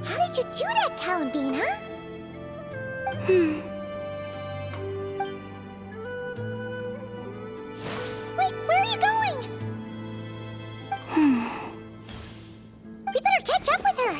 How did you do that, Columbina? Wait, where are you going? We better catch up with her.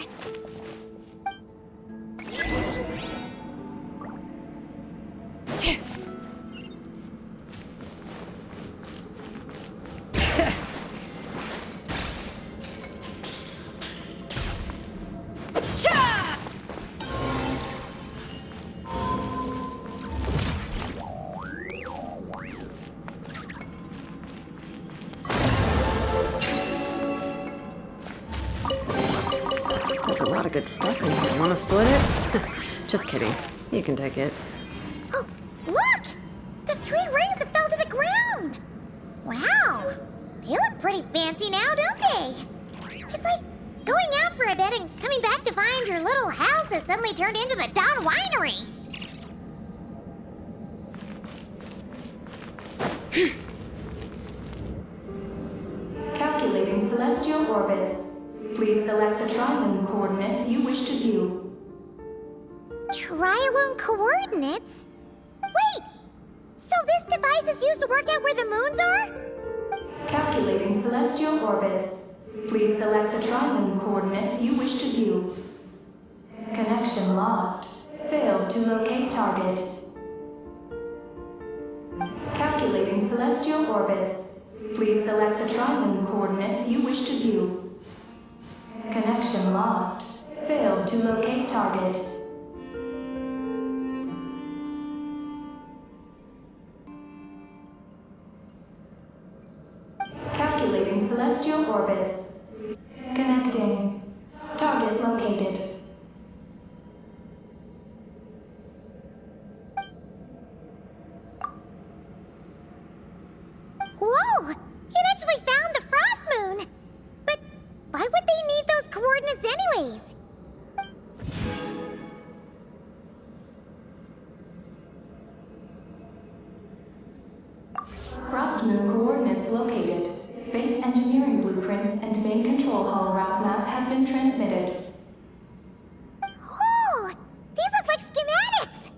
There's a lot of good stuff in here. Wanna split it? Just kidding. You can take it. Oh, look! The 3 rings that fell to the ground! Wow! They look pretty fancy now, don't they? It's like going out for a bit and coming back to find your little house has suddenly turned into the Dawn Winery. Calculating celestial orbits. Please select the trilane coordinates you wish to view. Trilane coordinates? Wait! So this device is used to work out where the moons are? Calculating celestial orbits. Please select the trilane coordinates you wish to view. Connection lost. Failed to locate target. Calculating celestial orbits. Please select the trilane coordinates you wish to view. Connection lost. Failed to locate target. Calculating celestial orbits. Connecting. Target located. Whoa! It actually found the frost moon! But why would they need those coordinates anyways? Frost moon coordinates located. Base engineering blueprints and main control hall route map have been transmitted. Oh! These look like schematics!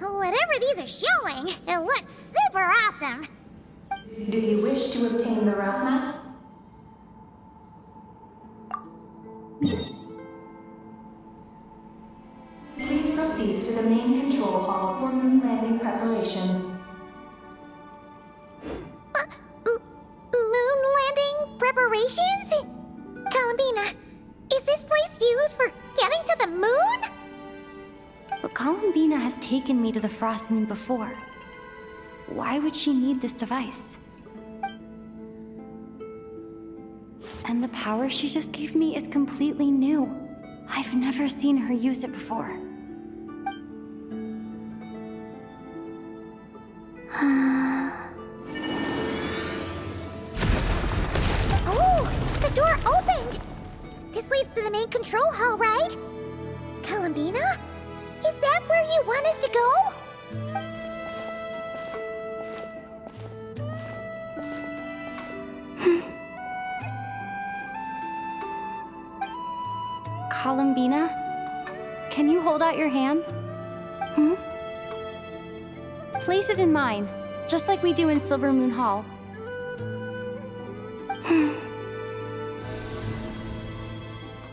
Whatever these are showing, it looks super awesome! Do you wish to obtain the route map? Please proceed to the main control hall for moon landing preparations. Moon landing preparations? Columbina, is this place used for getting to the moon? But Columbina has taken me to the Frost Moon before. Why would she need this device? And the power she just gave me is completely new. I've never seen her use it before. Oh, the door opened! This leads to the main control hall, right? Columbina? Is that where you want us to go? Columbina? Can you hold out your hand? Place it in mine, just like we do in Silver Moon Hall.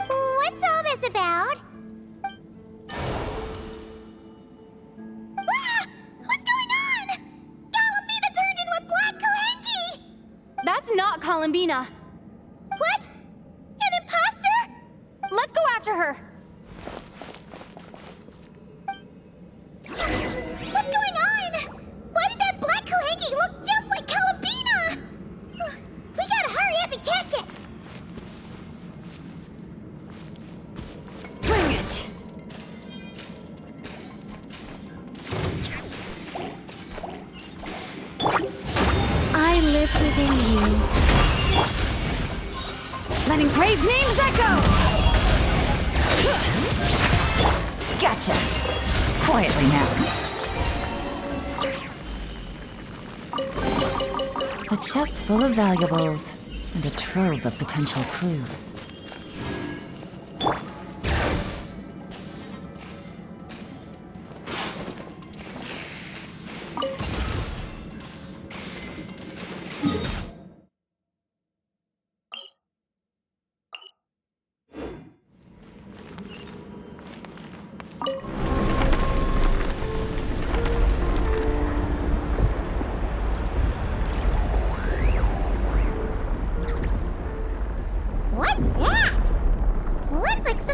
What's all this about? Ah! What's going on? Columbina turned into a black Kalenki! That's not Columbina! What? An imposter? Let's go after her! What's going on? Why did that black Kalenki look just like Columbina? We gotta hurry up and catch it! Bring it! I live within you. Let engraved names echo! Gotcha. Quietly now. A chest full of valuables and a trove of potential clues.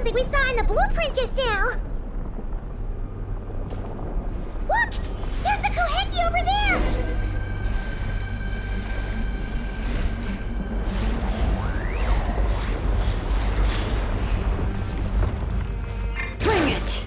something we saw in the blueprint just now. Look! There's the Koheki over there! Bring it!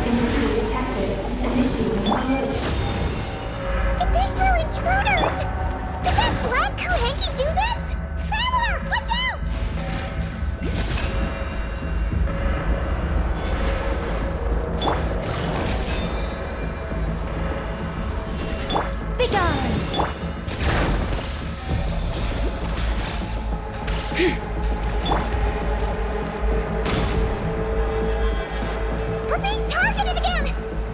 Intruder detected. Initiating alert. It thinks we're intruders! Did that black Koheki do this? Traveler, watch out! Begone! We're being targeted again!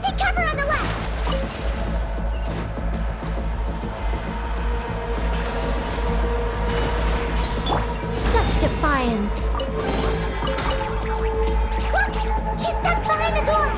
Take cover on the left! Such defiance! Look! She's stuck behind the door!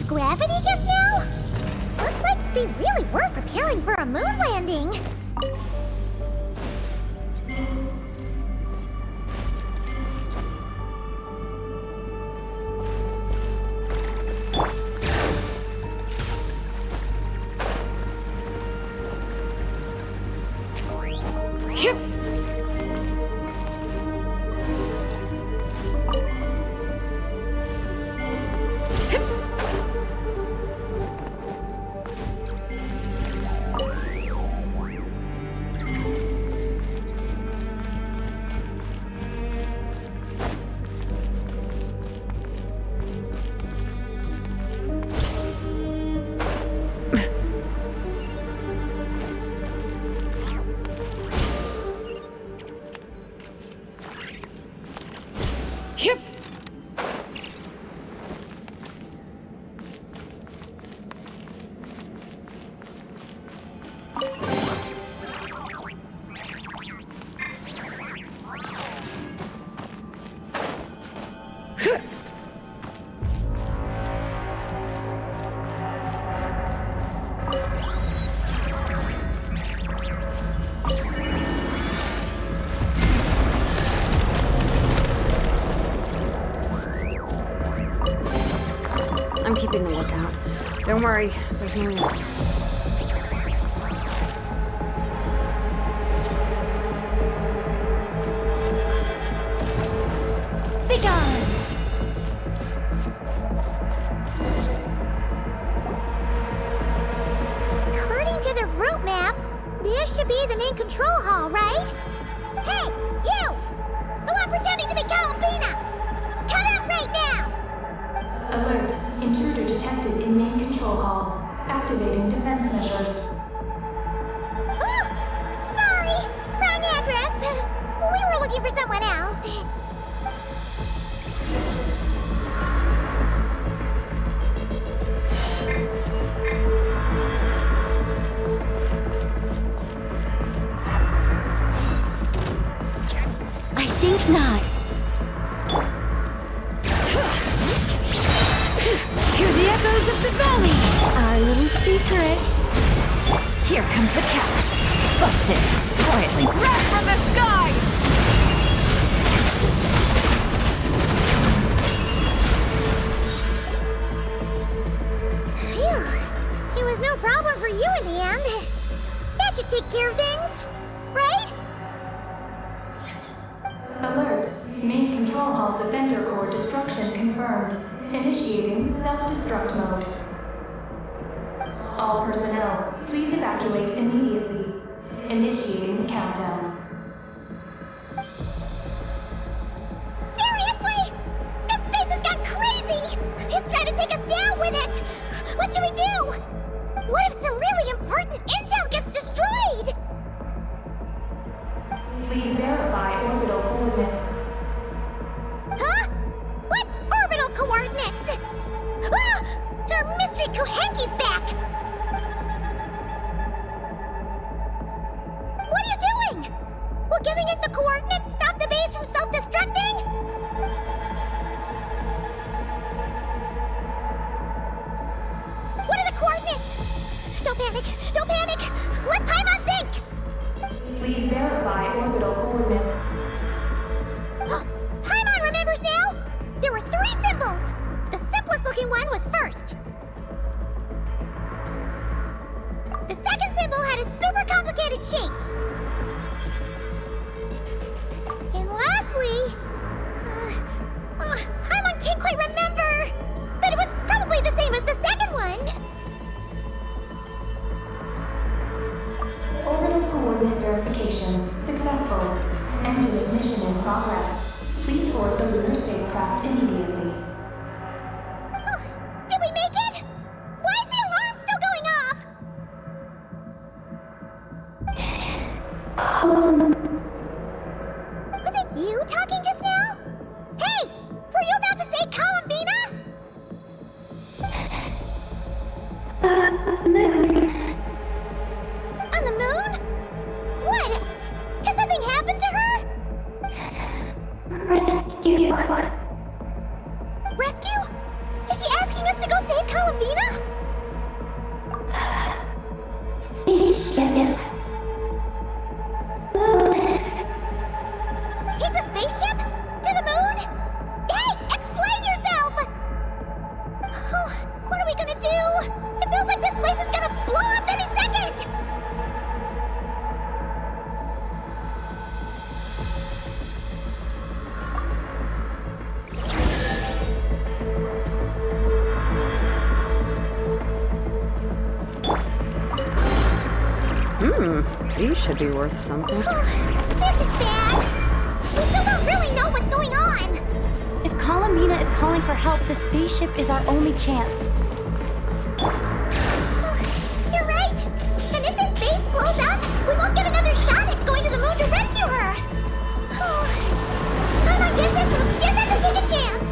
gravity just now? Looks like they really were preparing for a moon landing. I'm keeping the lookout. Don't worry, there's no one. Begone! According to the route map, this should be the main control hall, right? Hey, you! The one pretending to be Columbina! Come out right now! Alert. Intruder detected in main control hall. Activating defense measures. Oh, sorry! Wrong address! We were looking for someone else. I think not. Hear the echoes of the valley! Our little secret. Here comes the catch. Busted. Quietly. Wrath from the sky! Phew. It was no problem for you in the end. That should take care of things, right? Alert. Main control hall defender core destruction confirmed. Initiating self-destruct mode. All personnel, please evacuate immediately. Initiating countdown. Seriously? This place has gone crazy! It's trying to take us down with it! What should we do? What if some really important intel gets destroyed? Please verify orbital coordinates. Huh? What orbital coordinates? Ah! Our mystery Kohenki's back! What are you doing? Will giving it the coordinates stop the base from self-destructing? What are the coordinates? Don't panic! Don't panic! Let Paimon think! Please verify orbital coordinates. Paimon remembers now! There were 3 symbols! The simplest looking one was first. The second symbol had a super complicated shape. And lastly... Paimon can't quite remember! But it was probably the same as the second one! Orbital coordinate verification successful. Engine ignition in progress. Please board the lunar spacecraft immediately. Did we make it? Why is the alarm still going off? Was it you talking just now? Hey! Were you about to say Columbina? On the moon? What? Has something happened to her? Rescue? Is she asking us to go save Columbina? Take the spaceship? To the moon? Hey, explain yourself! Oh, what are we gonna do? It feels like this place is gonna blow up any second! These should be worth something. This is bad! We still don't really know what's going on! If Columbina is calling for help, the spaceship is our only chance. You're right! And if this base blows up, we won't get another shot at going to the moon to rescue her! Come on, Genshin, we'll just have to take a chance!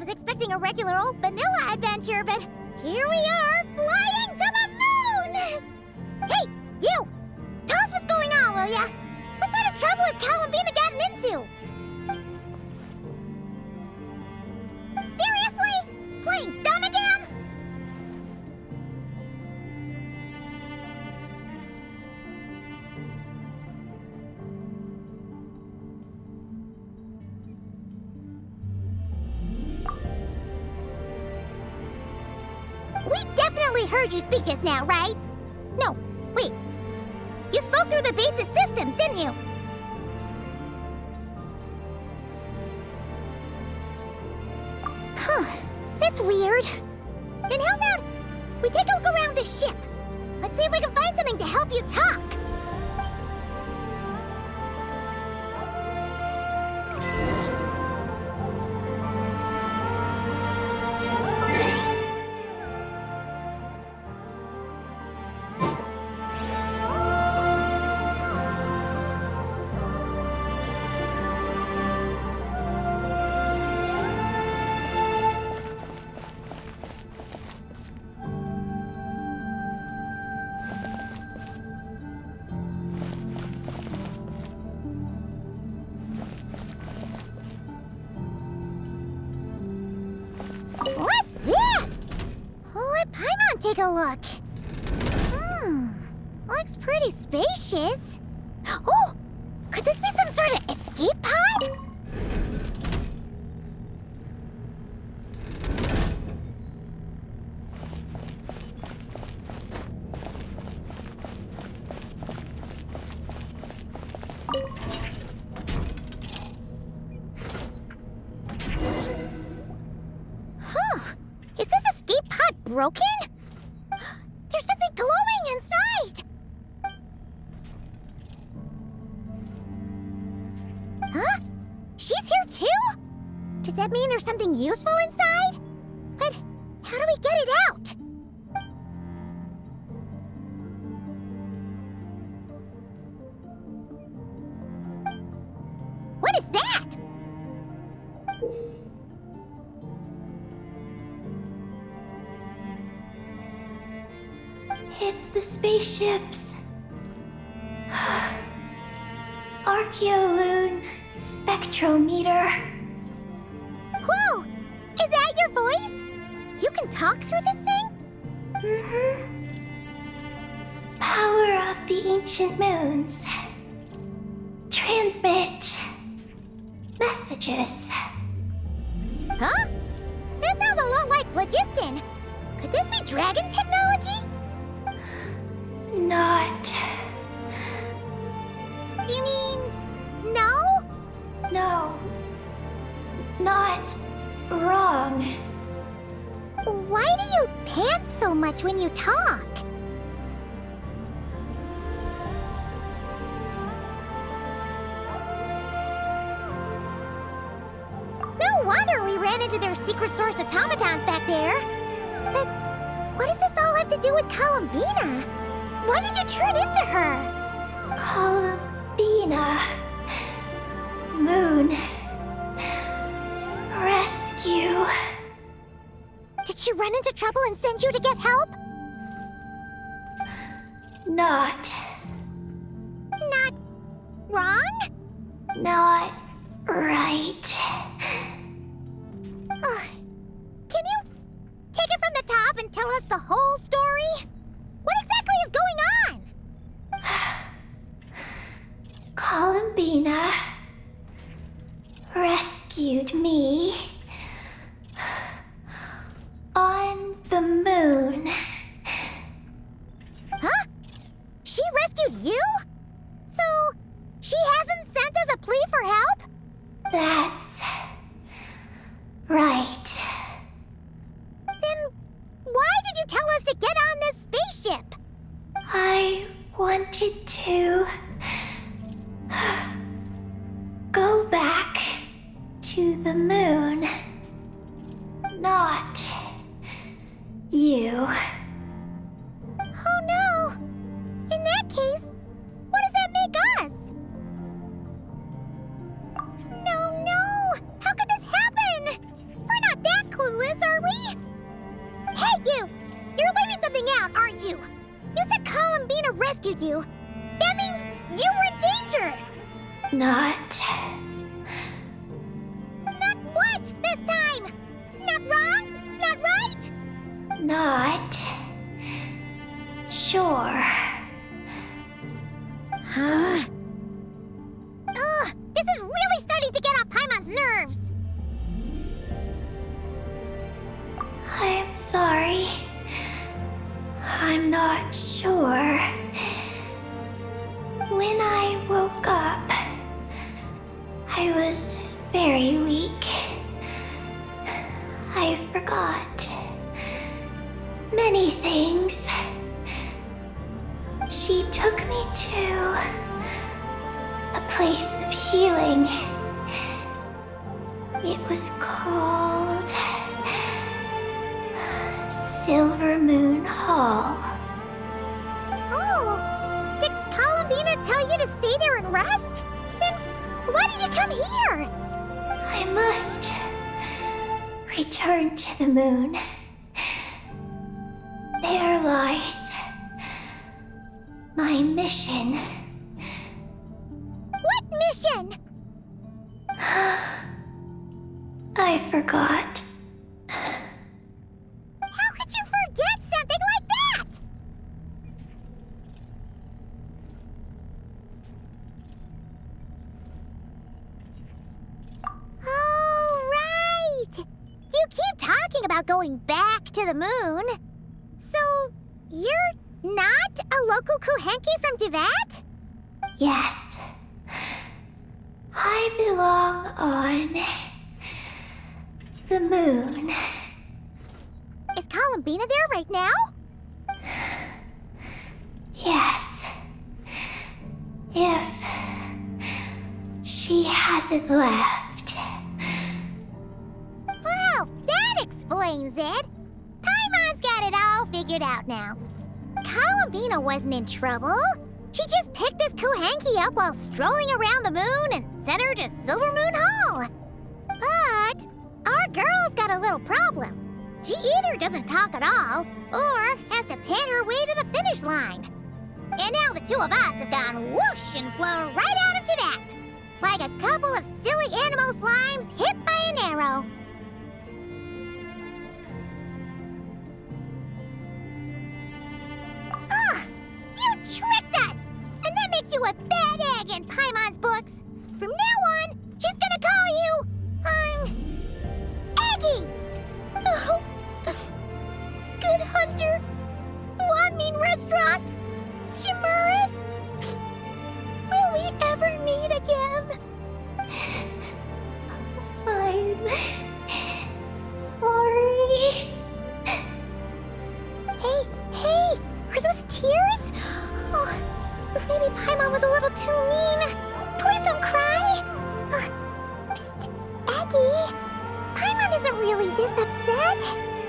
was expecting a regular old vanilla adventure, but here we are, flying to the moon! Hey, you! Tell us what's going on, will ya? What sort of trouble has Columbina gotten into? Seriously? Playing dumb again? We definitely heard you speak just now, right? No, wait. You spoke through the base's systems, didn't you? Huh, that's weird. Then how about we take a look around the ship? Let's see if we can find something to help you talk. What's this? Let Paimon take a look. Looks pretty spacious. Oh, could this be some sort of escape pod? Is this escape pod broken? There's something glowing inside! Huh? She's here too? Does that mean there's something useful inside? But how do we get it out? What is that? It's the spaceship's Archeoloon spectrometer. Whoa! Is that your voice? You can talk through this thing? Power of the ancient moons. Transmit messages. Huh? That sounds a lot like phlogiston. Could this be dragon technology? Not. Do you mean no? No. Not wrong. Why do you pant so much when you talk? No wonder we ran into their secret source automatons back there. But what does this all have to do with Columbina? Why did you turn into her? Columbina. Moon. Rescue. Did she run into trouble and send you to get help? Not. Not wrong? Not right. Can you take it from the top and tell us the whole story? What exactly is going on? Columbina rescued me on the moon. Huh? She rescued you? So, she hasn't sent us a plea for help? That's right. Then why did you tell us to get on this spaceship? I wanted to go back to the moon. Not you. Oh no! In that case, what does that make us? No, no! How could this happen? We're not rescued you. That means you were in danger. Not What this time? Not wrong? Not right? Not sure. Ugh, this is really starting to get on Paimon's nerves. I'm sorry. I'm not sure. When I woke up, I was very weak. I forgot many things. She took me to a place of healing. It was called Silver Moon Hall. Oh, did Columbina tell you to stay there and rest? Then why did you come here? I must return to the moon. There lies my mission. What mission? I forgot. How could you forget something like that? Oh, right! You keep talking about going back to the moon. So, you're not a local Kuhenki from Tivat? Yes. I belong on the moon. Is Columbina there right now? Yes. If she hasn't left. Well, that explains it. Paimon's got it all figured out now. Columbina wasn't in trouble. She just picked this Kuhenki up while strolling around the moon and sent her to Silver Moon Hall. But our girl's got a little problem. She either doesn't talk at all, or has to pan her way to the finish line. And now the two of us have gone whoosh and flown right out of Tivat, like a couple of silly animal slimes hit by an arrow. You tricked us! And that makes you a bad egg in Paimon's books. From now on, she's gonna call you, Eggie! Oh, good hunter. Wanmin restaurant. Shimurith. Will we ever meet again? I'm sorry. Hey, are those tears? Oh, maybe Paimon was a little too mean. Please don't cry. Psst, Aggie. Paimon isn't really this upset.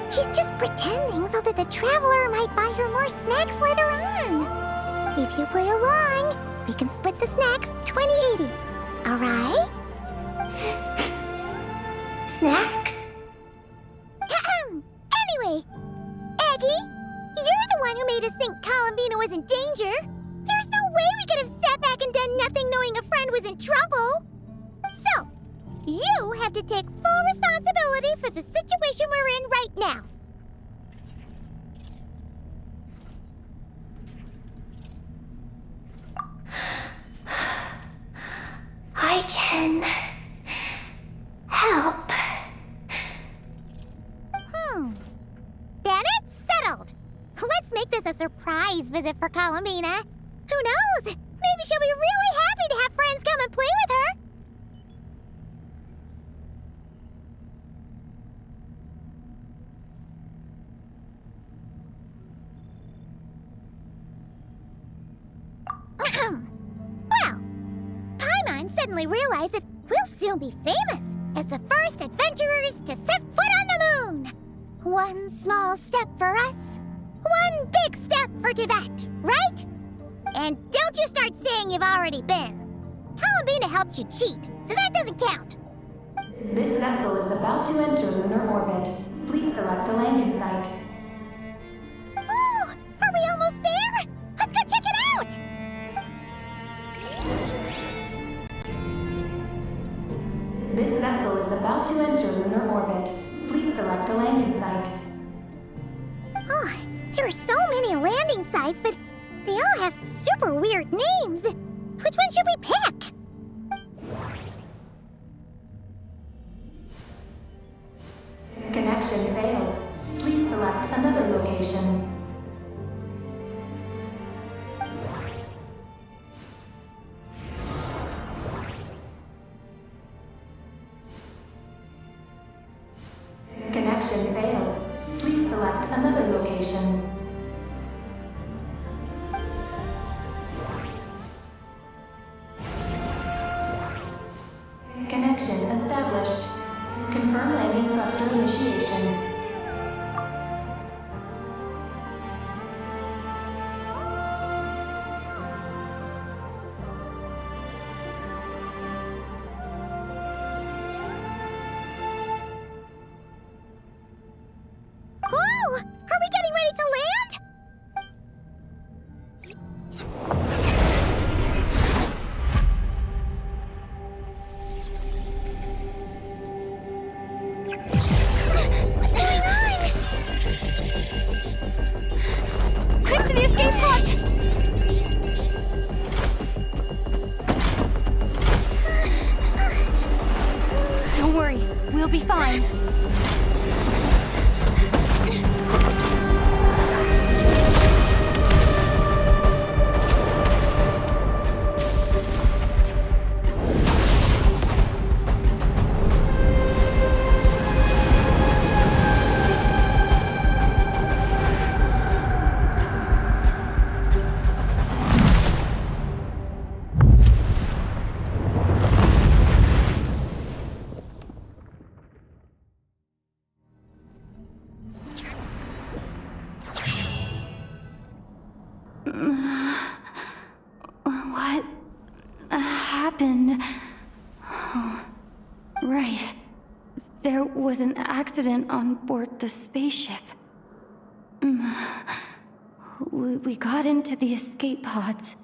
She's just pretending so that the traveler might buy her more snacks later on. If you play along, we can split the snacks 20-80. All right? Snacks? Anyway, Aggie, you're the one who made us think Columbina was in danger. There's no way we could have sat back and done nothing knowing a friend was in trouble. So, you have to take full responsibility for the situation we're in right now. I can help. Then it's settled. Let's make this a surprise visit for Columbina. Who knows? Maybe she'll be really happy to have friends come and play with her. Well, Paimon suddenly realized that we'll soon be famous as the first adventurers to set foot on the moon. One small step for us, one big step for Tivat, right? And don't you start saying you've already been. Columbina helped you cheat, so that doesn't count. This vessel is about to enter lunar orbit. Please select a landing site. Oh, are we almost there? Let's go check it out! lunar orbit. Please select a landing site. Oh, there are so many landing sites, but they all have super weird names. Which one should we pick? Connection failed. Please select another location. Connection failed. Please select another location. Connection established. Confirm landing thruster initiation. Whoa! Are we getting ready to land? What's going on? Quick to the escape pods! Don't worry, we'll be fine. What happened? Oh, right. There was an accident on board the spaceship. We got into the escape pods.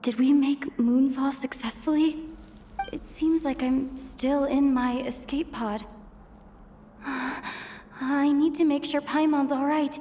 Did we make moonfall successfully? It seems like I'm still in my escape pod. I need to make sure Paimon's all right.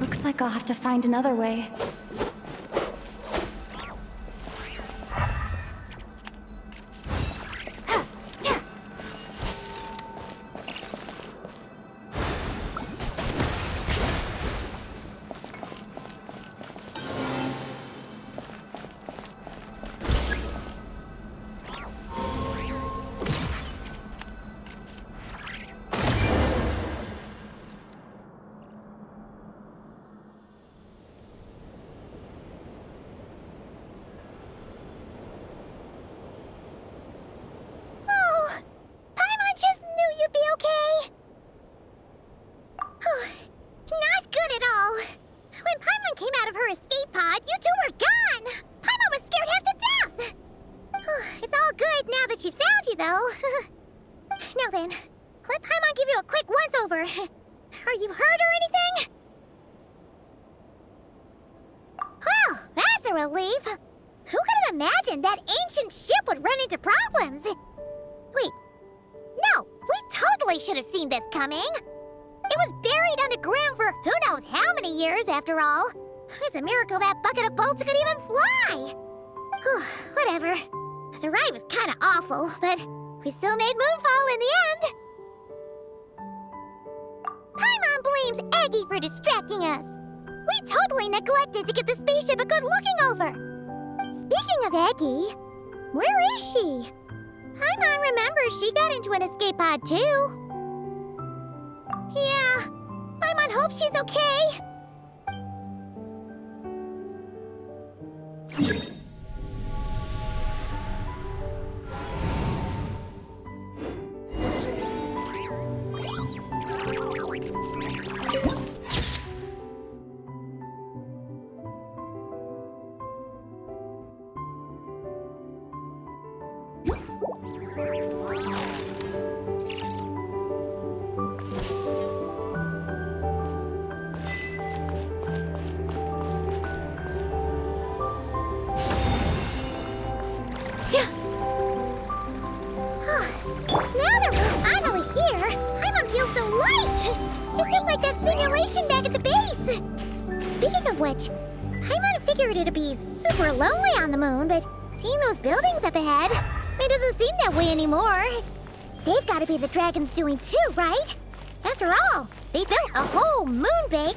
Looks like I'll have to find another way. Now then, let Paimon give you a quick once-over. Are you hurt or anything? Well, that's a relief. Who could have imagined that ancient ship would run into problems? Wait, no, we totally should have seen this coming. It was buried underground for who knows how many years, after all. It's a miracle that bucket of bolts could even fly. Whatever. The ride was kind of awful, but we still made Moonfall in the end. Paimon blames Eggy for distracting us. We totally neglected to give the spaceship a good looking over. Speaking of Eggy, where is she? Paimon remembers she got into an escape pod too. Yeah, Paimon hopes she's okay. Now that we're finally here, Paimon feels so light! It's just like that simulation back at the base! Speaking of which, Paimon figured it'd be super lonely on the moon, but seeing those buildings up ahead, it doesn't seem that way anymore. They've got to be the dragon's doing too, right? After all, they built a whole moon base.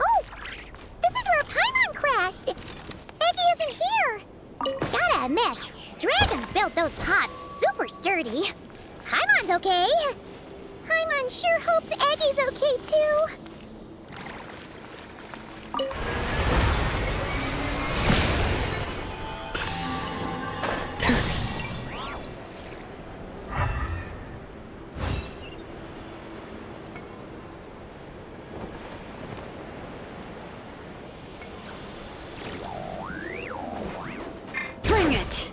Oh, this is where Paimon crashed! Eggy isn't here! Gotta admit, dragons built those pods super sturdy. Paimon's okay. Paimon sure hopes Eggy's okay too. Bring it!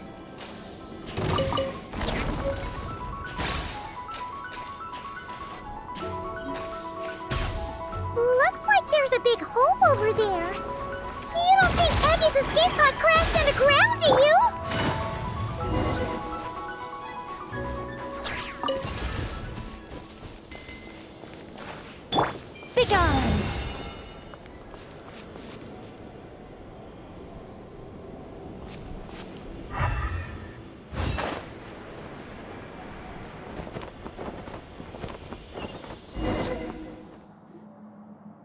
Looks like there's a big hole over there. You don't think Eggy's escape pod crashed underground, do you? Begone!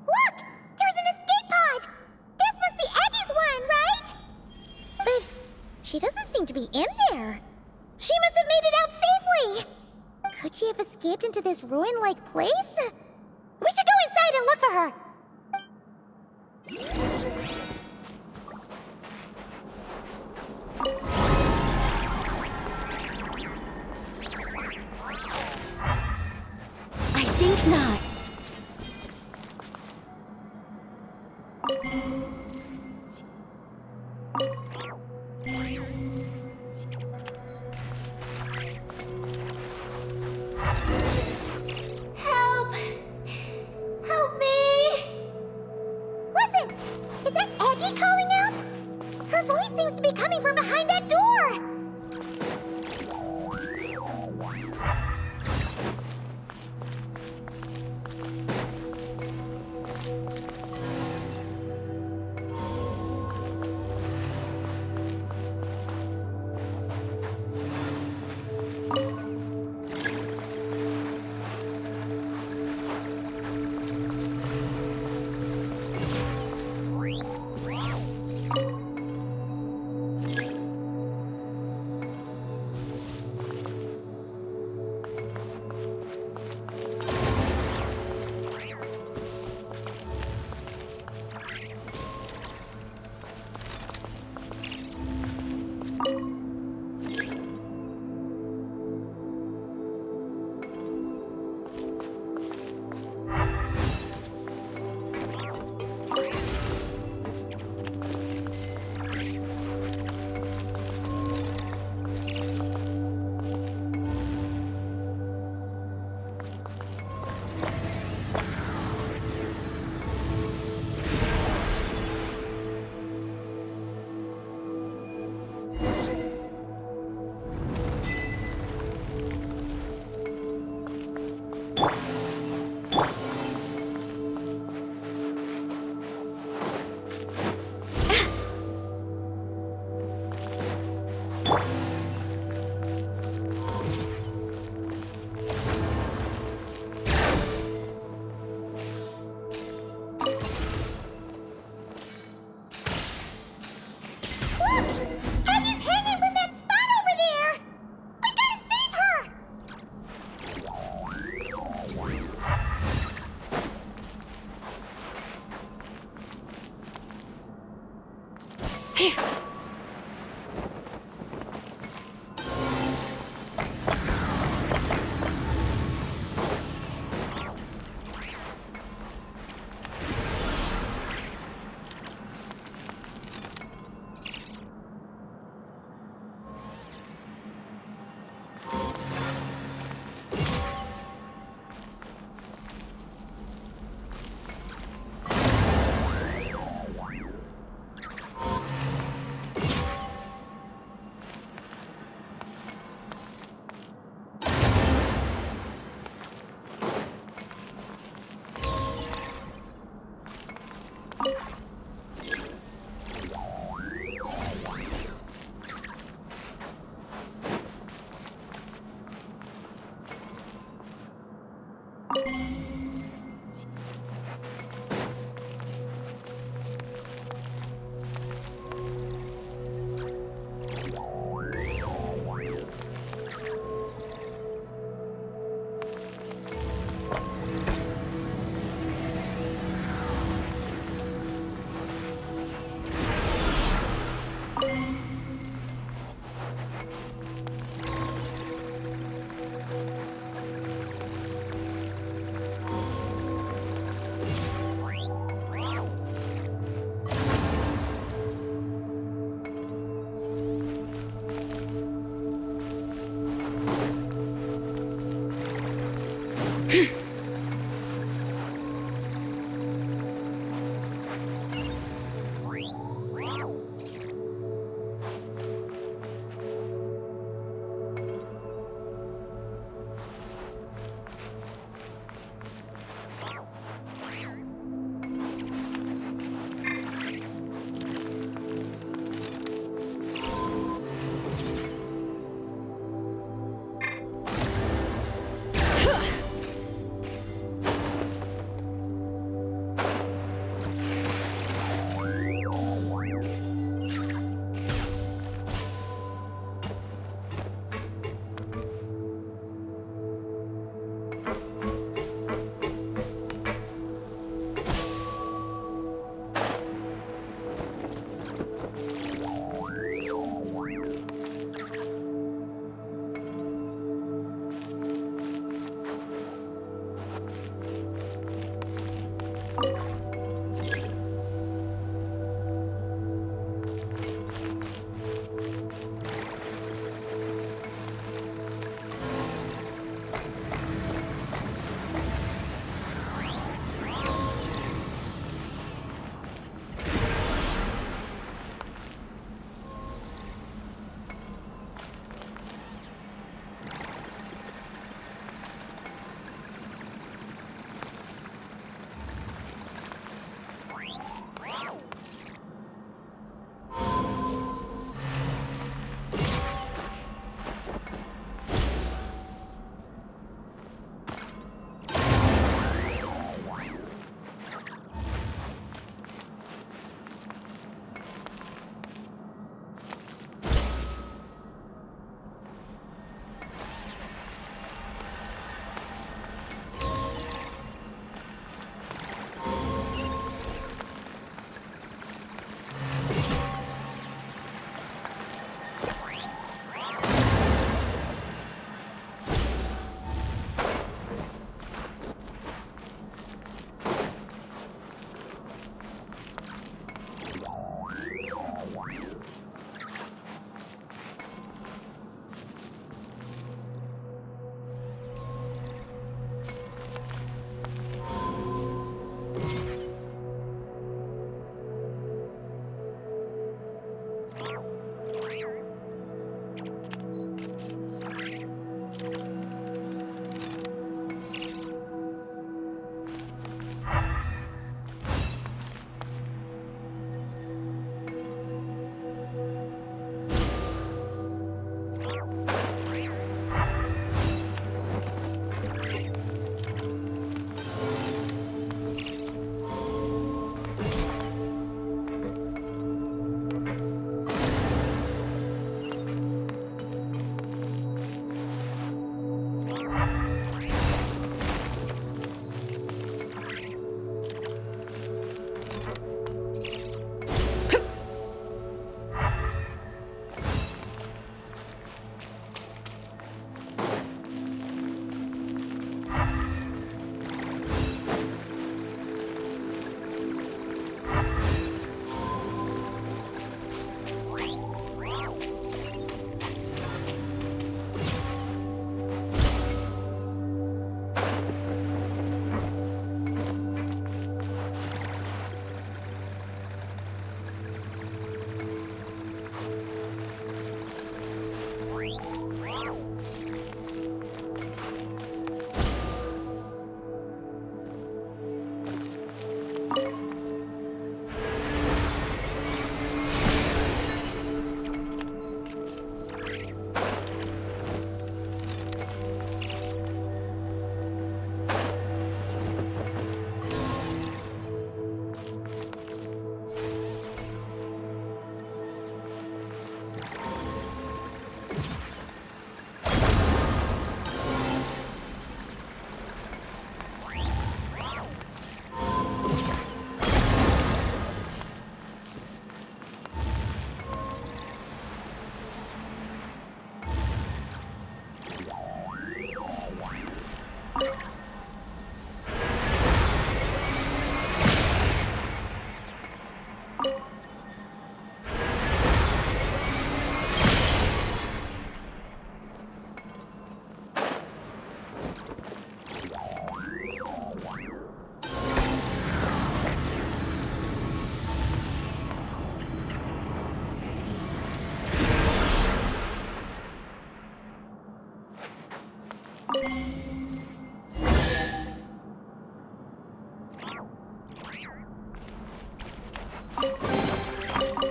Look! There's an escape pod! This must be Eggy's one, right? But she doesn't seem to be in there. She must have made it out safely! Could she have escaped into this ruin-like place? We should go inside and look for her! I think not. Help! Help me! Listen! Is that Eggy calling out? Her voice seems to be coming from behind that door!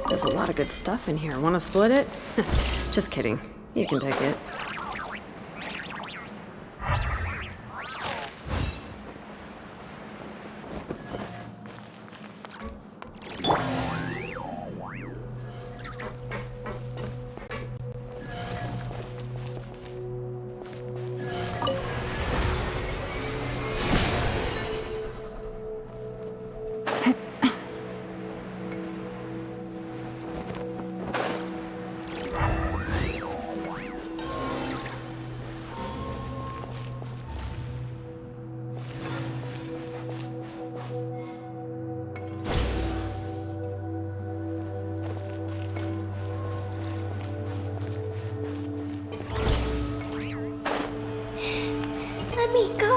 There's a lot of good stuff in here. Want to split it? Just kidding. You can take it. Let me go.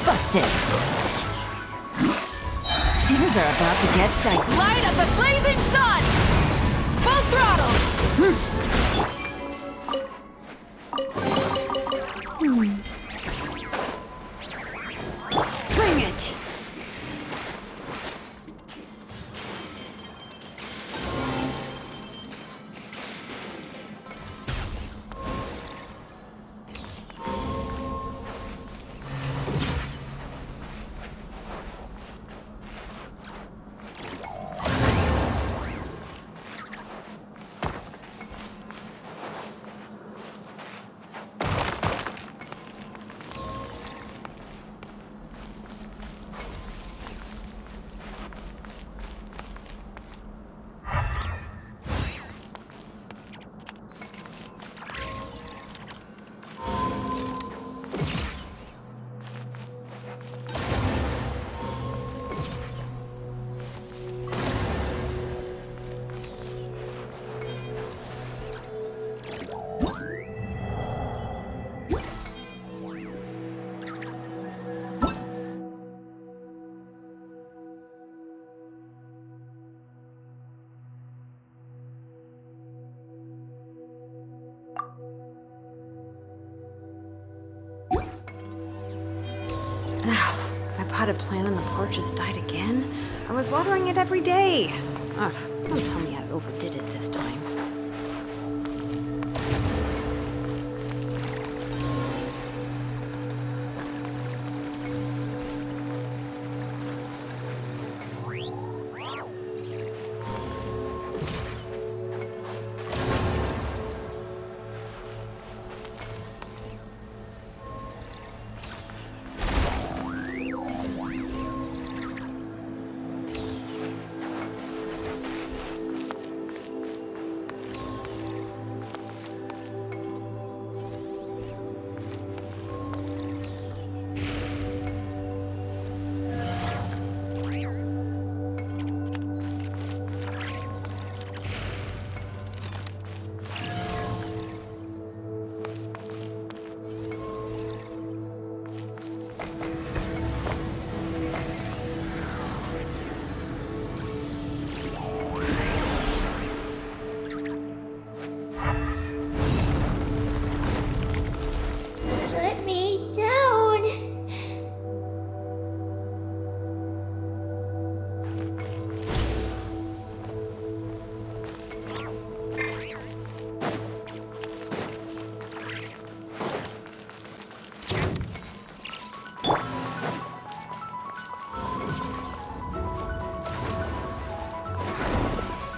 Busted. Things are about to get dicey. Light of the blazing sun! Full throttle! Bring it! My potted plant on the porch has died again. I was watering it every day. Ugh, don't tell me I overdid it this time. Let me down.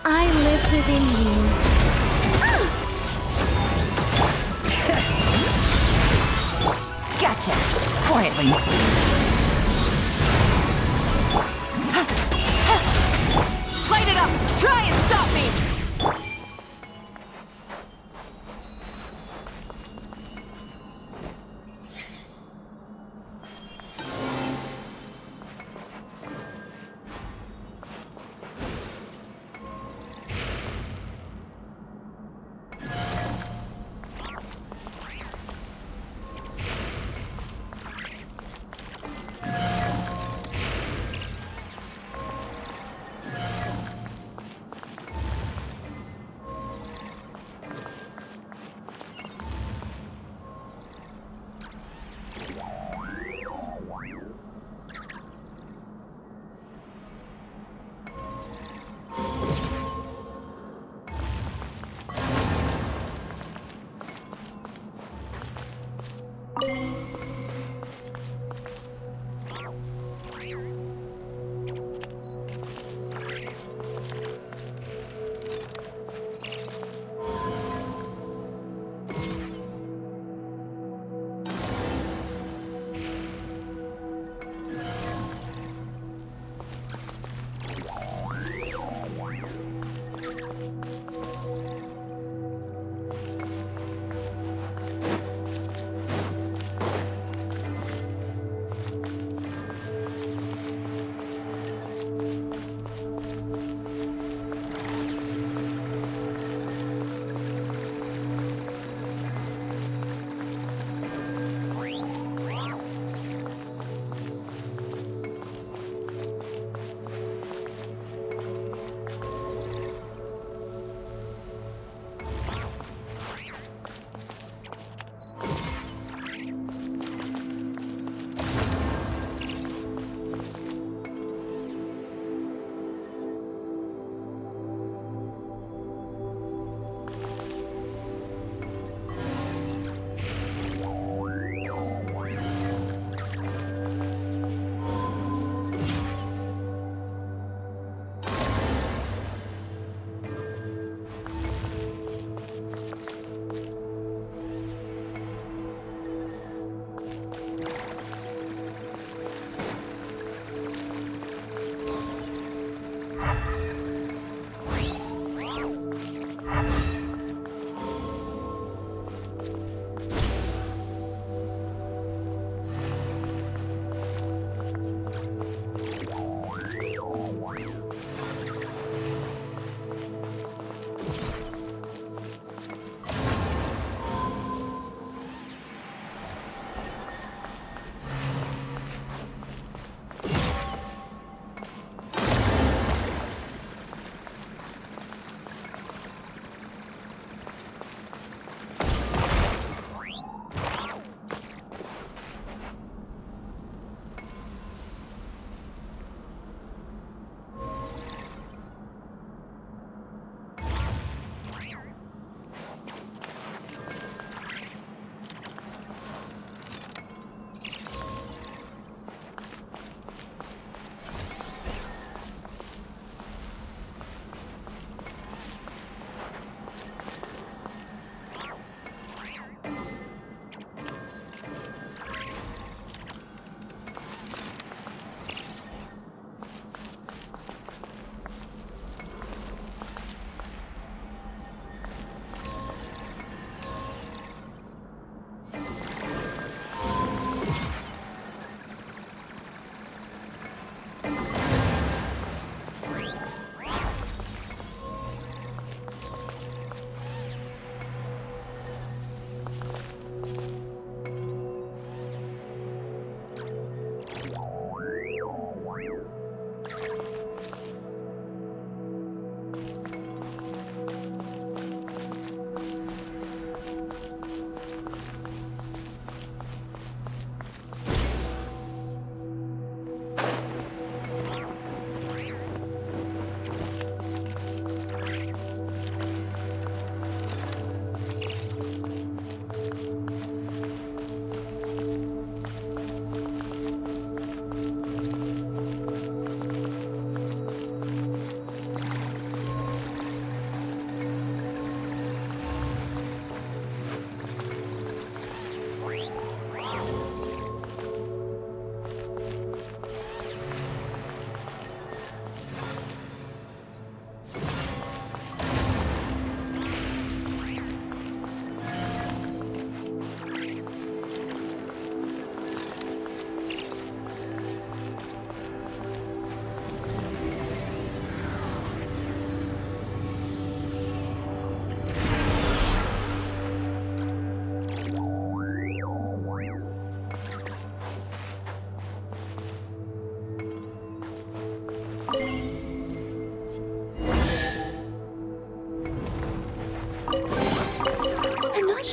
I live within you. Gotcha. Quietly. Light it up! Try and stop me!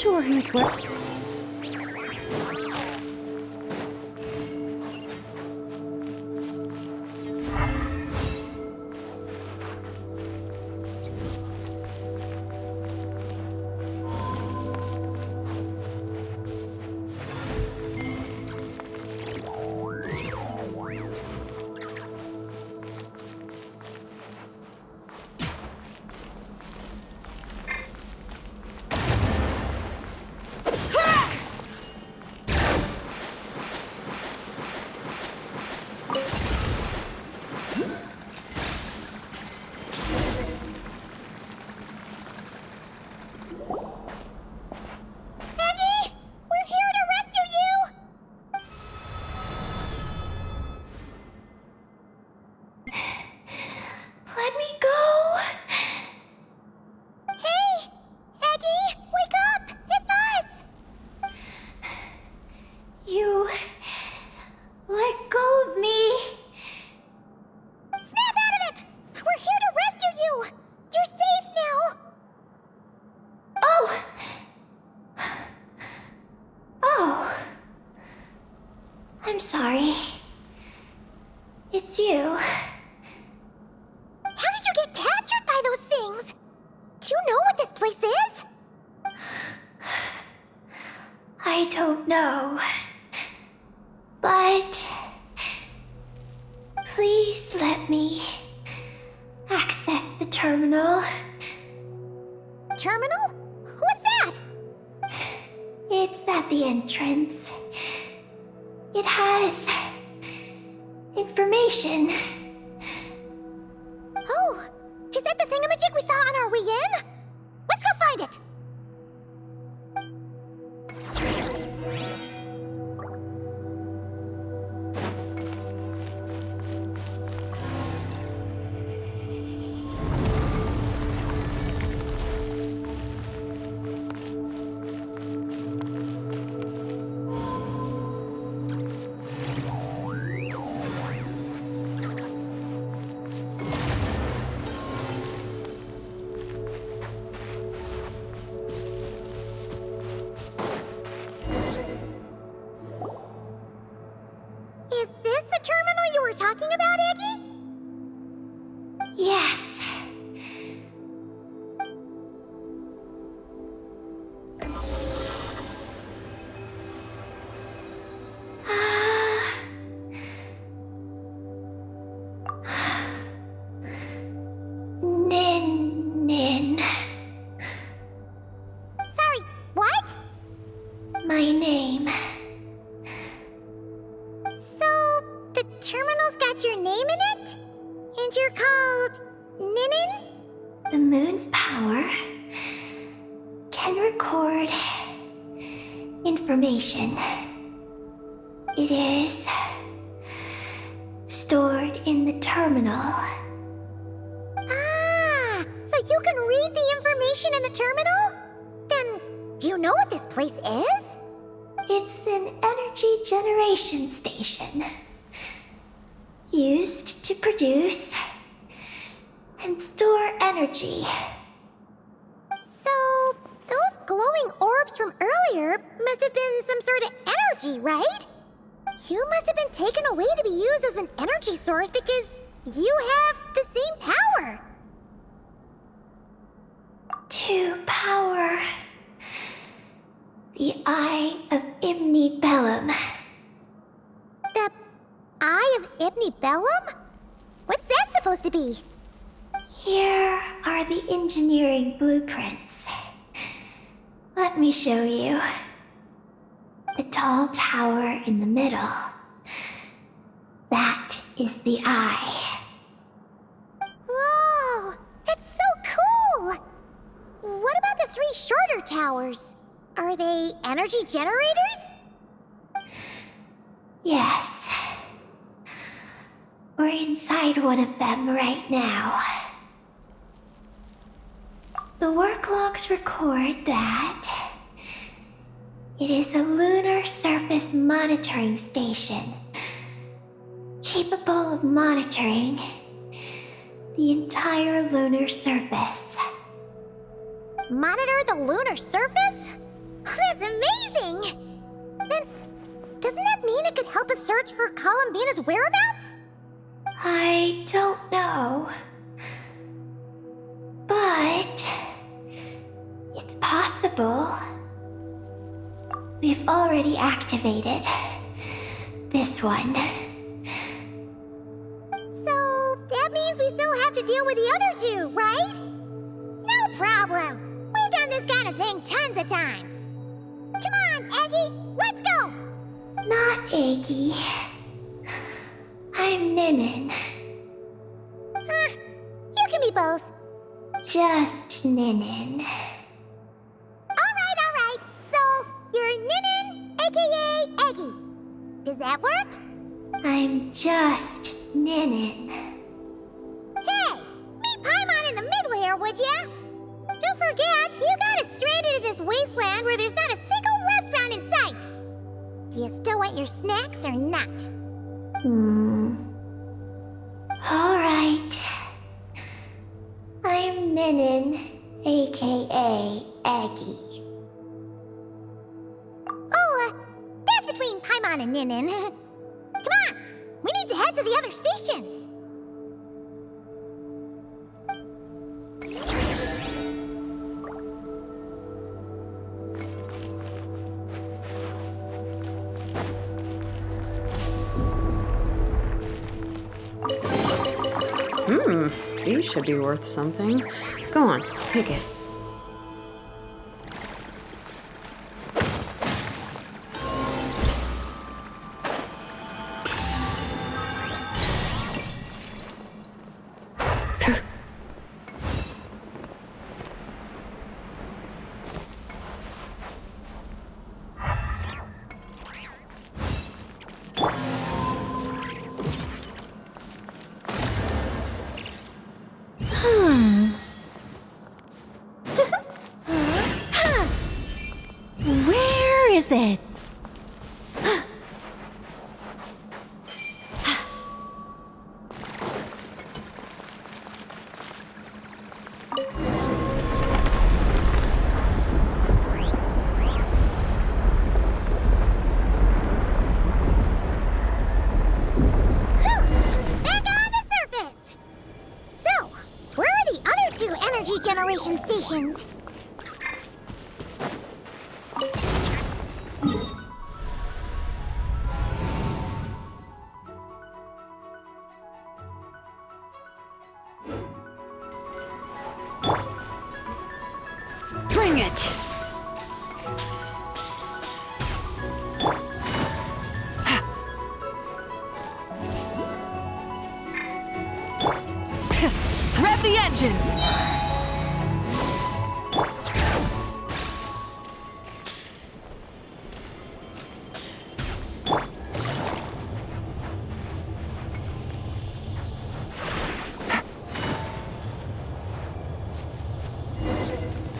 sure who's what. Let me go. Hey! Aggie, wake up! It's us! You let go of me. Snap out of it! We're here to rescue you! You're safe now! Oh. Oh. I'm sorry. It's you. How did you get captured by those things? Do you know what this place is? I don't know. But please let me access the terminal. Terminal? What's that? It's at the entrance. It has information. Oh, is that the thingamajig we saw on our way in? Let's go find it! Is this the terminal you were talking about, Aggie? Yes. Nin. Sorry, what? My name. So, the terminal's got your name in it? And you're called Ninin? The moon's power can record information. It is stored in the terminal. Ah, so you can read the information in the terminal? Then, do you know what this place is? It's an energy generation station used to produce and store energy. So, those glowing orbs from earlier must have been some sort of energy, right? You must have been taken away to be used as an energy source because you have the same power. To power the Eye of Imni Bellum. The Eye of Ibni Bellum? What's that supposed to be? Here are the engineering blueprints. Let me show you. The tall tower in the middle. That is the eye. Whoa, that's so cool! What about the three shorter towers? Are they energy generators? Yes. We're inside one of them right now. The work logs record that it is a lunar surface monitoring station, capable of monitoring the entire lunar surface. Monitor the lunar surface? That's amazing! Then, doesn't that mean it could help us search for Columbina's whereabouts? I don't know. But it's possible. We've already activated this one. So, that means we still have to deal with the other two, right? No problem. We've done this kind of thing tons of times. Come on, Eggy, let's go! Not Eggy. I'm Ninin. You can be both. Just Ninin. Alright. So, you're Ninin, aka Eggy. Does that work? I'm just Ninin. Hey, meet Paimon in the middle here, would ya? Don't forget, you got us stranded in this wasteland where there's not a single restaurant in sight. Do you still want your snacks or not? Alright. I'm Ninin, aka Eggy. Oh, that's between Paimon and Ninin. Come on, we need to head to the other stations. These should be worth something. Go on, take it. Where is it? Back on the surface! So, where are the other two energy generation stations? Bring it! Rev the engines!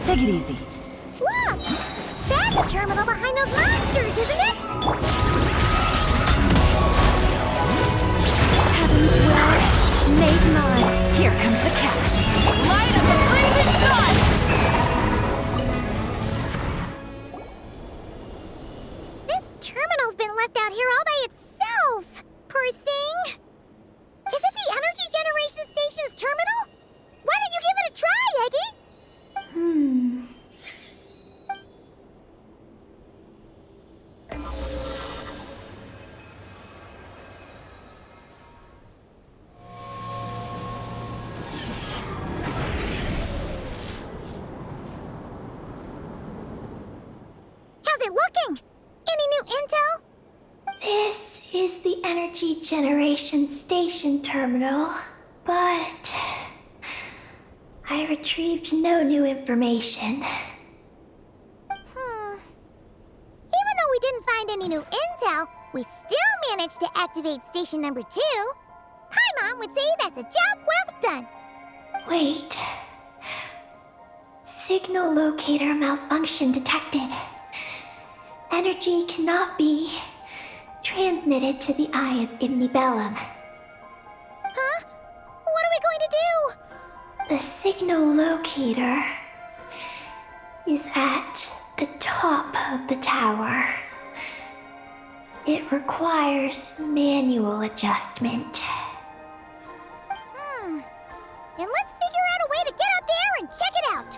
Take it easy. Look! That's the terminal behind those monsters, isn't it? Heaven's will, made mine. Here comes the catch. Light of the freezing sun! This terminal's been left out here all by itself. Poor thing. Is it the energy generation station's terminal? Why don't you give it a try, Eggy? How's it looking? Any new intel? This is the energy generation station terminal, but I retrieved no new information. Even though we didn't find any new intel, we still managed to activate station number 2. Paimon would say that's a job well done. Wait. Signal locator malfunction detected. Energy cannot be transmitted to the eye of Imnibellum. Huh? What are we going to do? The signal locator is at the top of the tower. It requires manual adjustment. Then let's figure out a way to get up there and check it out.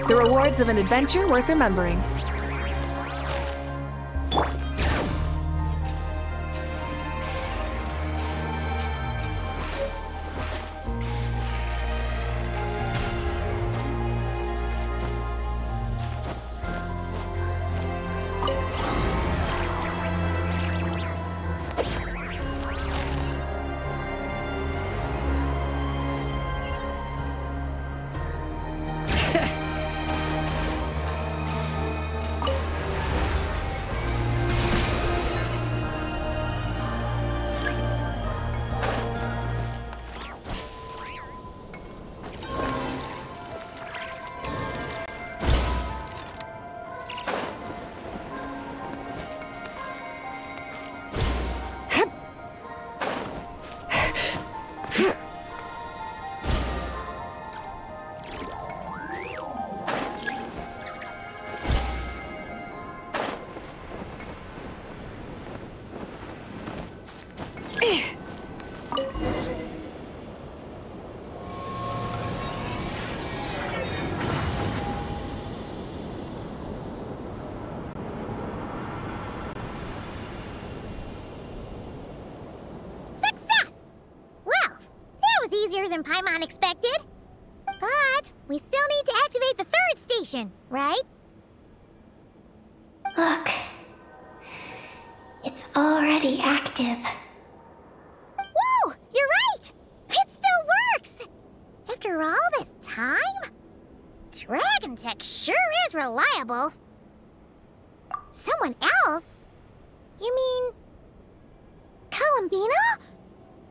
The rewards of an adventure worth remembering. Success! Well, that was easier than Paimon expected. But we still need to activate the third station, right? Look. It's already active. Whoa! You're right! It still works! After all this time? Dragon Tech sure is reliable. Someone else? You mean... Columbina?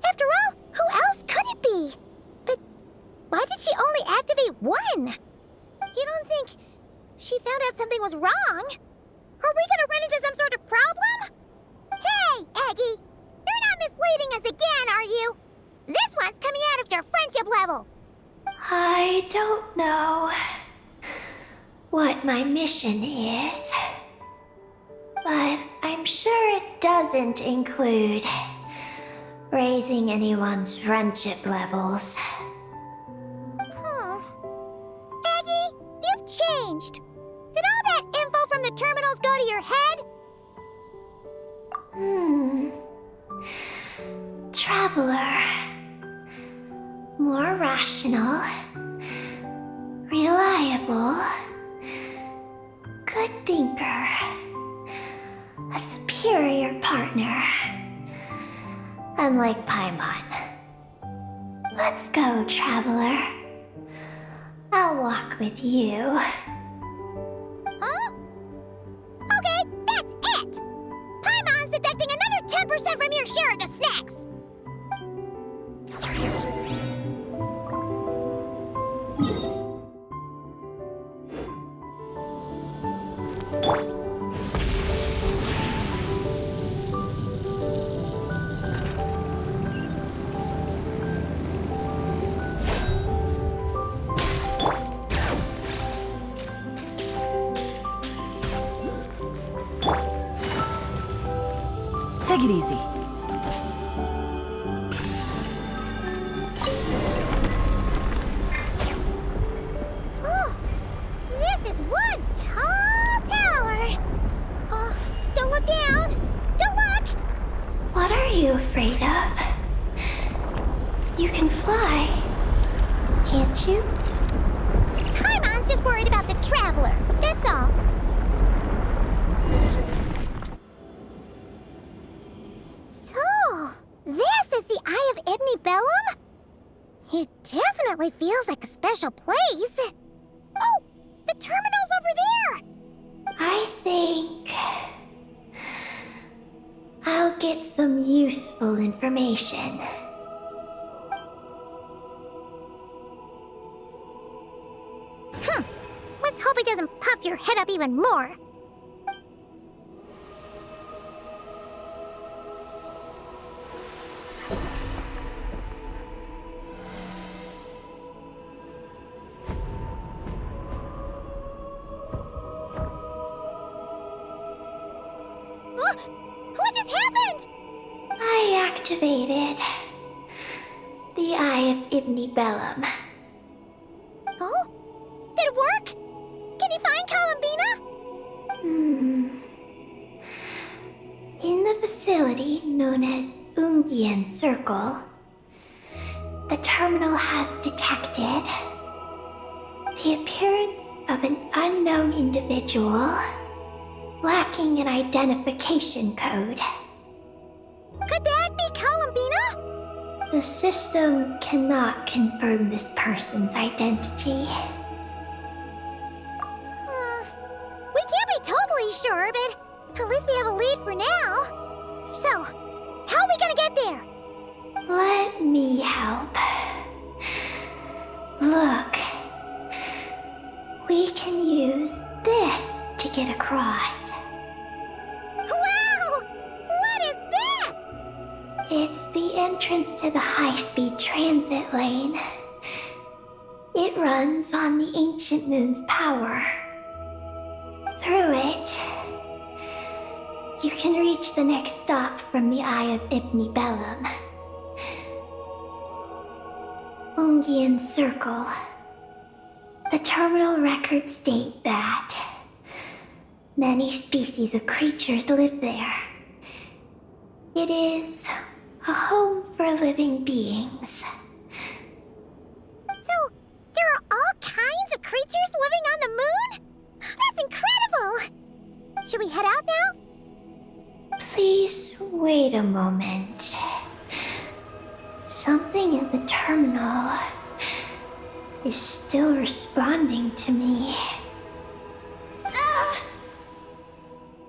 After all, who else could it be? But why did she only activate one? You don't think she found out something was wrong? Are we gonna run into some sort of problem? Hey, Eggie! You're not misleading us again, are you? This one's coming out of your friendship level. I don't know what my mission is, but I'm sure it doesn't include raising anyone's friendship levels. Eggie, you've changed. Did all that info from the terminals go to your head? Traveler. More rational. Reliable. Good thinker. A superior partner. Unlike Paimon. Let's go, Traveler. I'll walk with you. Huh? Okay, that's it! Paimon's deducting another 10% from your share of the snacks! Take it easy. Oh, this is one tall tower. Oh, don't look down! Don't look! What are you afraid of? You can fly, can't you? Paimon's just worried about the traveler, that's all. So, this is the Eye of Ibni Bellum? It definitely feels like a special place. Oh, the terminal's over there! I think I'll get some useful information. Let's hope it doesn't puff your head up even more. activated the Eye of Ibnibellum. Oh? Did it work? Can you find Columbina? In the facility known as Ungian Circle, the terminal has detected the appearance of an unknown individual lacking an identification code. Could that be Columbina? The system cannot confirm this person's identity. We can't be totally sure, but at least we have a lead for now. So, how are we gonna get there? Let me help. Look. We can use this to get across. Wow! What is this? It's the entrance to the high-speed transit lane. It runs on the ancient moon's power. Through it, you can reach the next stop from the Eye of Ibnibellum. Ungian Circle. The terminal records state that many species of creatures live there. It is a home for living beings. So, there are all kinds of creatures living on the moon? That's incredible! Should we head out now? Please wait a moment. Something in the terminal is still responding to me.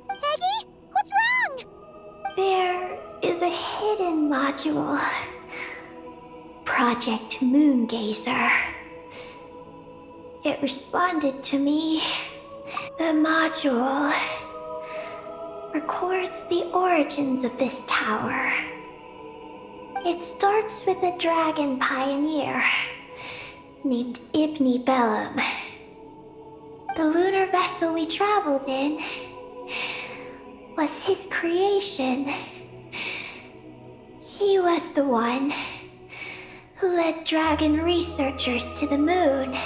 Peggy, what's wrong? There is a hidden module. Project Moongazer. It responded to me. The module records the origins of this tower. It starts with a dragon pioneer named Ibnibellum. The lunar vessel we traveled in was his creation. He was the one who led dragon researchers to the moon.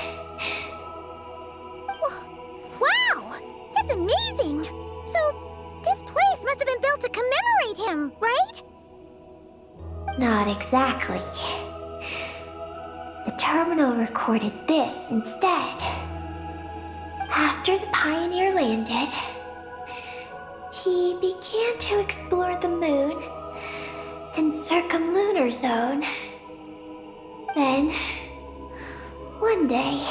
Wow! That's amazing! So, this place must have been built to commemorate him, right? Not exactly. The terminal recorded this instead. After the pioneer landed, he began to explore the moon and circumlunar zone. Then, one day,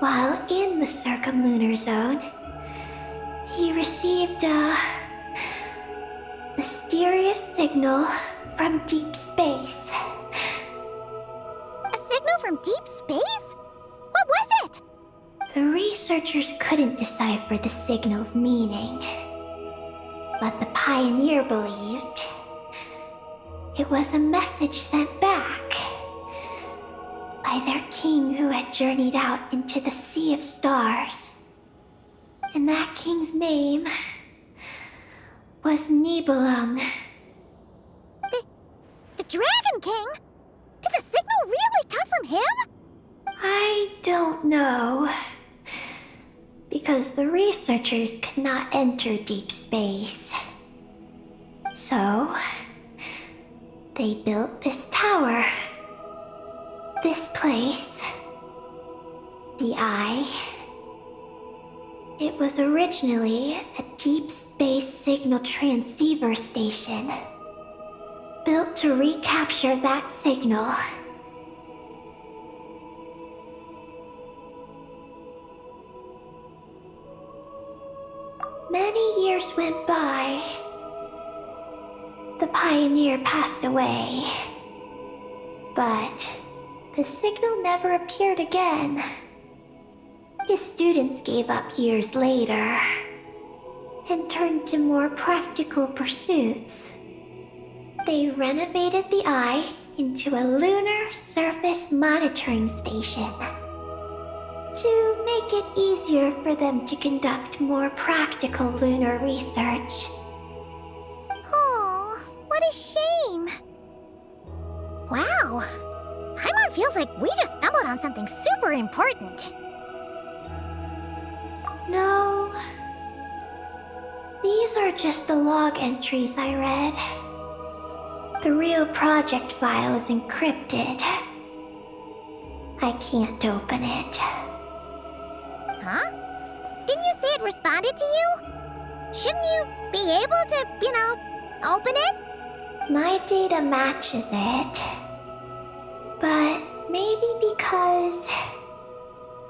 while in the circumlunar zone, he received a mysterious signal from deep space. A signal from deep space? What was it? The researchers couldn't decipher the signal's meaning, but the pioneer believed it was a message sent back by their king who had journeyed out into the sea of stars. And that king's name was Nibelung. The Dragon King? Did the signal really come from him? I don't know. Because the researchers could not enter deep space. So, they built this tower. This place. The Eye. It was originally a deep space signal transceiver station. Built to recapture that signal. Many years went by. The pioneer passed away. But the signal never appeared again. His students gave up years later and turned to more practical pursuits. They renovated the Eye into a lunar surface monitoring station to make it easier for them to conduct more practical lunar research. Oh, what a shame. of feels like we just stumbled on something super important. No. These are just the log entries I read. The real project file is encrypted. I can't open it. Huh? Didn't you say it responded to you? Shouldn't you be able to, open it? My data matches it. But maybe because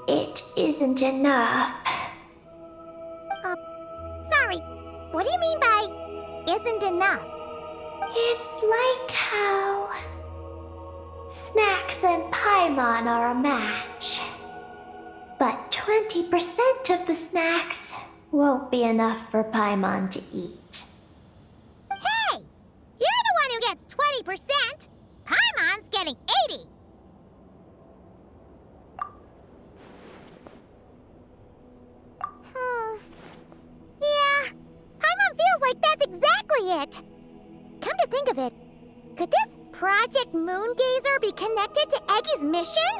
it isn't enough. Sorry, what do you mean by isn't enough? It's like how snacks and Paimon are a match. But 20% of the snacks won't be enough for Paimon to eat. Hey! You're the one who gets 20%! Paimon's getting 80! Yeah, Paimon feels like that's exactly it! Come to think of it, could this Project Moongazer be connected to Eggy's mission?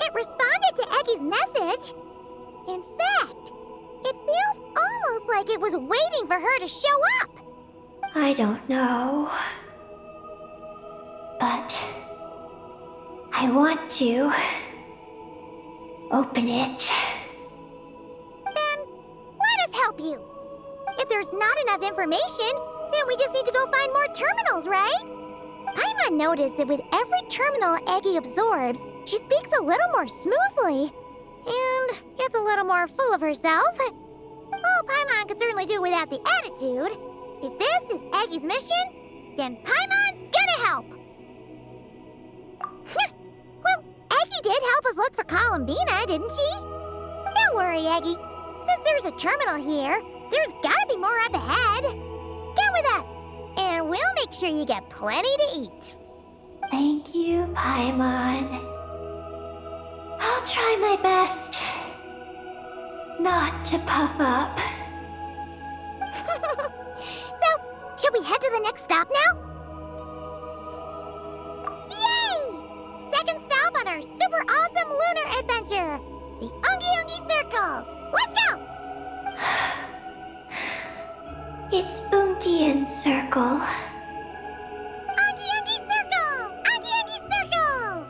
It responded to Eggy's message. In fact, it feels almost like it was waiting for her to show up. I don't know. But I want to open it. Then let us help you. If there's not enough information, then we just need to go find more terminals, right? Paimon noticed that with every terminal Eggy absorbs, she speaks a little more smoothly and gets a little more full of herself. Oh, Paimon could certainly do without the attitude. If this is Eggy's mission, then Paimon's gonna help. Well, Eggy did help us look for Columbina, didn't she? Don't worry, Eggy. Since there's a terminal here, there's gotta be more up ahead. Come with us, and we'll make sure you get plenty to eat. Thank you, Paimon. I'll try my best not to puff up. So, should we head to the next stop now? Yay! Second stop on our super awesome lunar adventure, the Ungi Circle. Let's go! It's Ungian Circle. Ungi Circle! Ungi Circle!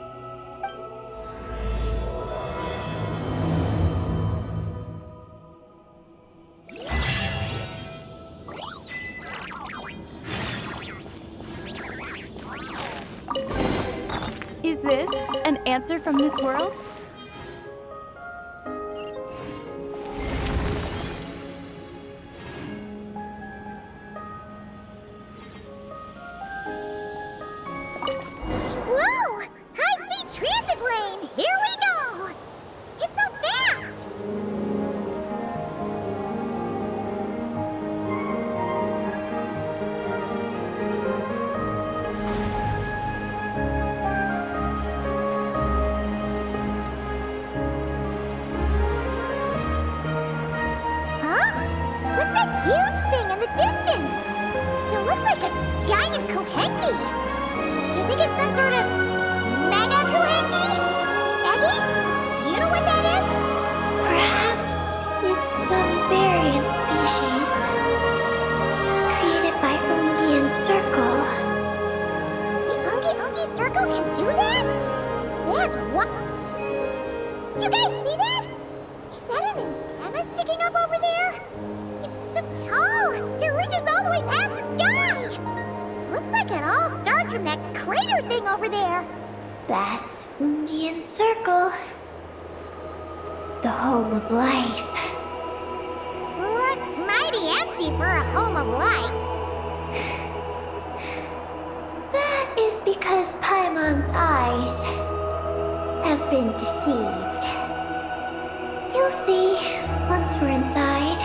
Is this an answer from this world? Whoa! High-speed transit lane! Here we go! It's so fast! Huh? What's that huge thing in the distance? It looks like a giant Kohenki! Do you think it's some sort of mega Kohenki? Eggy? Do you know what that is? Perhaps it's some variant species created by Ungian Circle. The Ungi Circle can do that? Yes, what? Do you guys see that? Is that an antenna sticking up over there? It's so tall! It reaches all the way past the sky! Looks like it all started from that crater thing over there. That's Ungian Circle. The home of life. Looks mighty empty for a home of life. That is because Paimon's eyes have been deceived. You'll see once we're inside.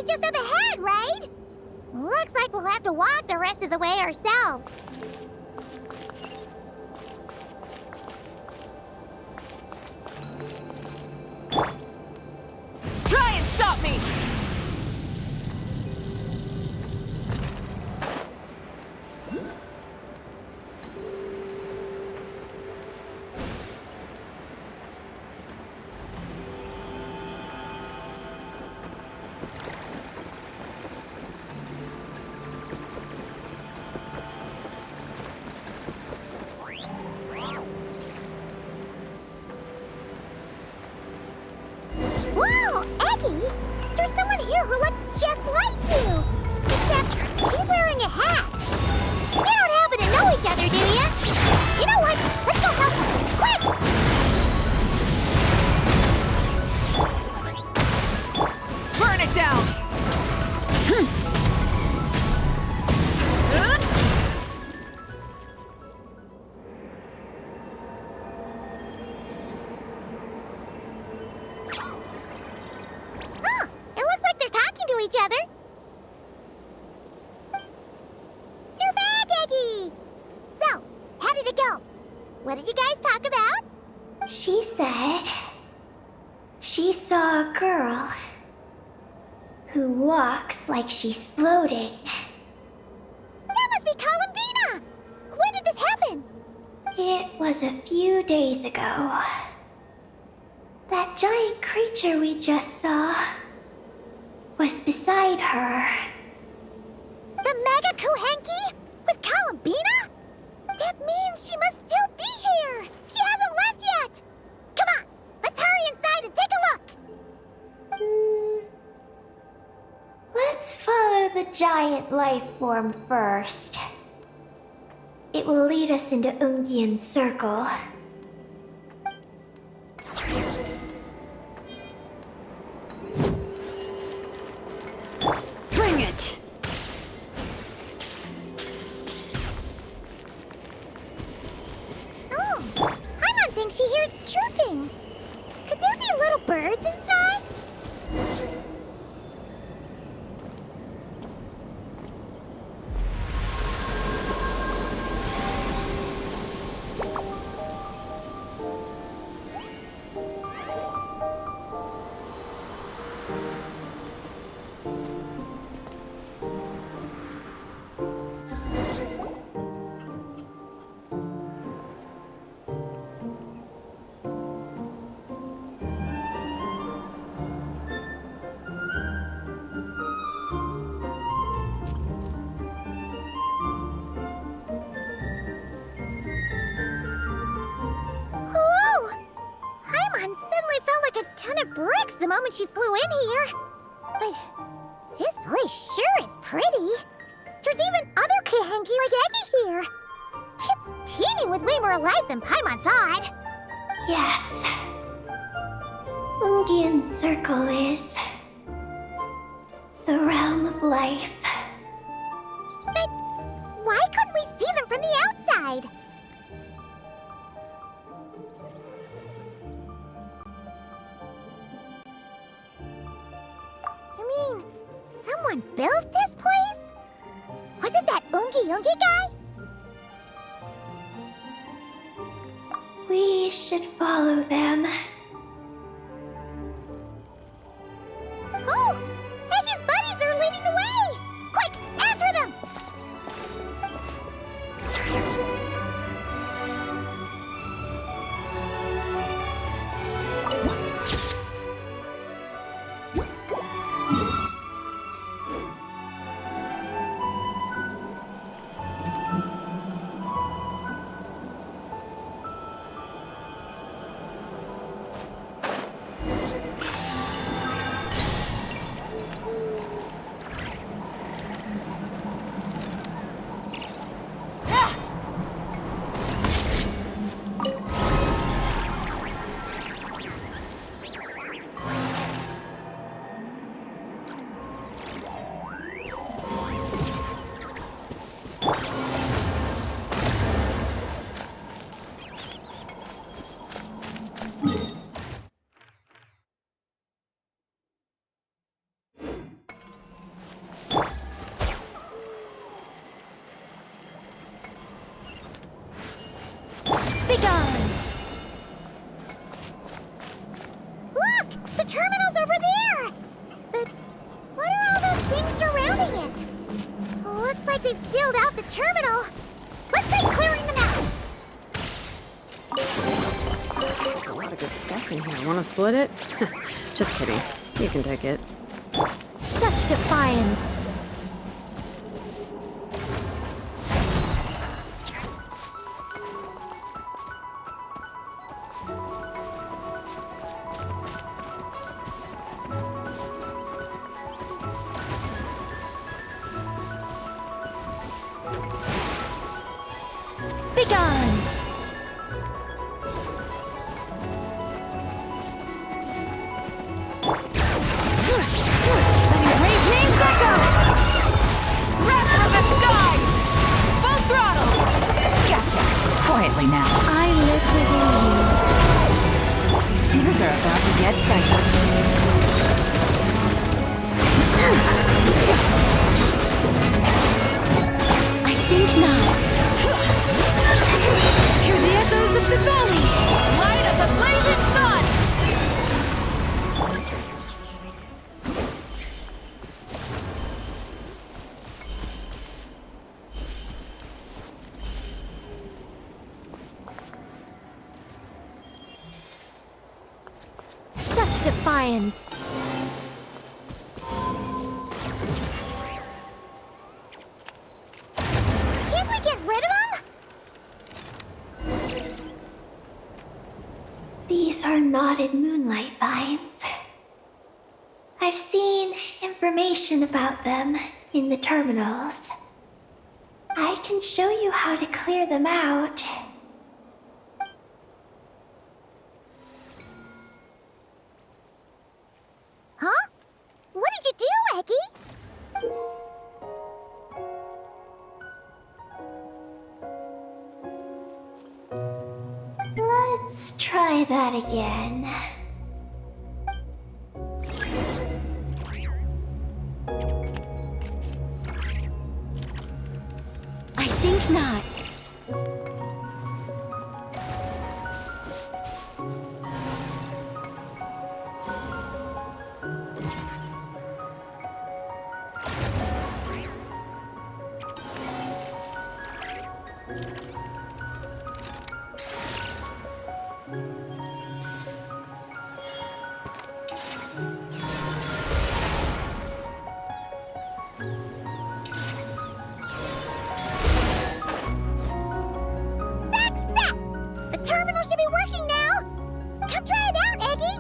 be just up ahead, right? Looks like we'll have to walk the rest of the way ourselves. Try and stop me! Whoa, Eggy! There's someone here who looks just like you! Except she's wearing a hat. You don't happen to know each other, do you? You know what? Let's go help her. Quick! Burn it down! Huh, it looks like they're talking to each other. You're back, Eggy! So, how did it go? What did you guys talk about? She said she saw a girl who walks like she's floating. That must be Columbina! When did this happen? It was a few days ago. That giant creature we just saw was beside her. The Mega Kuhenki? With Columbina? That means she must still be here! She hasn't left yet! Come on, let's hurry inside and take a look! Let's follow the giant life form first. It will lead us into Ungyen's circle. Bring it! Oh, Paimon thinks she hears chirping. Could there be little birds inside? Whoa! Paimon suddenly felt like a ton of bricks the moment she flew in here. But this place sure is pretty. There's even other Kuhenki like Eggy here. It's teeming with way more life than Paimon thought. Yes. Ungyen's circle is the realm of life. But why couldn't we see them from the outside? I mean, someone built this place? Was it that Ungi guy? We should follow them. Oh! Eggy's buddies are leading the way! Quick, after them! lot of good stuff in here. Wanna split it? Just kidding. You can take it. Such defiance. Begone! Let me raise names echo! Wrath from the sky! Full throttle! Gotcha! Quietly now. I live within you. Things are about to get dicey. I think not. Hear the echoes of the valley! Light of the blazing sun! Such defiance. Can't we get rid of them? These are knotted moonlight vines. I've seen information about them in the terminals. I can show you how to clear them out. Huh? What did you do, Eggy? Let's try that again. I think not. Success! The terminal should be working now! Come try it out, Eggy!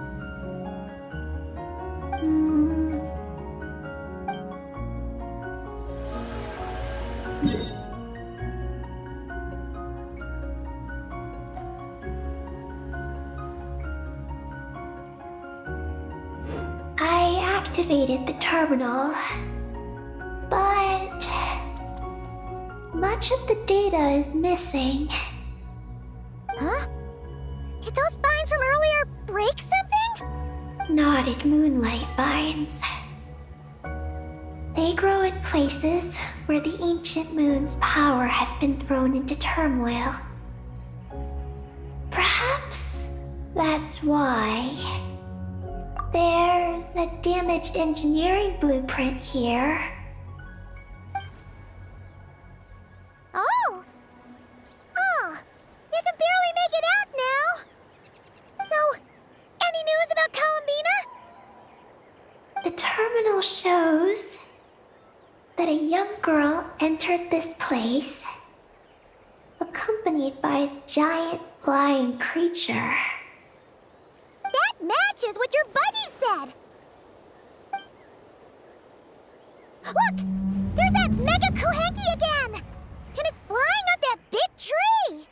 I activated the terminal, but much of the data is missing. Huh? Did those vines from earlier break something? Knotted moonlight vines. They grow in places where the ancient moon's power has been thrown into turmoil. Perhaps that's why. There's a damaged engineering blueprint here. Oh! Oh! You can barely make it out now! So, any news about Columbina? The terminal shows that a young girl entered this place, accompanied by a giant flying creature. That matches what your buddy said! Look! There's that Mega Kohenki again! And it's flying up that big tree!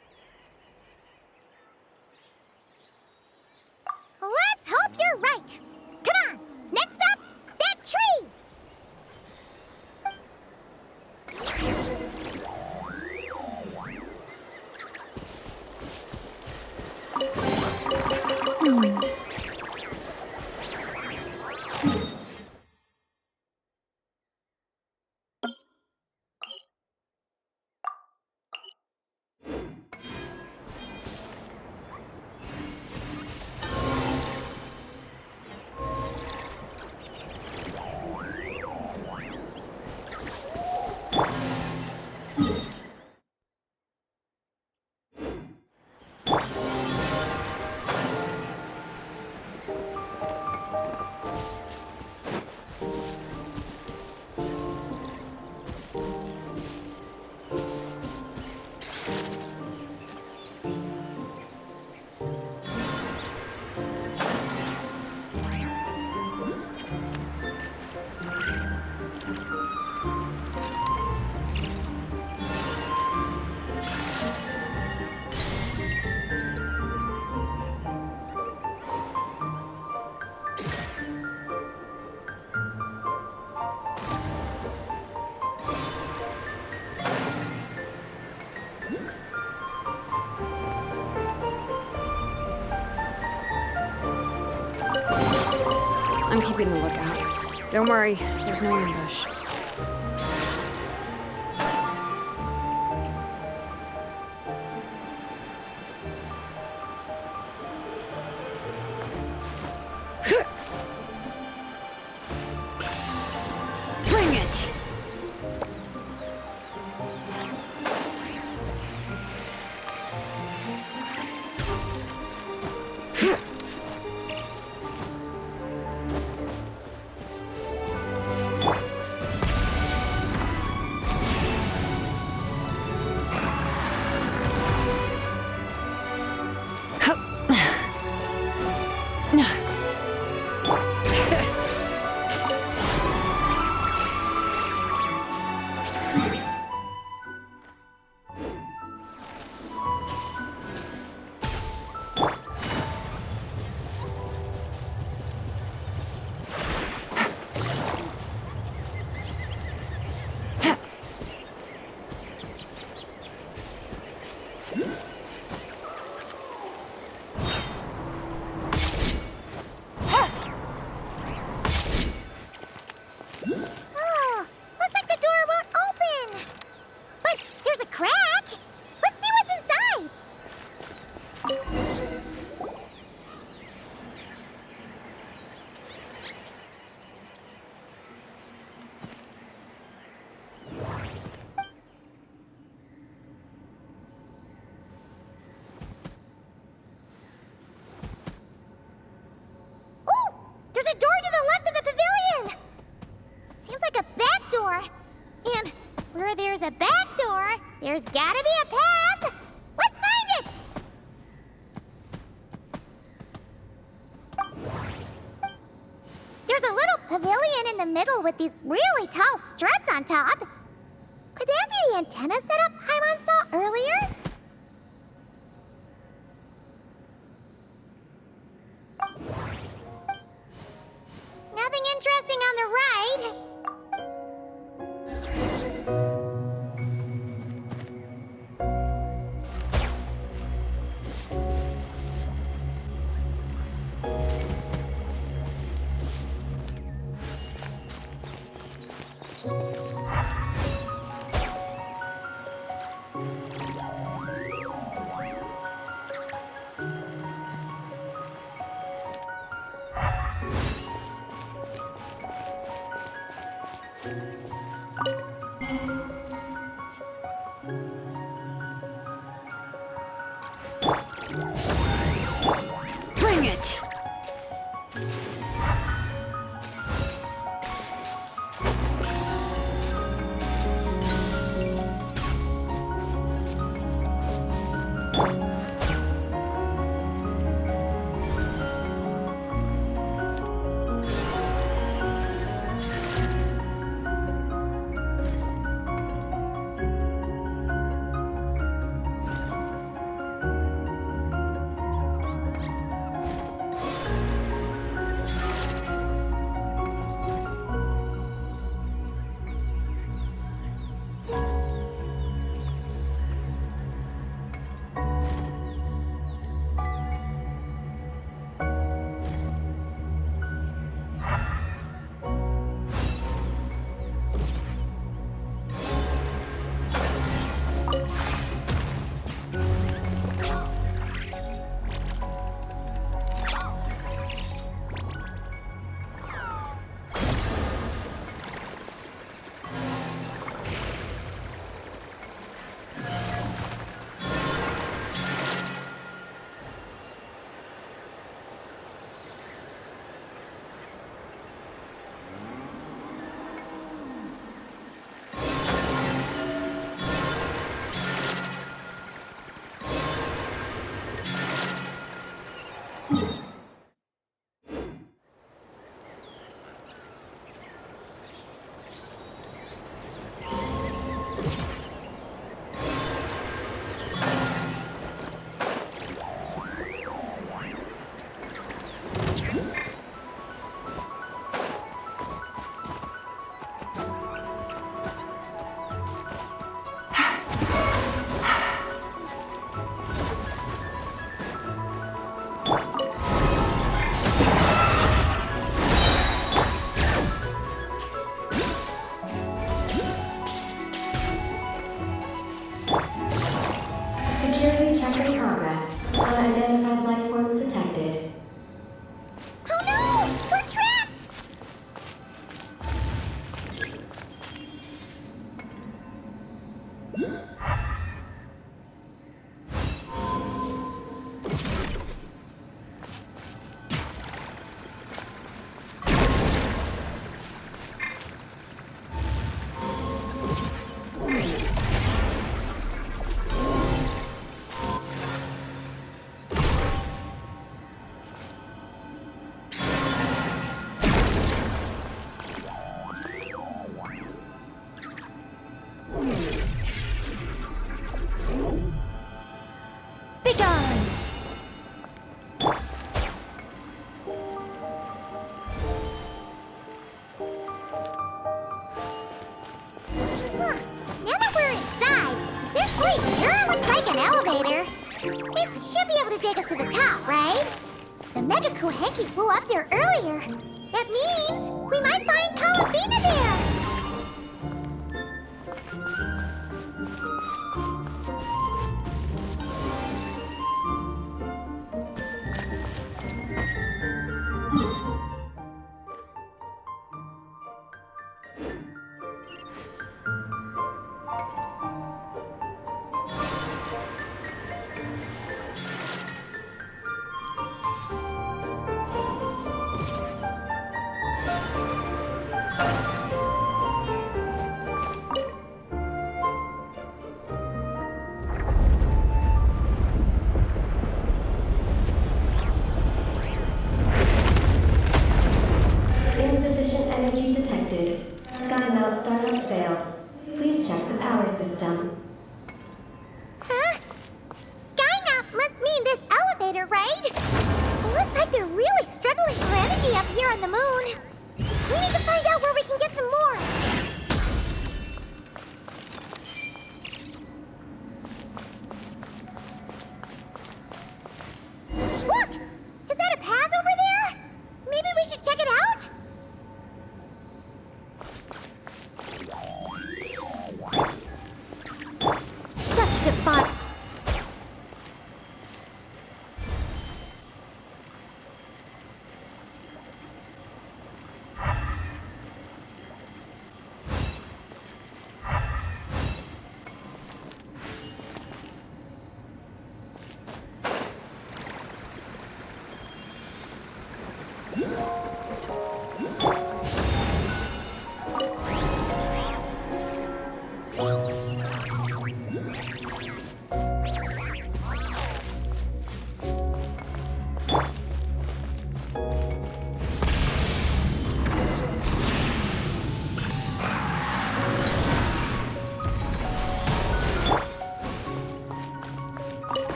Let's hope you're right! Come on! Next up, that tree! I'm keeping the lookout. Don't worry, there's no ambush. Bring it! Oh, looks like the door won't open. But there's a crack. Let's see what's inside. Oh, there's a door to the left of the pavilion. Seems like a back door. And where there's a back door, there's gotta be a path. Let's find it! There's a little pavilion in the middle with these really tall struts on top. Could that be the antenna set up Paimon saw earlier? Nothing interesting on the right. Bring it! take us to the top, right? The Mega Kohenki flew up there earlier. That means we might find Columbina there. Insufficient energy detected. Sky mount startup failed. Please check the power system. Huh? Skynaut must mean this elevator, right? It looks like they're really struggling for energy up here on the moon. We need to find out where we can get some more. Look! Is that a path over there? Maybe we should check it out? Such defiance.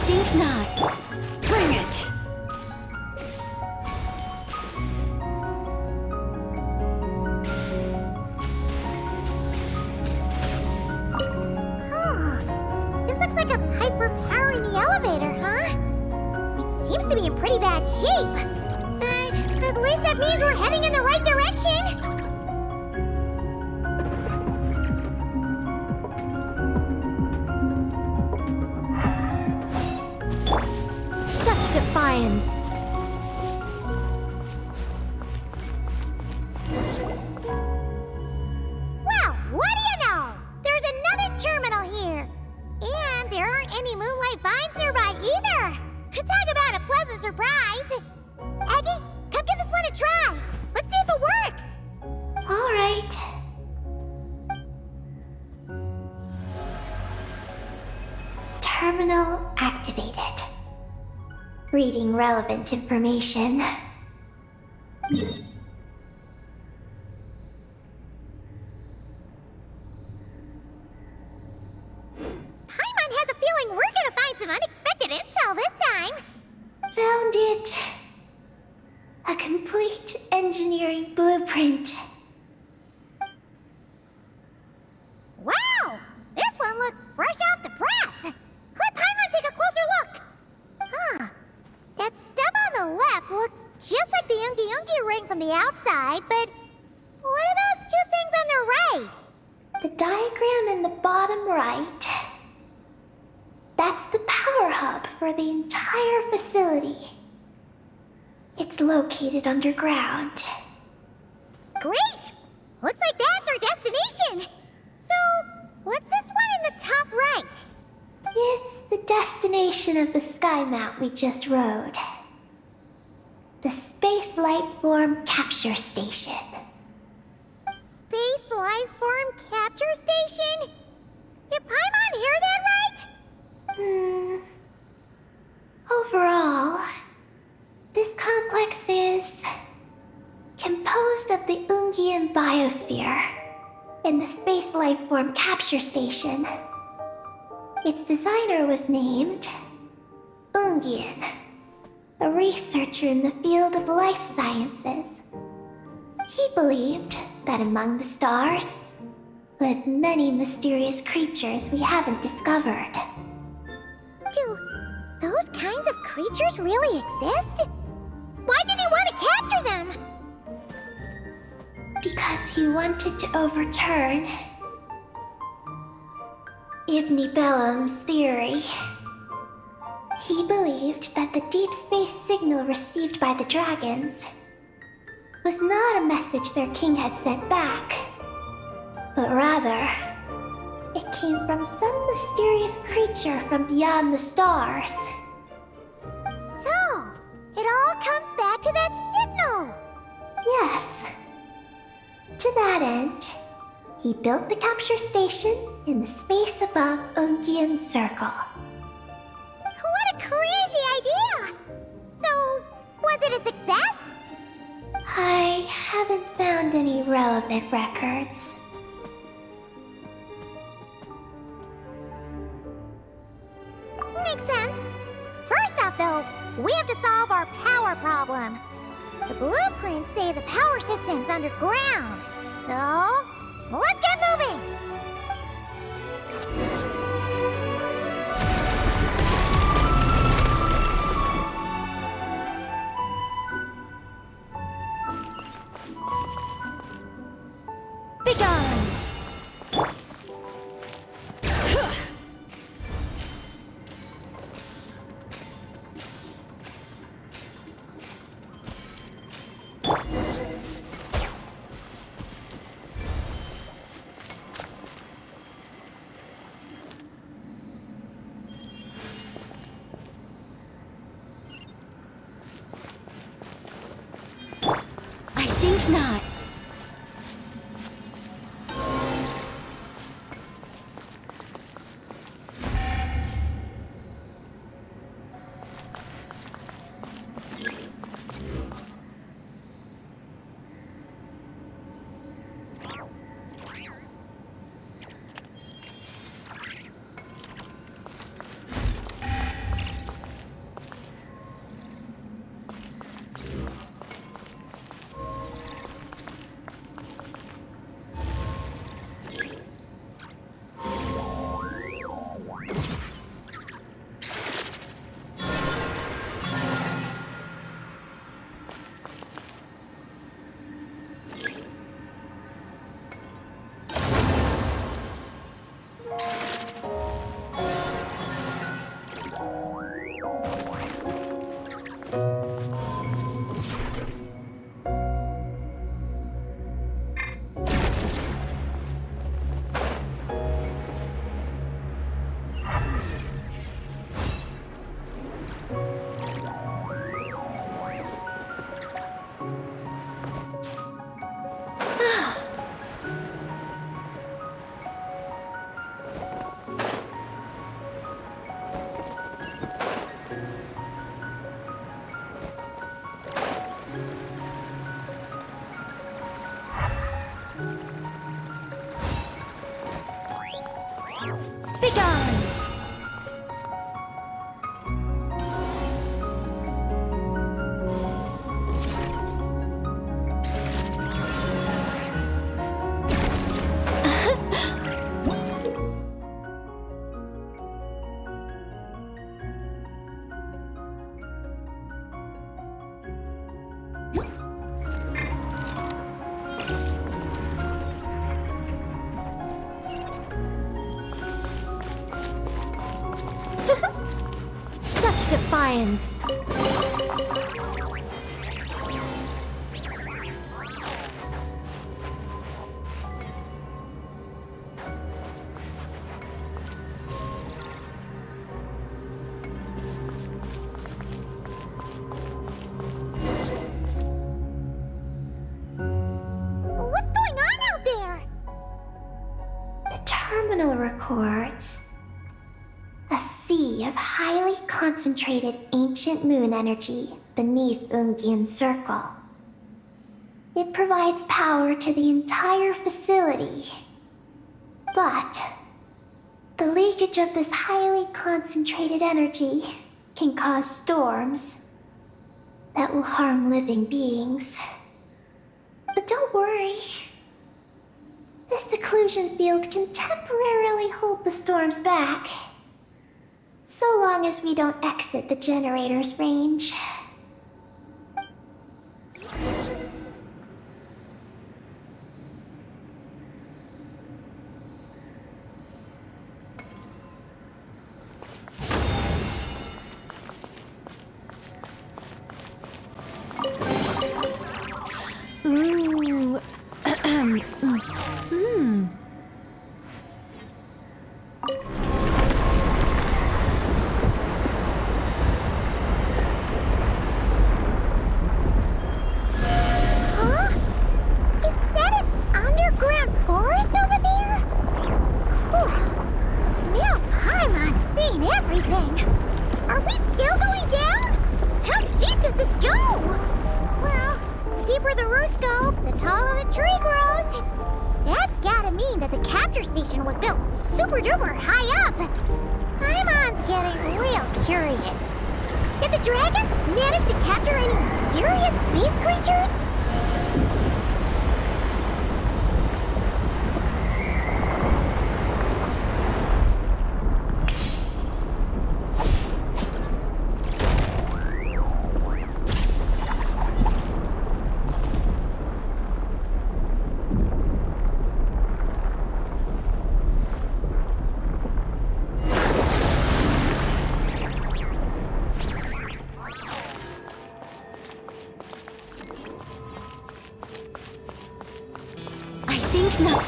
Think not. Bring it! This looks like a pipe for powering the elevator, huh? It seems to be in pretty bad shape. But at least that means we're heading in the right direction. Such defiance! Well, what do you know? There's another terminal here. And there aren't any moonlight vines nearby either. Talk about a pleasant surprise. Aggie, come give this one a try. Let's see if it works. All right. Terminal activated. Reading relevant information. Paimon has a feeling we're gonna find some unexpected intel this time. Found it. A complete engineering blueprint. Wow! This one looks fresh off the press. Let Paimon take a closer look. Huh. That stuff on the left looks just like the Ungi ring from the outside, but what are those two things on the right? The diagram in the bottom right. That's the power hub for the entire facility. It's located underground. Great! Looks like that's our destination. So, what's this one in the top right? It's the destination of the sky mount we just rode. The Space Life Form Capture Station. Space Life Form Capture Station? Did Paimon hear that right? Overall, this complex is composed of the Ungian biosphere and the Space Life Form Capture Station. Its designer was named Ungien, a researcher in the field of life sciences. He believed that among the stars live many mysterious creatures we haven't discovered. Do those kinds of creatures really exist? Why did he want to capture them? Because he wanted to overturn Ibn Bellum's theory. He believed that the deep space signal received by the dragons was not a message their king had sent back, but rather, it came from some mysterious creature from beyond the stars. So, it all comes back to that signal. Yes. To that end, he built the capture station in the space above Ungian's circle. What a crazy idea! So, was it a success? I haven't found any relevant records. Makes sense. First off, though, we have to solve our power problem. The blueprints say the power system's underground. So, let's get moving! Begone! I think not. Begone! Such defiance! What's going on out there? The terminal records a sea of highly concentrated ancient moon energy beneath Ungian's circle. It provides power to the entire facility. But The leakage of this highly concentrated energy can cause storms that will harm living beings. But don't worry. This seclusion field can temporarily hold the storms back. So long as we don't exit the generator's range. Ooh. Huh? Is that an underground forest over there? Whew. Now Paimon's seeing everything. Are we still going down? How deep does this go? Well, the deeper the roots go, the taller the tree grows. That's gotta mean that the capture station was built super duper high up. Paimon's getting real curious. Did the dragon manage to capture any mysterious space creatures? I think not.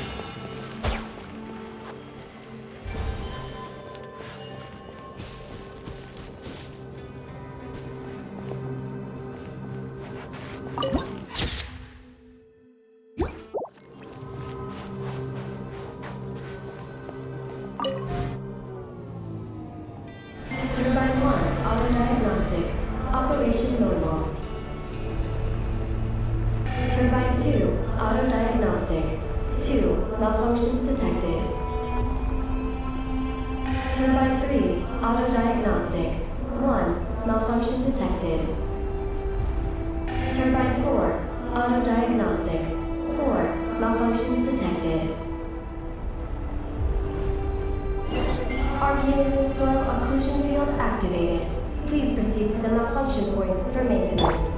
Turbine 1, auto-diagnostic. Operation normal. Turbine 2, auto-diagnostic. 2, malfunctions detected. Turbine 3, auto-diagnostic. 1, malfunction detected. Turbine 4, auto-diagnostic. 4, malfunctions detected. Arcane storm occlusion field activated. Please proceed to the malfunction points for maintenance.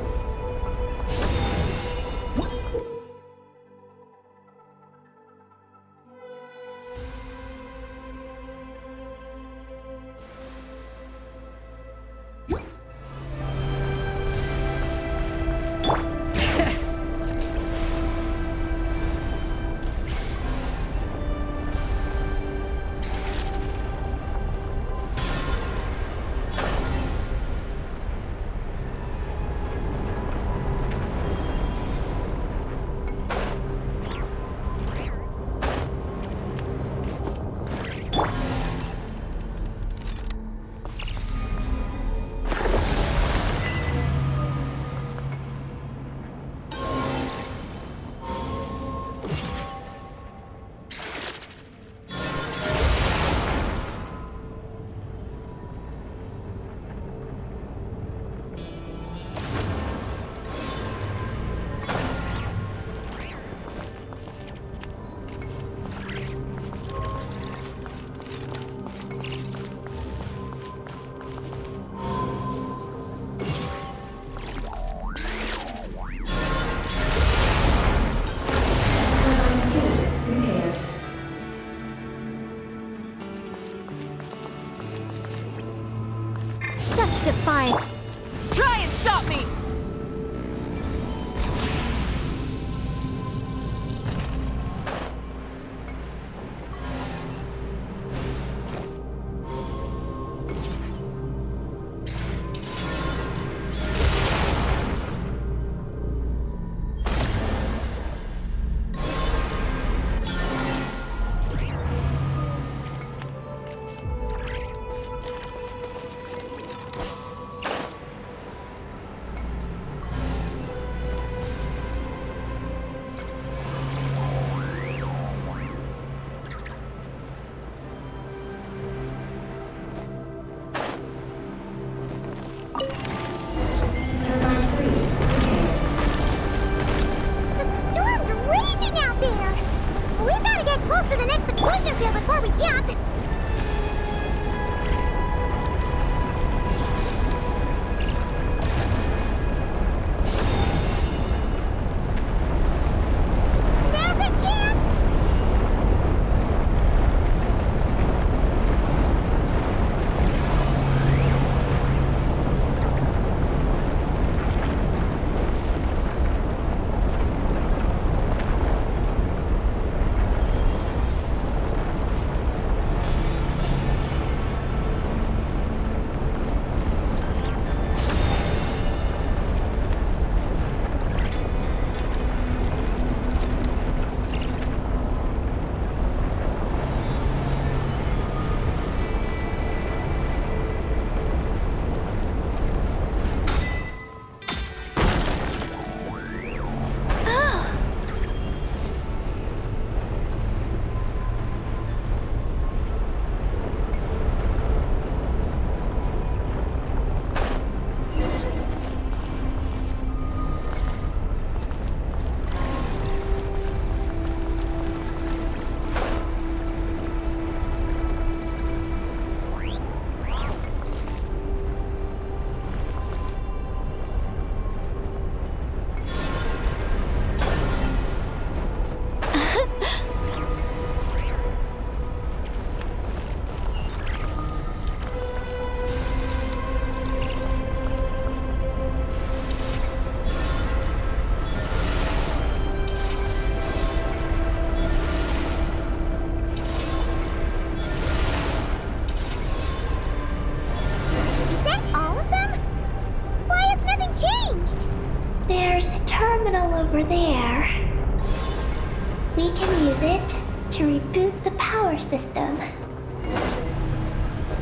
Such defiance. Try and stop me! terminal over there. We can use it to reboot the power system.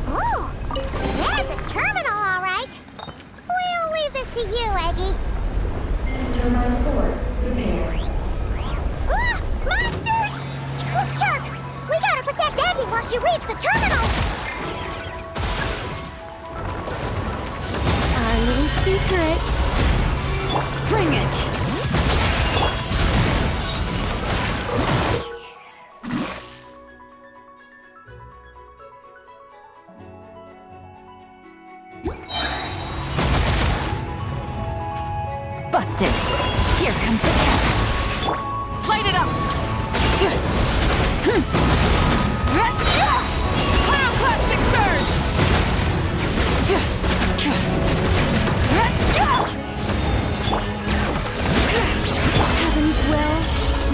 Oh, there's a terminal, all right. We'll leave this to you, Eggy. Turbine 4, repair. Ah, monsters! Look sharp! We gotta protect Eggy while she reads the terminal! Our little secret. Bring it! Busted. Here comes the catch. Light it up. Pyroclastic surge. Heaven's will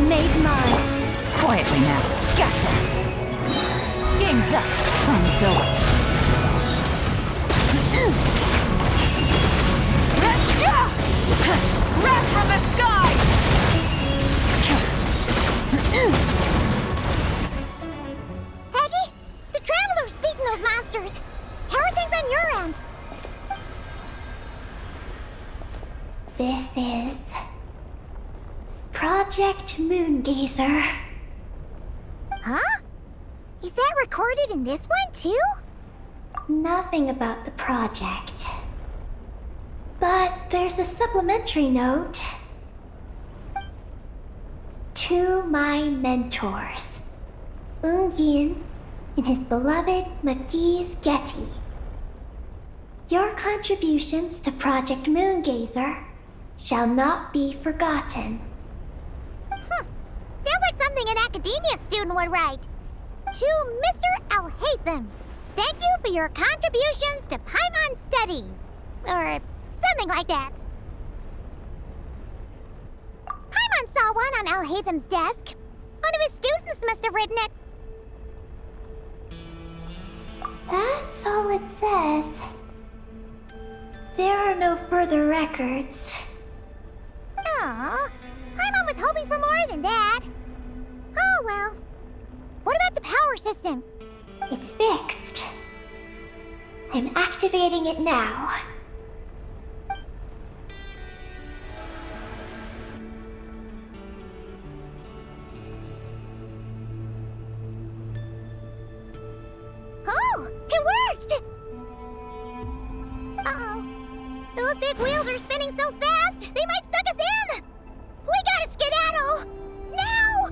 made mine. Quietly now. Gotcha. Game's up. Fun's over. Wrath from the sky! Eggy, the Traveler's beaten those monsters. How are things on your end? This is Project Moongazer. Huh? Is that recorded in this one, too? Nothing about the project. But there's a supplementary note. To my mentors, Yin and his beloved McGee's Getty. Your contributions to Project Moongazer shall not be forgotten. Sounds like something an academia student would write. To Mr. Alhaitham, thank you for your contributions to Paimon Studies. Or something like that. Paimon saw one on Alhaitham's desk. One of his students must have written it. That's all it says. There are no further records. Aw, Paimon was hoping for more than that. Oh well. What about the power system? It's fixed. I'm activating it now. Oh, it worked! Uh-oh. Those big wheels are spinning so fast, they might suck us in! We gotta skedaddle! Now!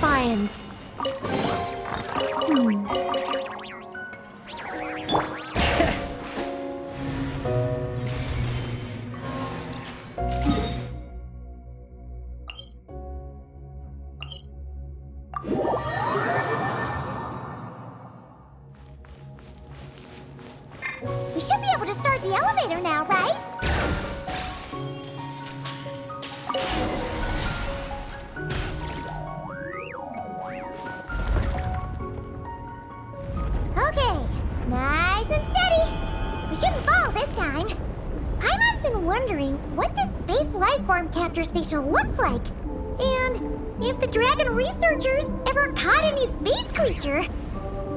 science. We should be able to start the elevator now, right? Okay, nice and steady. We shouldn't fall this time. Paimon's been wondering what this space life form capture station looks like, and if the dragon researchers ever caught any space creature.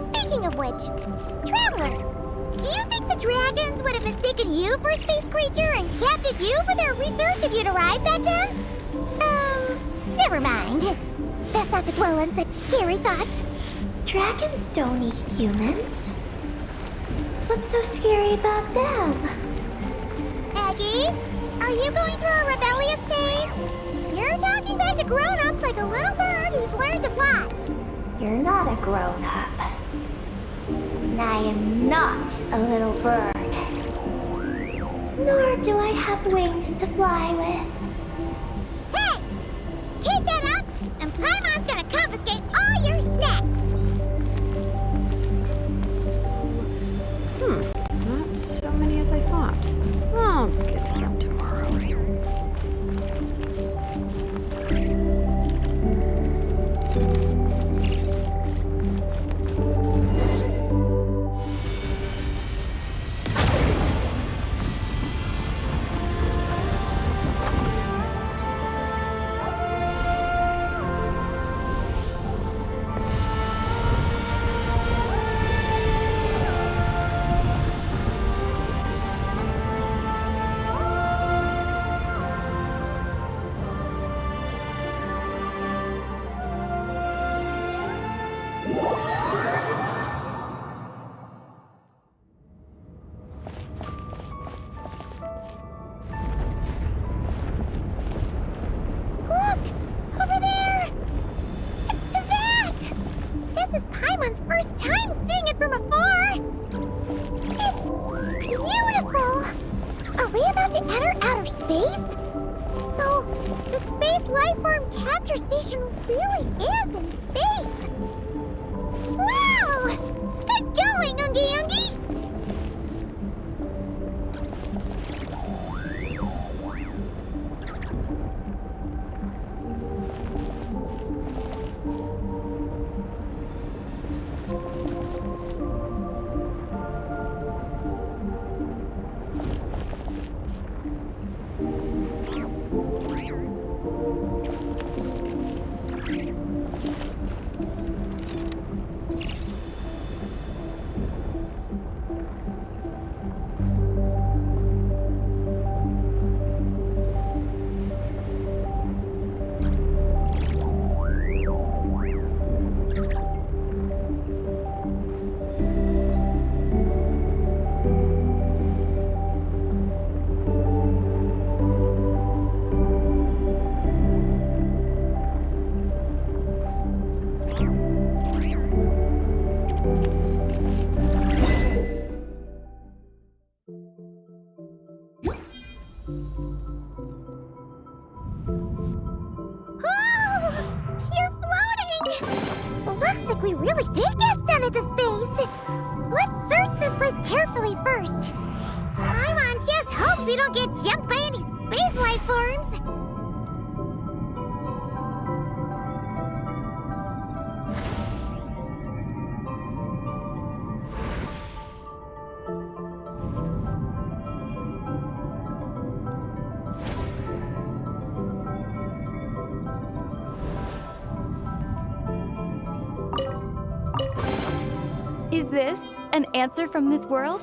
Speaking of which, Traveler, do you think the dragons would have mistaken you for a space creature and captured you for their research if you'd arrived back then? Never mind. Best not to dwell on such scary thoughts. Dragons don't eat humans. What's so scary about them? Aggie, are you going through a rebellious phase? You're talking back to grown-ups like a little bird who's learned to fly. You're not a grown-up. And I am not a little bird. Nor do I have wings to fly with. Hey! Keep that up, and Paimon's gonna confiscate all your snacks! Not so many as I thought. I'll get to them tomorrow. Look! Over there! It's Tibet! This is Paimon's first time seeing it from afar! It's beautiful! Are we about to enter outer space? So, the space lifeform capture station really is in space! Wow! Good going, Ungi Ungi! Looks like we really did get sent into space. Let's search this place carefully first. Paimon just hopes we don't get jumped by any space life forms. Is this an answer from this world?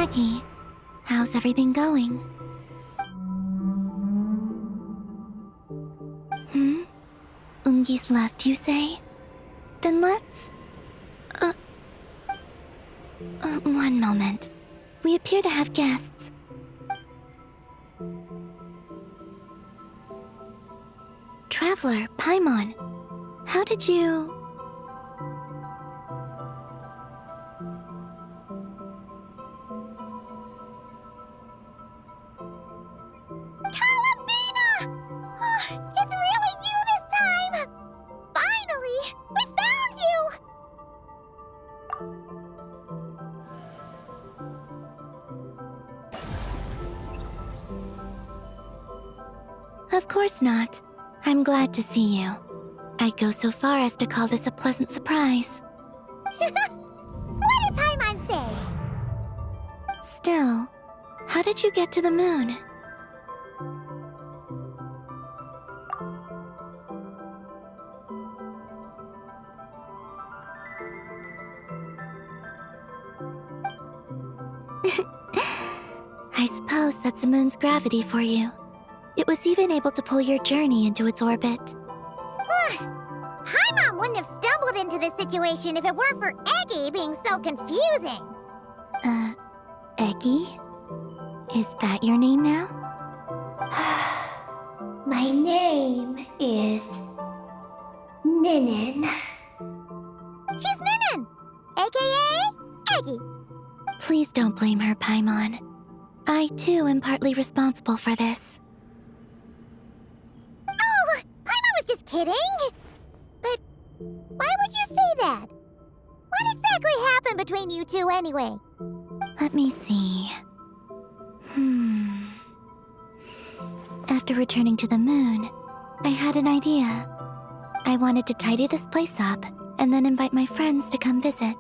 Aggie, how's everything going? Ungi's left, you say? Then let's... one moment. We appear to have guests. Traveler, Paimon, how did you... Columbina! Oh, it's really you this time! Finally! We found you! Of course not. I'm glad to see you. I'd go so far as to call this a pleasant surprise. What did Paimon say? Still, how did you get to the moon? I suppose that's the moon's gravity for you. It was even able to pull your journey into its orbit. Paimon wouldn't have stumbled into this situation if it weren't for Eggy being so confusing. Eggy? Is that your name now? My name is... Ninin. She's Ninin, aka Eggy. Please don't blame her, Paimon. I, too, am partly responsible for this. Oh, Paimon was just kidding. But why would you say that? What exactly happened between you two anyway? Let me see. After returning to the moon, I had an idea. I wanted to tidy this place up and then invite my friends to come visit.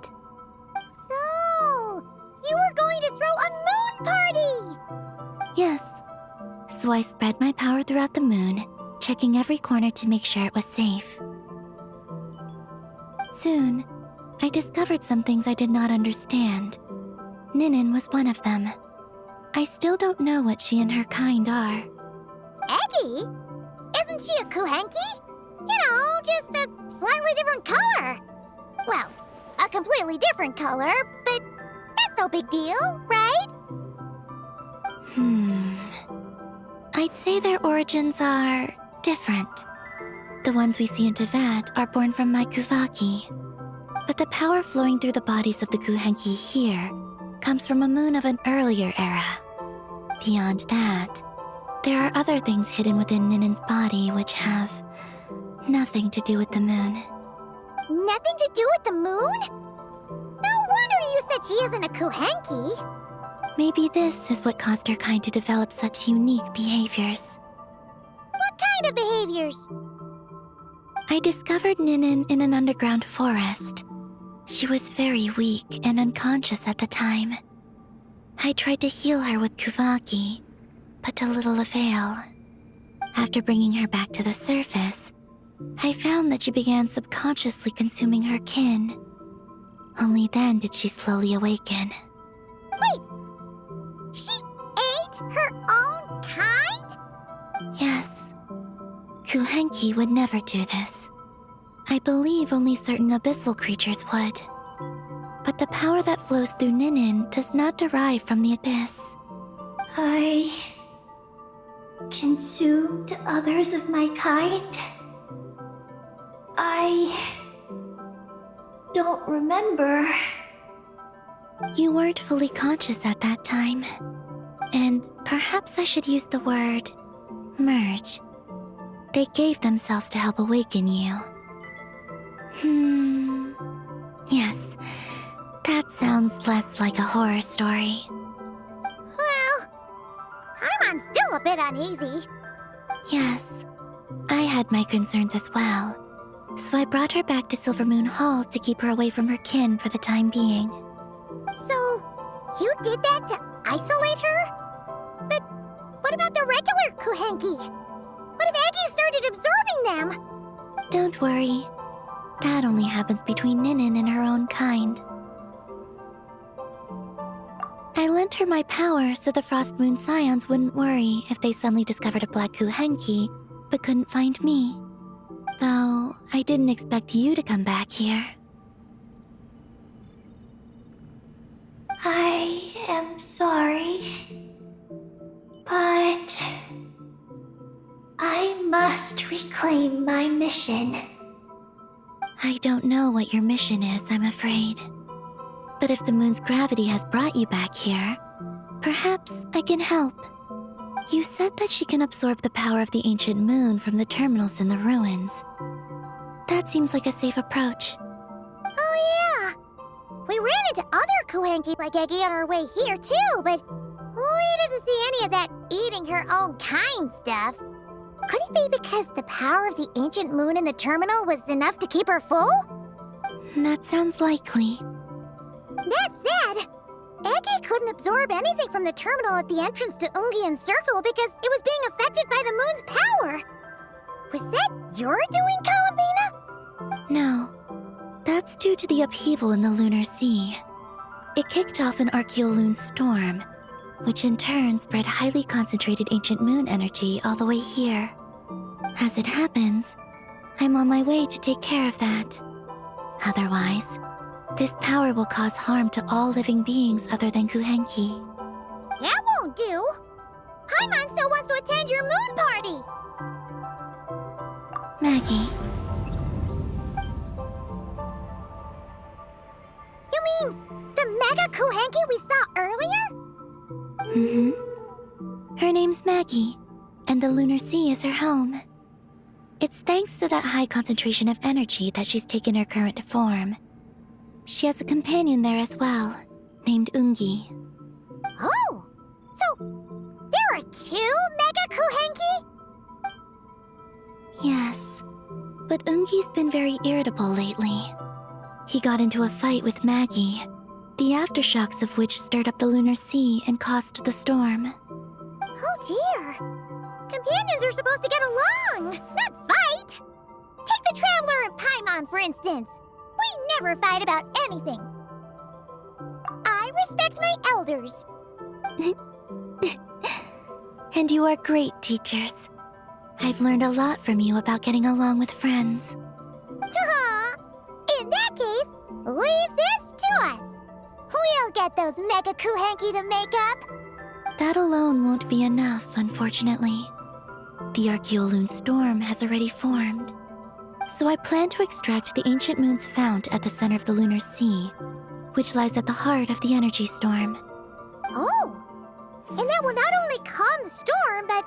So, you were going to throw a moon party! Yes. So I spread my power throughout the moon, checking every corner to make sure it was safe. Soon, I discovered some things I did not understand. Ninin was one of them. I still don't know what she and her kind are. Eggy? Isn't she a Kuhenki? You know, just a slightly different color. Well, a completely different color, but that's no big deal, right? I'd say their origins are different. The ones we see in Tevat are born from my Kuvaki. But the power flowing through the bodies of the Kuhenki here comes from a moon of an earlier era. Beyond that, there are other things hidden within Ninin's body which have nothing to do with the moon. Nothing to do with the moon? No wonder you said she isn't a Kuhenki. Maybe this is what caused her kind to develop such unique behaviors. What kind of behaviors? I discovered Ninin in an underground forest. She was very weak and unconscious at the time. I tried to heal her with Kuvaki, but to little avail. After bringing her back to the surface, I found that she began subconsciously consuming her kin. Only then did she slowly awaken. Wait, she ate her own kind? Yes. Kuhenki would never do this. I believe only certain abyssal creatures would. But the power that flows through Ninin does not derive from the abyss. I consumed others of my kind? I don't remember. You weren't fully conscious at that time. And perhaps I should use the word merge. They gave themselves to help awaken you. Yes, that sounds less like a horror story. Well, Paimon's still a bit uneasy. Yes, I had my concerns as well. So I brought her back to Silvermoon Hall to keep her away from her kin for the time being. So, you did that to isolate her? But what about the regular Kuhenki? What if Aggie started absorbing them? Don't worry. That only happens between Ninin and her own kind. I lent sent her my power so the Frost Moon Scions wouldn't worry if they suddenly discovered a black Kuhenki, but couldn't find me. Though, I didn't expect you to come back here. I am sorry, but I must reclaim my mission. I don't know what your mission is, I'm afraid. But if the moon's gravity has brought you back here, perhaps I can help. You said that she can absorb the power of the ancient moon from the terminals in the ruins. That seems like a safe approach. Oh yeah! We ran into other Kuhenki like Eggy on our way here too, but we didn't see any of that eating her own kind stuff. Could it be because the power of the ancient moon in the terminal was enough to keep her full? That sounds likely. That said, Eggy couldn't absorb anything from the terminal at the entrance to Ungian Circle because it was being affected by the moon's power. Was that your doing, Columbina? No. That's due to the upheaval in the lunar sea. It kicked off an Archeoloon storm, which in turn spread highly concentrated ancient moon energy all the way here. As it happens, I'm on my way to take care of that. Otherwise, this power will cause harm to all living beings other than Kuhenki. That won't do. Paimon still wants to attend your moon party. Maggie, You mean the Mega Kuhenki we saw earlier? mm-hmm. Her name's Maggie, and the lunar sea is her home. It's thanks to that high concentration of energy that she's taken her current form. She has a companion there as well, named Ungi. Oh, so there are two Mega Kuhenki? Yes, but Ungi's been very irritable lately. He got into a fight with Maggie, the aftershocks of which stirred up the lunar sea and caused the storm. Oh dear. Companions are supposed to get along, not fight. Take the Traveler and Paimon, for instance. We never fight about anything. I respect my elders. And you are great teachers. I've learned a lot from you about getting along with friends. In that case, leave this to us. We'll get those Mega Kuhenki to make up. That alone won't be enough, unfortunately. The Archeoloon storm has already formed. So I plan to extract the ancient moon's fount at the center of the lunar sea, which lies at the heart of the energy storm. Oh, and that will not only calm the storm, but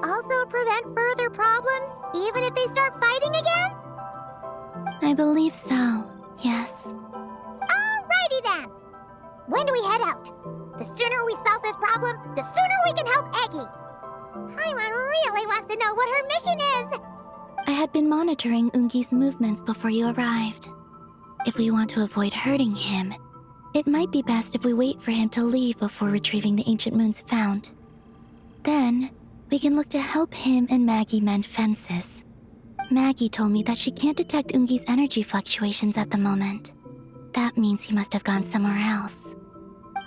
also prevent further problems, even if they start fighting again? I believe so, yes. Alrighty then. When do we head out? The sooner we solve this problem, the sooner we can help Eggy. Paimon really wants to know what her mission is. I had been monitoring Ungi's movements before you arrived. If we want to avoid hurting him, it might be best if we wait for him to leave before retrieving the ancient moon's fount. Then, we can look to help him and Maggie mend fences. Maggie told me that she can't detect Ungi's energy fluctuations at the moment. That means he must have gone somewhere else.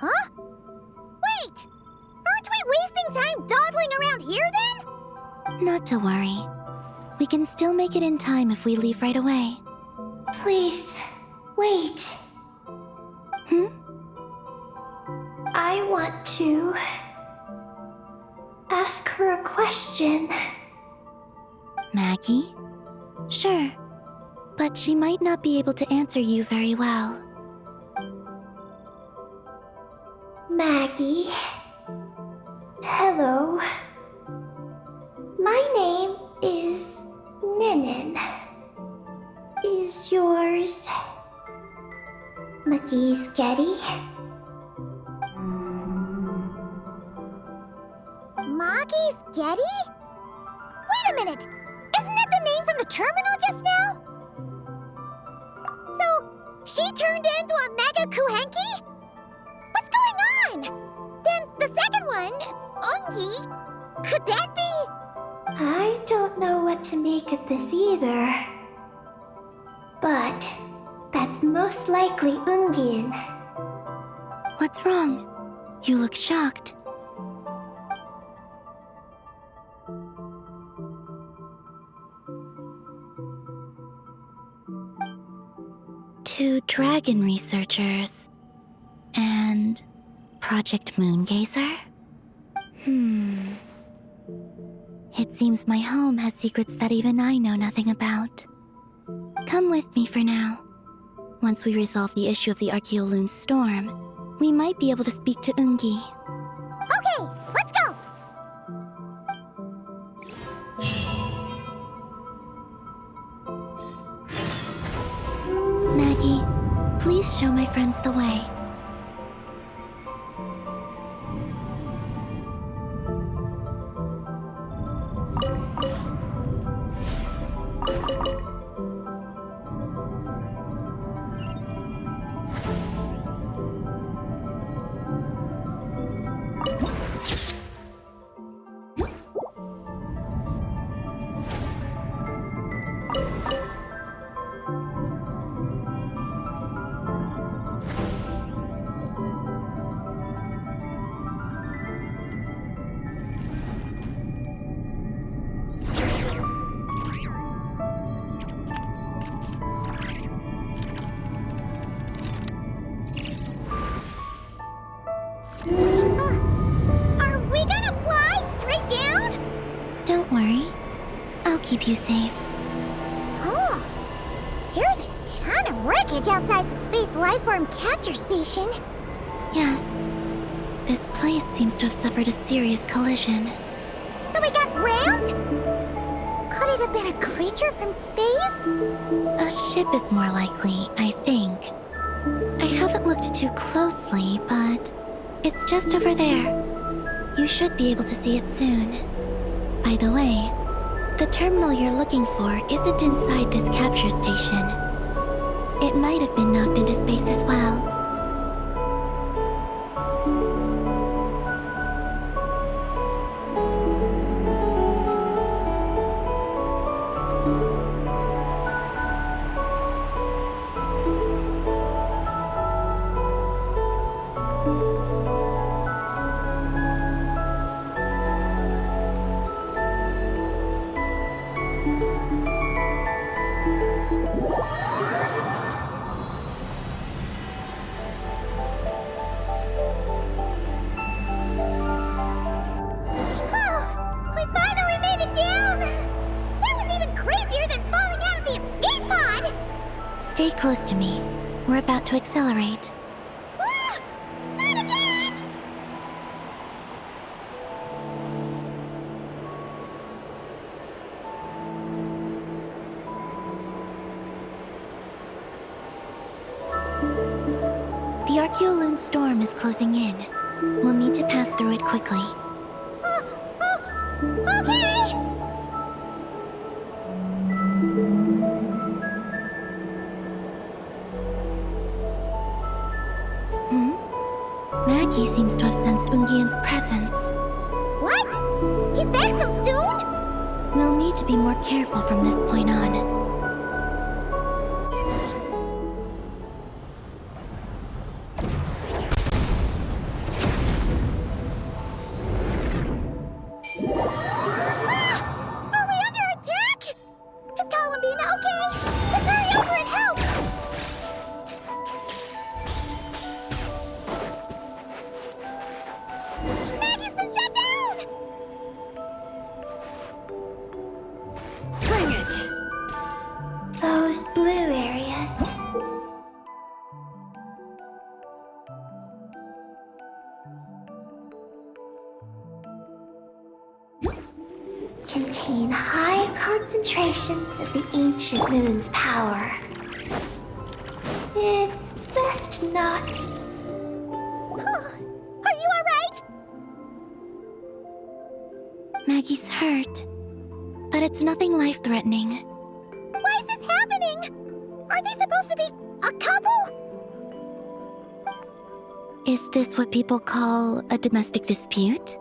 Huh? Wait! Aren't we wasting time dawdling around here then? Not to worry. We can still make it in time if we leave right away. Please, wait. I want to ask her a question. Maggie? Sure, but she might not be able to answer you very well. Maggie. Hello. My name is Ninin. Is yours McGee's Getty? Maggie's Getty? Wait a minute! Isn't that the name from the terminal just now? So, she turned into a Mega Kuhenki? What's going on? Then the second one, Ungi, could that be? I don't know what to make of this either. But that's most likely Ungian. What's wrong? You look shocked. Two dragon researchers and Project Moongazer? It seems my home has secrets that even I know nothing about. Come with me for now. Once we resolve the issue of the Archaeoloon storm, we might be able to speak to Ungi. Okay, let's go! Maggie, please show my friends the way. Are we gonna fly straight down? Don't worry. I'll keep you safe. Oh, here's a ton of wreckage outside the Space Lifeform Capture Station. Yes. This place seems to have suffered a serious collision. So we got rammed? Could it have been a creature from space? A ship is more likely, I think. I haven't looked too closely, but it's just over there. You should be able to see it soon. By the way, the terminal you're looking for isn't inside this capture station. It might have been knocked into space as well. Oh, we finally made it down! That was even crazier than falling out of the escape pod! Stay close to me. We're about to accelerate. Ah, not again! The Archaeoloon storm is closing in. We'll need to pass through it quickly. Okay! Maggie seems to have sensed Ungian's presence. What? He's back so soon? We'll need to be more careful from this point on. Are we under attack? Is Columbina okay? Let's hurry over and help! Maggie's been shut down! Bring it! Those blue areas. Contain high concentrations of the ancient moon's power. It's best not. Are you alright? Maggie's hurt, but it's nothing life-threatening. Why is this happening? Are they supposed to be a couple? Is this what people call a domestic dispute?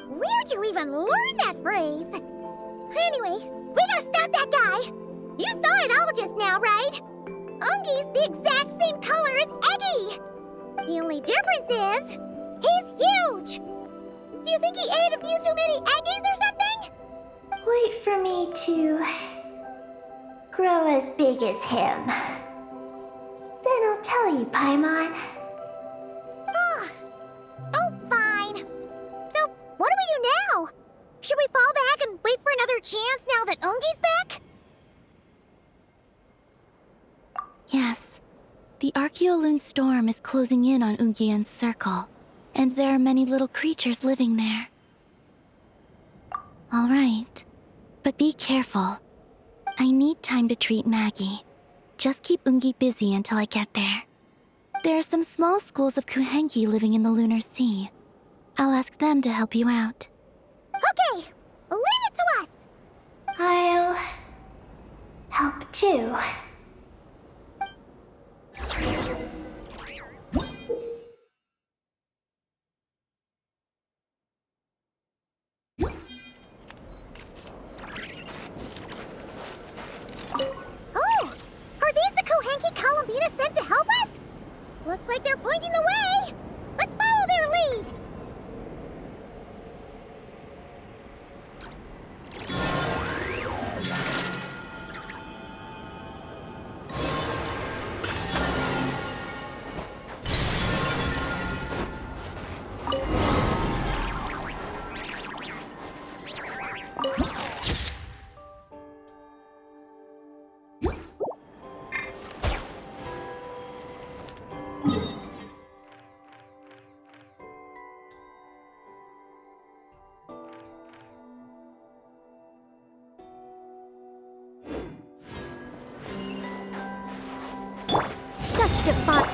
Where'd you even learn that phrase? Anyway, we gotta stop that guy. You saw it all just now, right? Ungi's the exact same color as Eggy. The only difference is, he's huge! Do you think he ate a few too many eggies or something? Wait for me to grow as big as him. Then I'll tell you, Paimon. Ugh. Oh, fine. So, what do we do now? Should we fall back and wait for another chance now that Ungi's back? Yes. The Archeoloon storm is closing in on Ungian's circle, and there are many little creatures living there. All right. But be careful. I need time to treat Maggie. Just keep Ungi busy until I get there. There are some small schools of Kuhengi living in the Lunar Sea. I'll ask them to help you out. Okay, leave it to us. I'll help too. Oh, are these the Kohenki Columbina sent to help us? Looks like they're pointing the way. Let's follow their lead. Such defiance.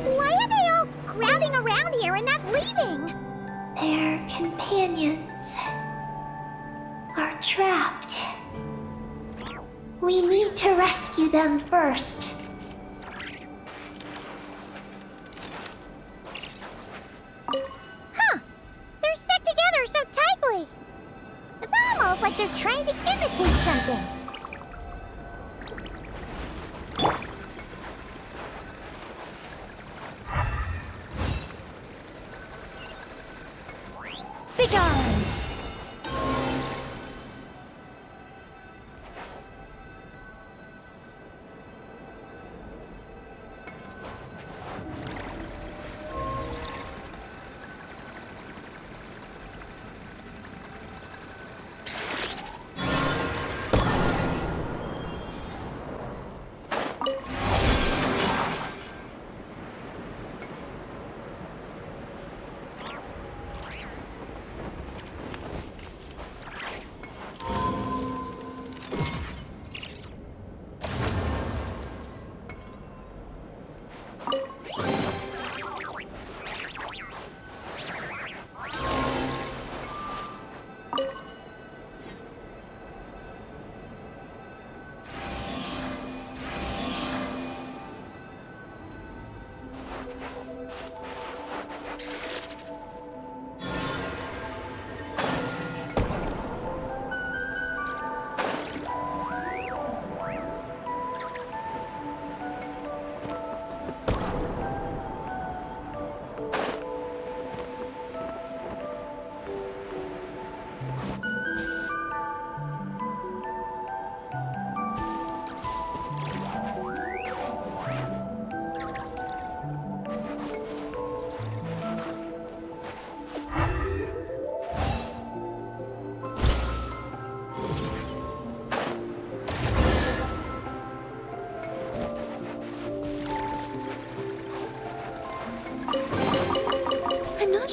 Why are they all crowding around here and not leaving? Their companions are trapped. We need to rescue them first. Huh. They're stuck together so tightly. It's almost like they're trying to imitate something. Begone!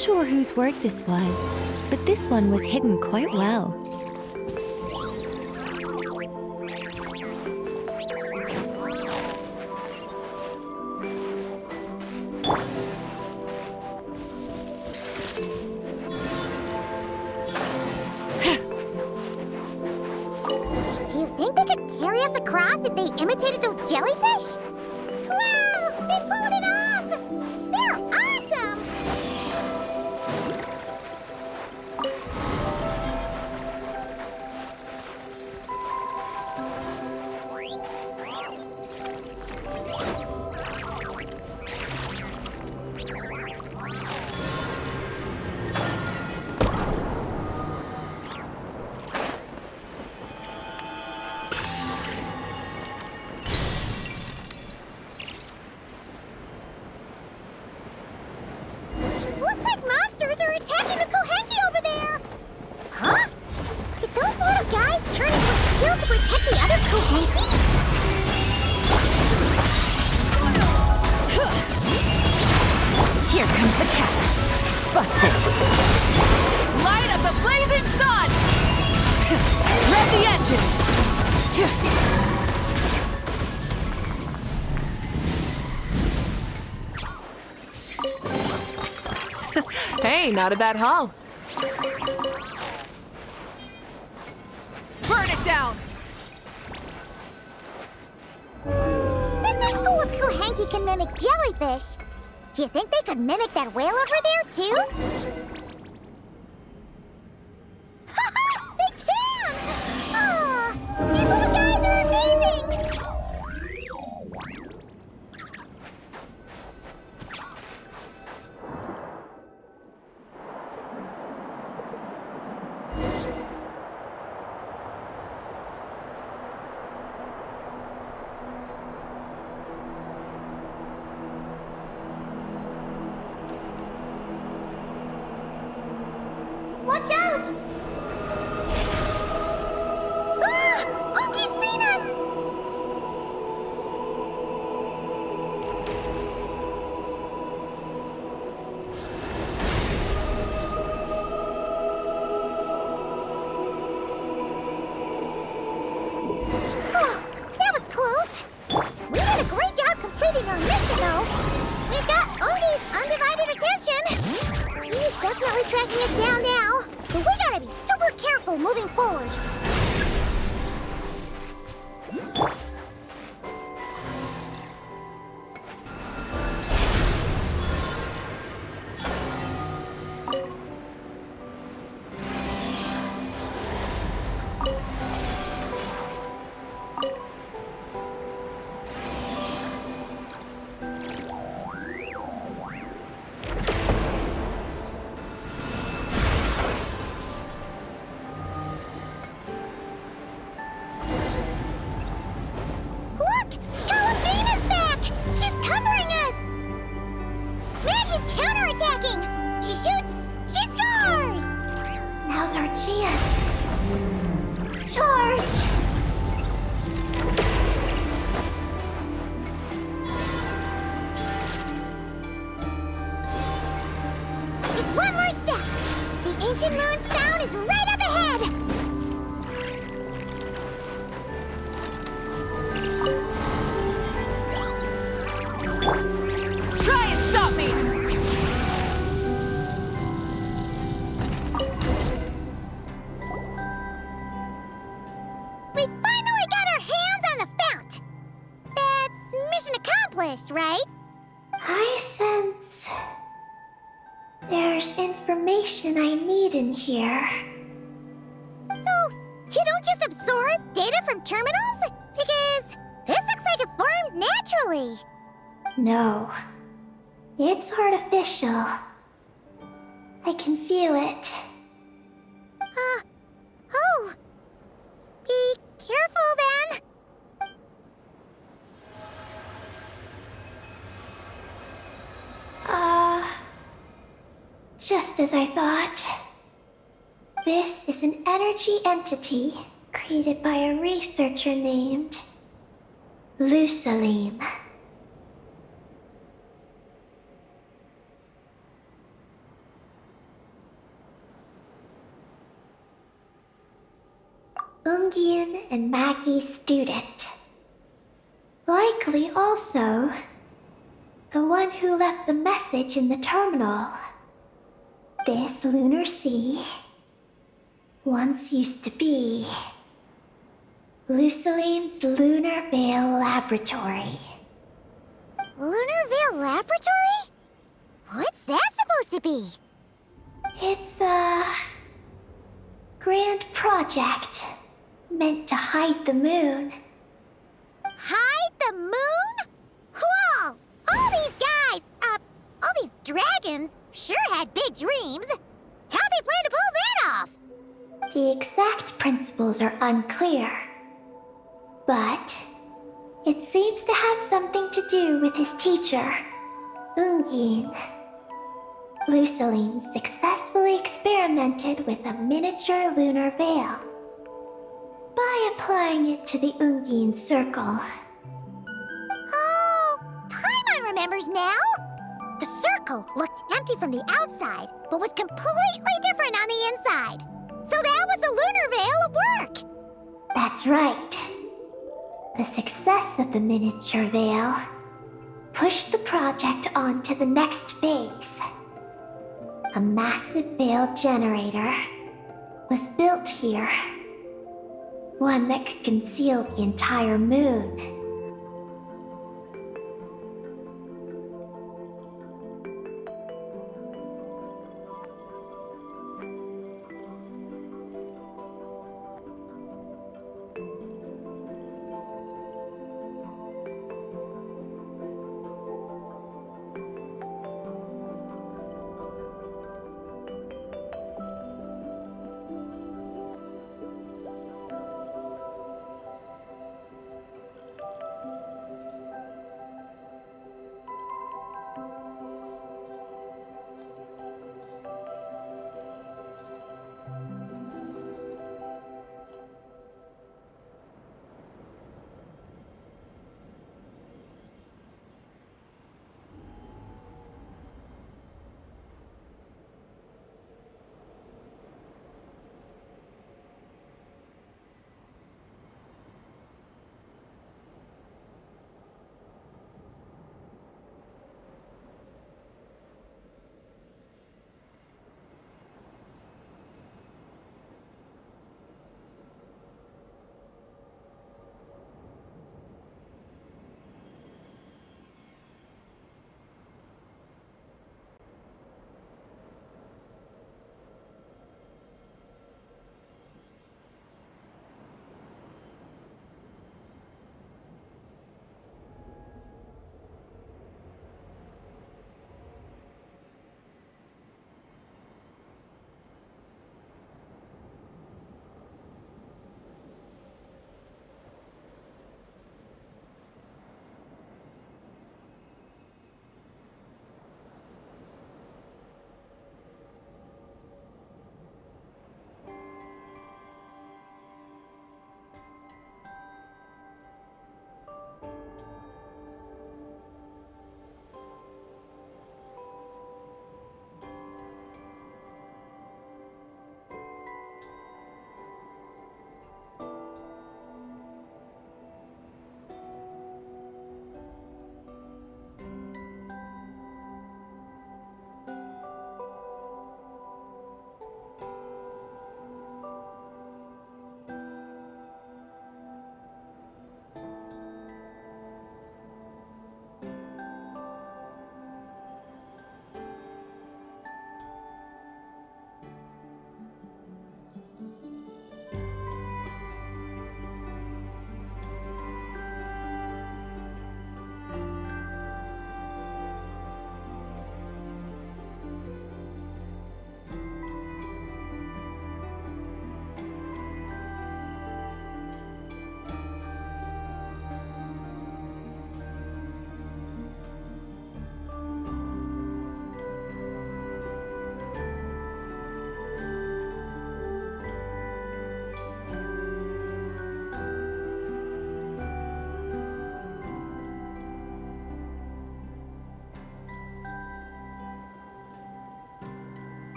sure whose work this was, but this one was hidden quite well. Do you think they could carry us across if they imitated those jellyfish? Wow! They pulled it off! They're awesome! Looks like monsters are attacking the Kohenki over there! Huh? Did those little guys turn into a shield to protect the other Kohenki? Here comes the catch. Busted. Light up the blazing sun! Rev the engines! Hey, not a bad haul. Burn it down! Since our school of Kohenki can mimic jellyfish, do you think they could mimic that whale over there, too? They can! Ah, these little guys are amazing! Watch out! Ah! Oki's seen us! Oh, that was close. We did a great job completing our mission, though. We've got Oki's undivided attention. He's definitely tracking us down now, but we gotta be super careful moving forward. Look! Columbina's back! She's covering us! Maggie's counterattacking! She shoots! She scores! Now's our chance. Charge! Just one more step! The ancient moon's found is right up ahead! Try and stop me! We finally got our hands on the fount! That's mission accomplished, right? I sense there's information I need in here. So, you don't just absorb data from terminals? Because this looks like it formed naturally. No, it's artificial. I can feel it. Oh. Be careful then. Just as I thought. This is an energy entity created by a researcher named Lusalim. Ungian and Maggie's student. Likely also the one who left the message in the terminal. This lunar sea once used to be Luciline's Lunar Veil Laboratory. Lunar Veil Laboratory? What's that supposed to be? It's a grand project meant to hide the moon. Hide the moon? Whoa! All these guys, all these dragons sure had big dreams. How'd they plan to pull that off? The exact principles are unclear, but it seems to have something to do with his teacher, Ungin. Luciline successfully experimented with a miniature lunar veil by applying it to the Ungin circle. Oh, Paimon remembers now. The circle looked empty from the outside, but was completely different on the inside. So that was the lunar veil at work. That's right. The success of the miniature veil pushed the project on to the next phase. A massive veil generator was built here. One that could conceal the entire moon.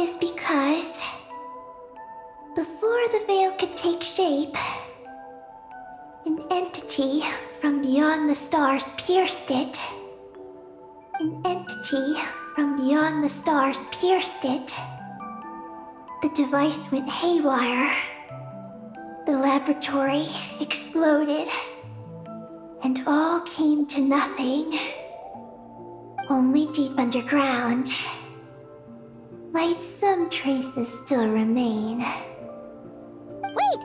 is because before the veil could take shape, an entity from beyond the stars pierced it. An entity from beyond the stars pierced it. The device went haywire. The laboratory exploded. And all came to nothing. Only deep underground might some traces still remain. Wait!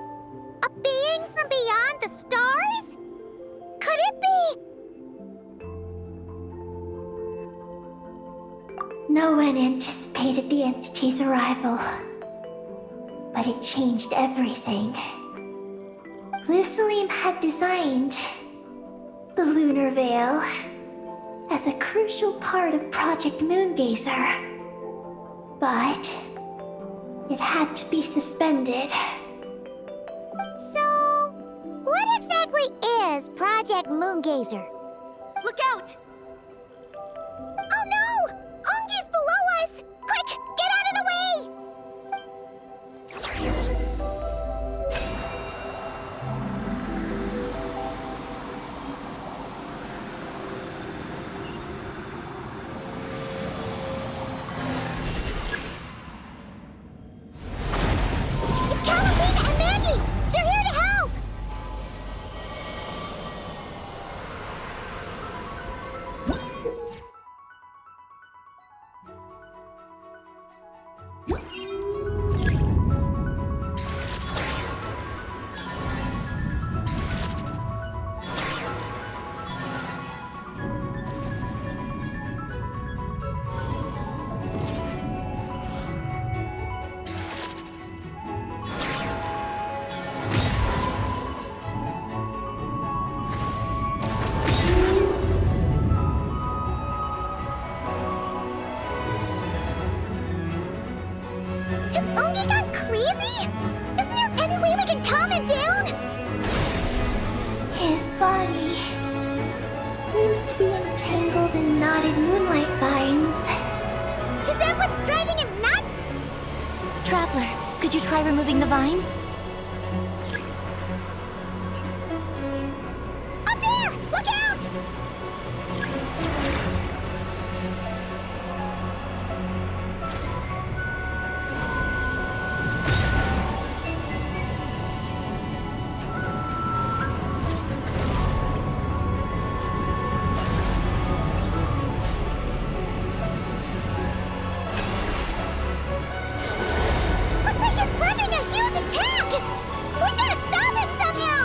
A being from beyond the stars? Could it be? No one anticipated the entity's arrival, but it changed everything. Lusalim had designed the Lunar Veil as a crucial part of Project Moongazer, but it had to be suspended. So, what exactly is Project Moongazer? Look out! Oh no! Ungi's below us! Quick, get out of the way! It's Columbina and Maggie! They're here to help! Has Ungi gone crazy? Isn't there any way we can calm him down? His body seems to be entangled in knotted moonlight vines. Is that what's driving him nuts? Traveler, could you try removing the vines? Up there! Look out! Looks like he's planning a huge attack! We gotta stop him somehow!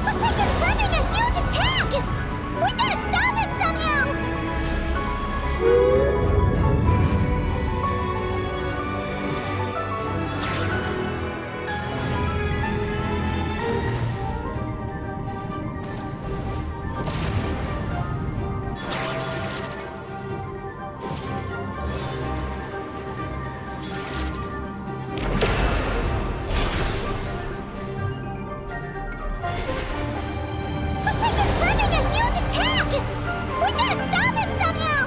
Looks like he's planning a huge attack! We gotta stop him somehow! Looks like he's planning a huge attack! We gotta stop him somehow!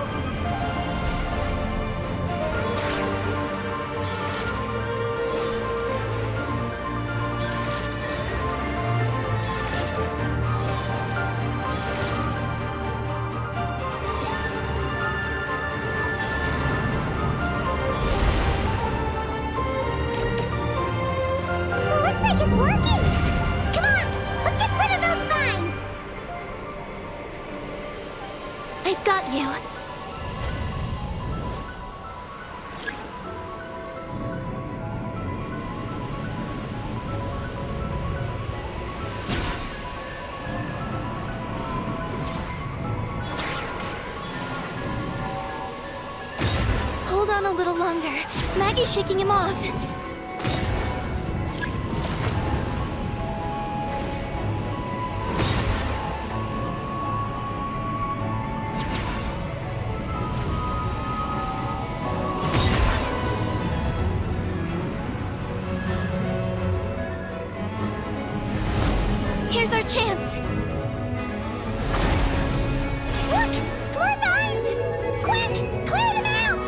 Looks like it's working! Come on, let's get rid of those vines! I've got you. Hold on a little longer. Maggie's shaking him off. Here's our chance! Look! More vines! Quick! Clear them out!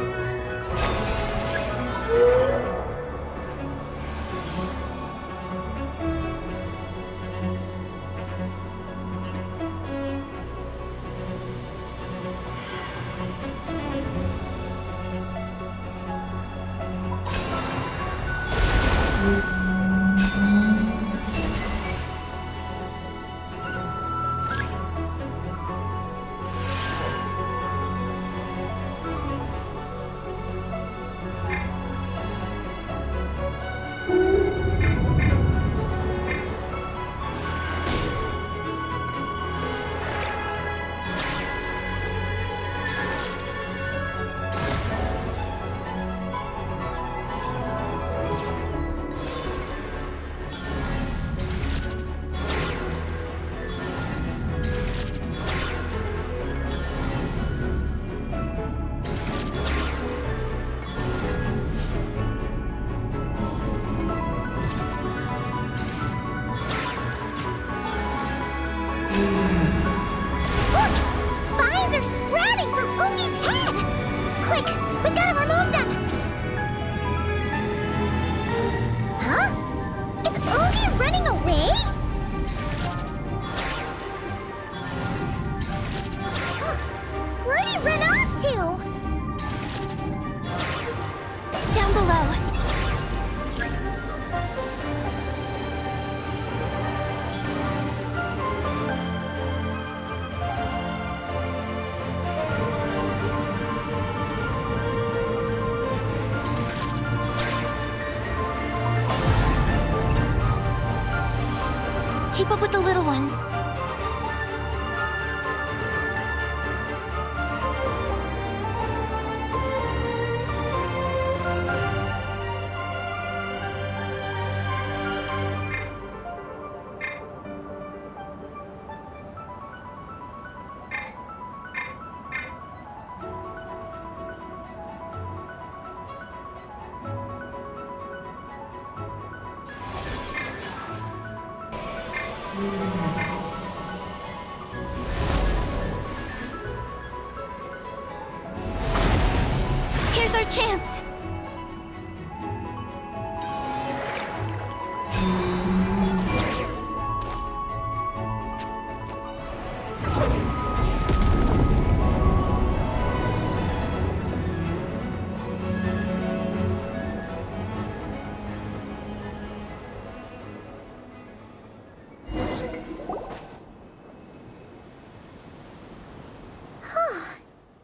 Keep up with the little ones. Here's our chance!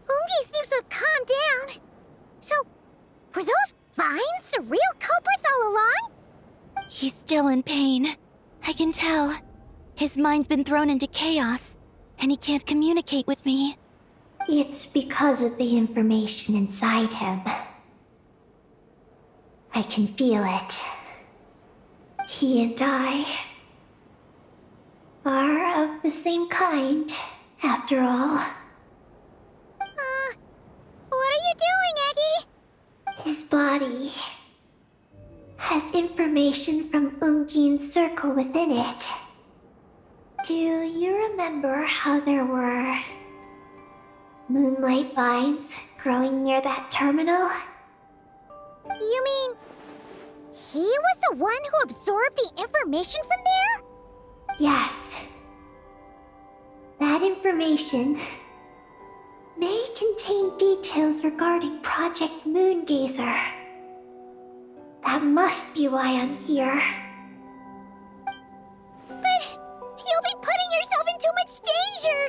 Ungi seems to have calmed down. So, were those vines the real culprits all along? He's still in pain. I can tell. His mind's been thrown into chaos, and he can't communicate with me. It's because of the information inside him. I can feel it. He and I are of the same kind, after all. What are you doing, Eggy? His body has information from Ungin's circle within it. Do you remember how there were moonlight vines growing near that terminal? You mean he was the one who absorbed the information from there? Yes. That information may contain details regarding Project Moongazer. That must be why I'm here. But you'll be putting yourself in too much danger!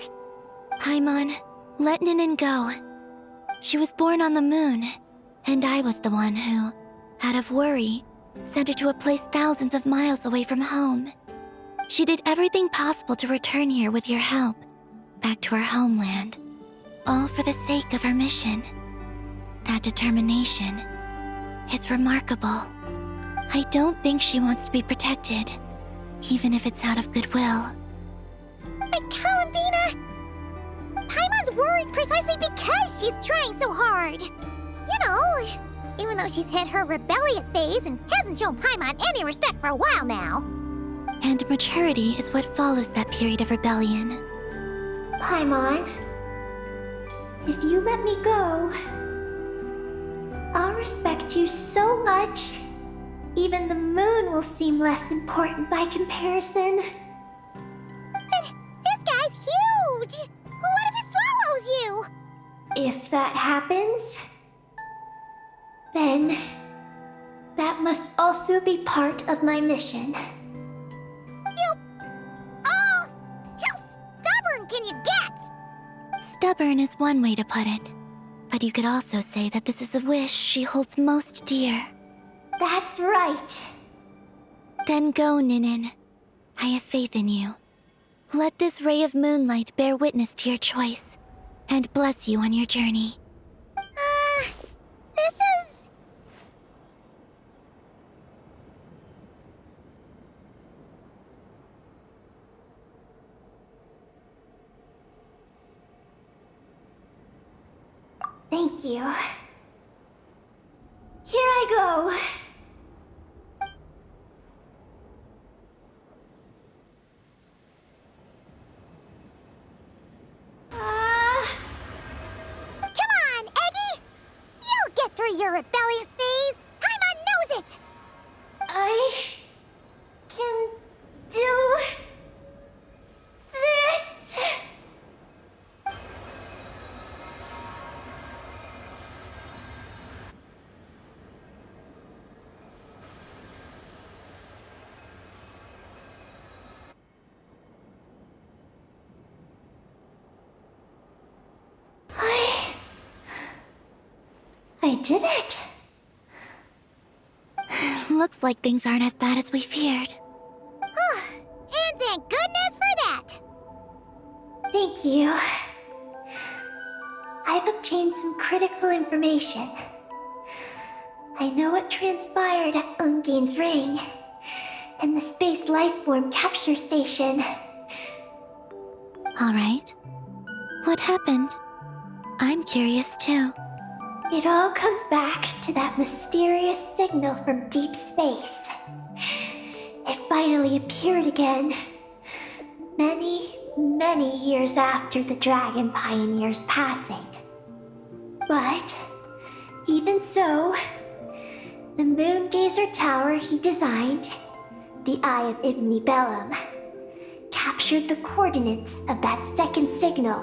Paimon, let Ninin go. She was born on the moon, and I was the one who, out of worry, sent her to a place thousands of miles away from home. She did everything possible to return here with your help, back to her homeland. All for the sake of her mission. That determination, it's remarkable. I don't think she wants to be protected, even if it's out of goodwill. But Columbina! Paimon's worried precisely because she's trying so hard. You know, even though she's hit her rebellious phase and hasn't shown Paimon any respect for a while now. And maturity is what follows that period of rebellion. Paimon, if you let me go, I'll respect you so much, even the moon will seem less important by comparison. This guy's huge! What if it swallows you? If that happens, then that must also be part of my mission. Oh! How stubborn can you get? Stubborn is one way to put it. But you could also say that this is a wish she holds most dear. That's right. Then go, Ninin. I have faith in you. Let this ray of moonlight bear witness to your choice, and bless you on your journey. This is... Thank you. Here I go. Come on, Eggy! You'll get through your rebellious phase! Paimon knows it! I can do this. I did it. Looks like things aren't as bad as we feared. And thank goodness for that! Thank you. I've obtained some critical information. I know what transpired at Ungain's ring and the space lifeform capture station. All right. What happened? I'm curious too. It all comes back to that mysterious signal from deep space. It finally appeared again. Many years after the Dragon Pioneer's passing. But, even so, the Moon Gazer Tower he designed, the Eye of Ibn Bellum, captured the coordinates of that second signal.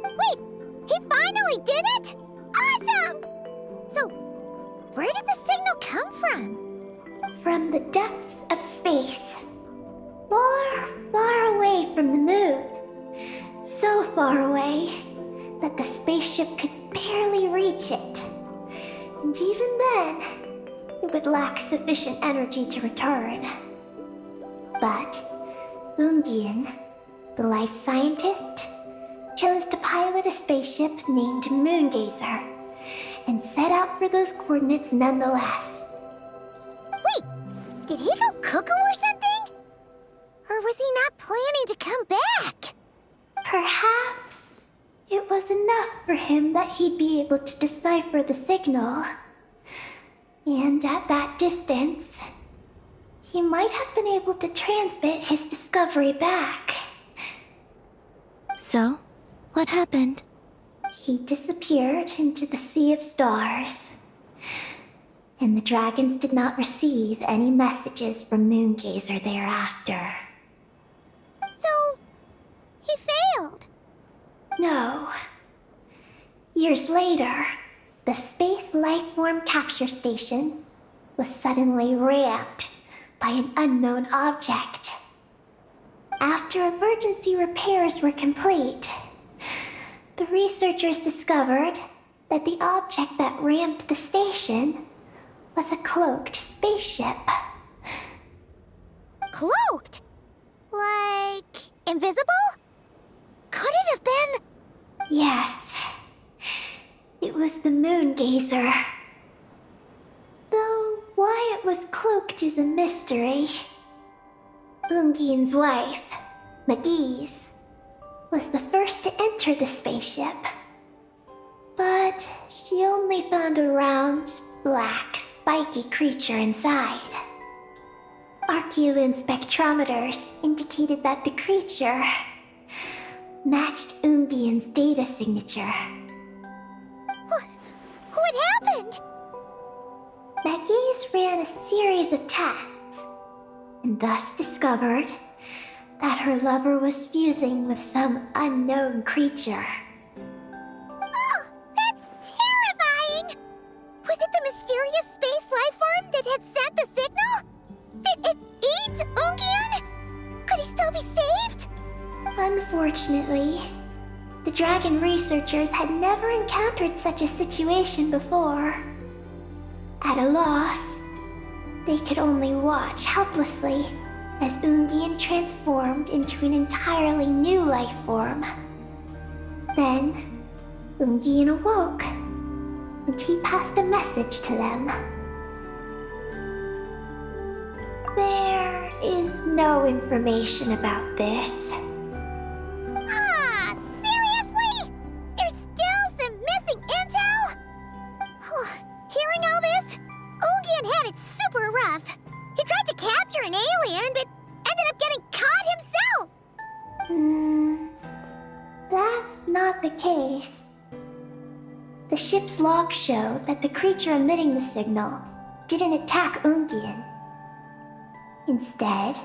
Wait! He finally did it?! Awesome! So, where did the signal come from? From the depths of space. Far away from the moon. So far away that the spaceship could barely reach it. And even then, it would lack sufficient energy to return. But Ungian, the life scientist, chose to pilot a spaceship named Moongazer and set out for those coordinates nonetheless. Wait, did he go cuckoo or something? Or was he not planning to come back? Perhaps it was enough for him that he'd be able to decipher the signal. And at that distance, he might have been able to transmit his discovery back. So, what happened? He disappeared into the sea of stars. And the dragons did not receive any messages from Moongazer thereafter. So, he failed. No. Years later, the Space Lifeform Capture Station was suddenly ramped by an unknown object. After emergency repairs were complete, the researchers discovered that the object that ramped the station was a cloaked spaceship. Cloaked? Like, invisible? Could it have been... Yes. It was the Moongazer. Though why it was cloaked is a mystery. Ungian's wife, McGee's, was the first to enter the spaceship. But she only found a round, black, spiky creature inside. Our Archeolune spectrometers indicated that the creature matched Ungian's data signature. What happened? Magus ran a series of tests, and thus discovered that her lover was fusing with some unknown creature. Oh, that's terrifying! Was it the mysterious space life form that had sent the signal? Did it eat Ungian? Could he still be saved? Unfortunately, the dragon researchers had never encountered such a situation before. At a loss, they could only watch helplessly as Ungian transformed into an entirely new life form. Then, Ungian awoke, and he passed a message to them. There is no information about this. Seriously? There's still some missing intel? Hearing all this, Ungian had it super rough. He tried to capture an alien, but ended up getting caught himself. That's not the case. The ship's logs show that the creature emitting the signal didn't attack Ungian. Instead,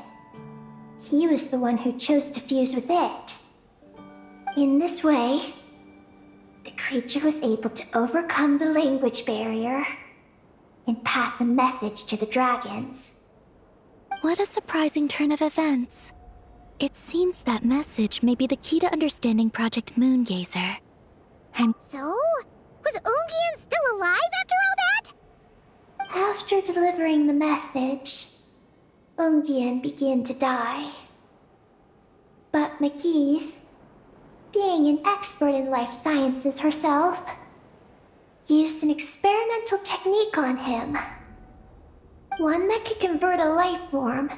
he was the one who chose to fuse with it. In this way, the creature was able to overcome the language barrier and pass a message to the dragons. What a surprising turn of events. It seems that message may be the key to understanding Project Moongazer. So, was Ungian still alive after all that? After delivering the message, Ungian began to die. But McGee's, being an expert in life sciences herself, used an experimental technique on him. One that could convert a life form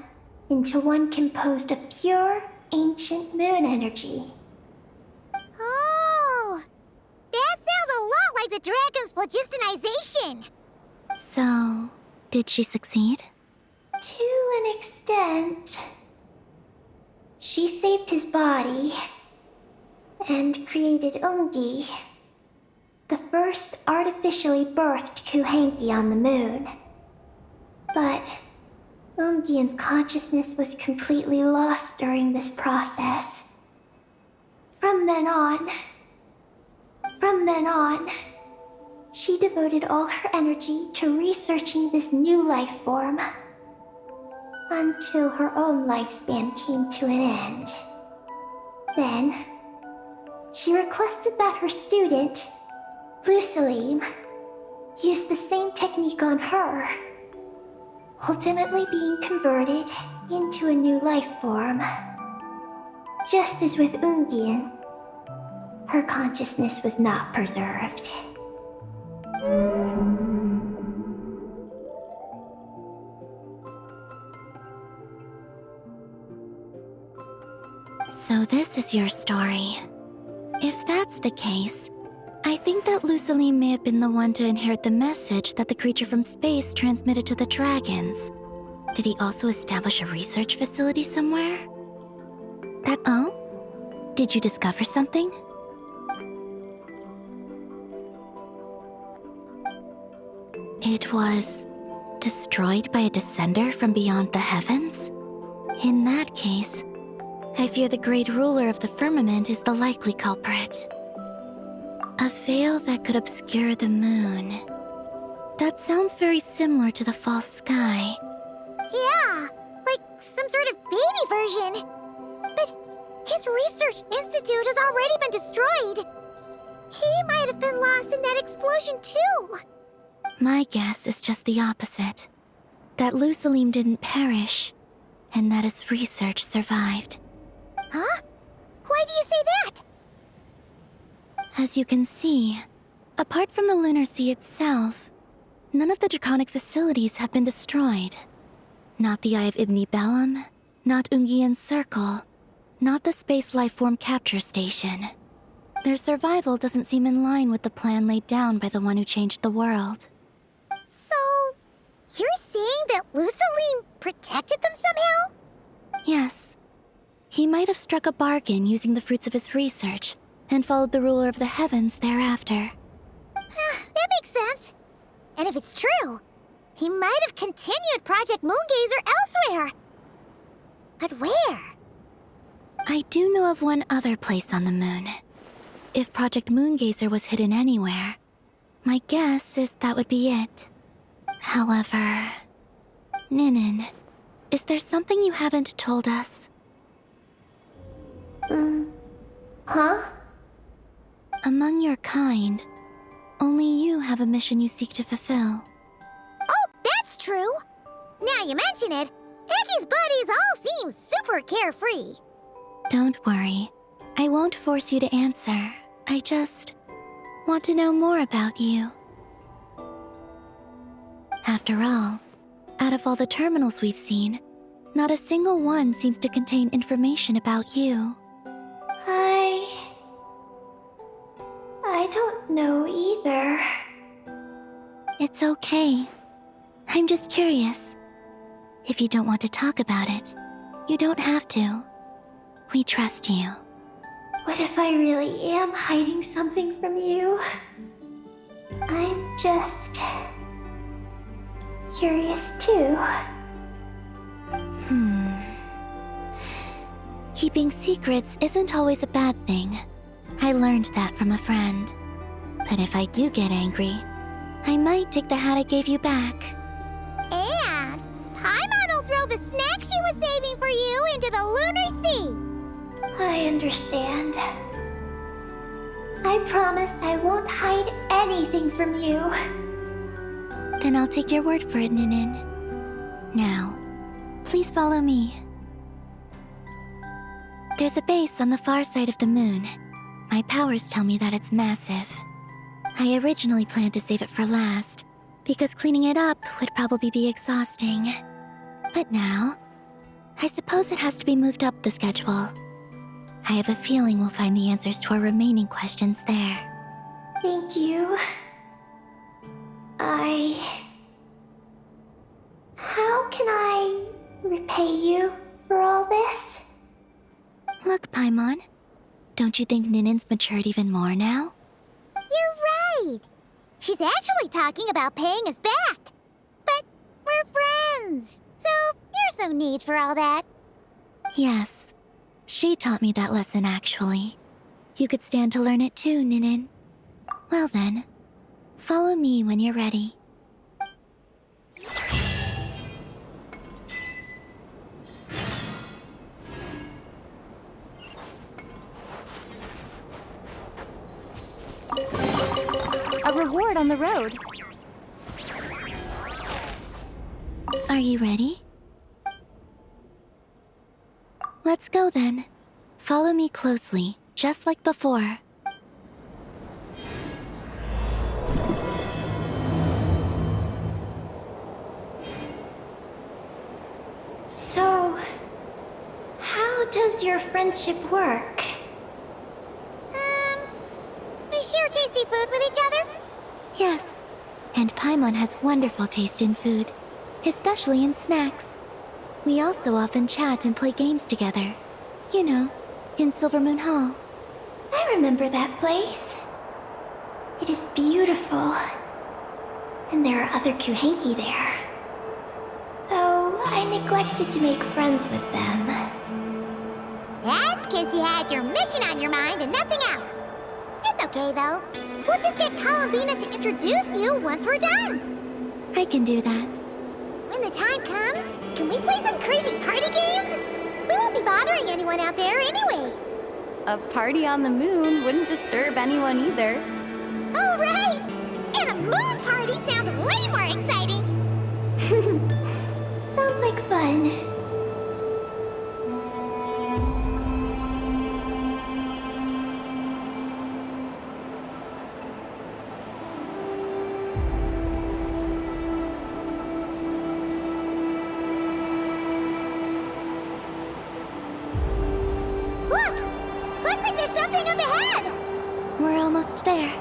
into one composed of pure, ancient moon energy. Oh, that sounds a lot like the dragon's phlogistonization. So, did she succeed? To an extent. She saved his body and created Ungi, the first artificially birthed Kuhanki on the moon. But Ungian's consciousness was completely lost during this process. From then on, she devoted all her energy to researching this new life form, until her own lifespan came to an end. Then, she requested that her student, Lusalim, use the same technique on her, ultimately being converted into a new life form. Just as with Ungian, her consciousness was not preserved. So this is your story. If that's the case, I think that Lusalim may have been the one to inherit the message that the creature from space transmitted to the dragons. Did he also establish a research facility somewhere? Oh? Did you discover something? It was destroyed by a descender from beyond the heavens? In that case, I fear the great ruler of the firmament is the likely culprit. A veil that could obscure the moon. That sounds very similar to the false sky. Yeah, like some sort of baby version. But his research institute has already been destroyed. He might have been lost in that explosion too. My guess is just the opposite. That Lusalim didn't perish, and that his research survived. Huh? Why do you say that? As you can see, apart from the Lunar Sea itself, none of the draconic facilities have been destroyed. Not the Eye of Ibni Bellum, not Ungian's Circle, not the Space Lifeform Capture Station. Their survival doesn't seem in line with the plan laid down by the one who changed the world. So, you're saying that Lusalim protected them somehow? might have struck a bargain using the fruits of his research and followed the ruler of the heavens thereafter. That makes sense. And if it's true, he might have continued Project Moongazer elsewhere. But where? I do know of one other place on the moon. If Project Moongazer was hidden anywhere, my guess is that would be it. However... Ninin, is there something you haven't told us? Huh? Among your kind, only you have a mission you seek to fulfill. Oh, that's true. Now you mention it, Heki's buddies all seem super carefree. Don't worry. I won't force you to answer. I just want to know more about you. After all, out of all the terminals we've seen, not a single one seems to contain information about you. I don't know either. It's okay. I'm just curious. If you don't want to talk about it, you don't have to. We trust you. What if I really am hiding something from you? I'm just... curious too. Keeping secrets isn't always a bad thing. I learned that from a friend. But if I do get angry, I might take the hat I gave you back. And Paimon will throw the snack she was saving for you into the lunar sea. I understand. I promise I won't hide anything from you. Then I'll take your word for it, Ninin. Now, please follow me. There's a base on the far side of the moon. My powers tell me that it's massive. I originally planned to save it for last, because cleaning it up would probably be exhausting. But now, I suppose it has to be moved up the schedule. I have a feeling we'll find the answers to our remaining questions there. Thank you. How can I repay you for all this? Look, Paimon. Don't you think Ninin's matured even more now? You're right. She's actually talking about paying us back. But we're friends, so there's no need for all that. Yes. She taught me that lesson, actually. You could stand to learn it too, Ninin. Well then, follow me when you're ready. A reward on the road. Are you ready? Let's go then. Follow me closely, just like before. So, how does your friendship work? We share tasty food with each other. Yes. And Paimon has wonderful taste in food, especially in snacks. We also often chat and play games together. You know, in Silvermoon Hall. I remember that place. It is beautiful. And there are other Kuhenki there. Though I neglected to make friends with them. That's because you had your mission on your mind and nothing else. It's okay, though. We'll just get Columbina to introduce you once we're done. I can do that. When the time comes, can we play some crazy party games? We won't be bothering anyone out there anyway. A party on the moon wouldn't disturb anyone either. Oh, right! And a moon party sounds way more exciting. Sounds like fun. Look! Looks like there's something up ahead! We're almost there.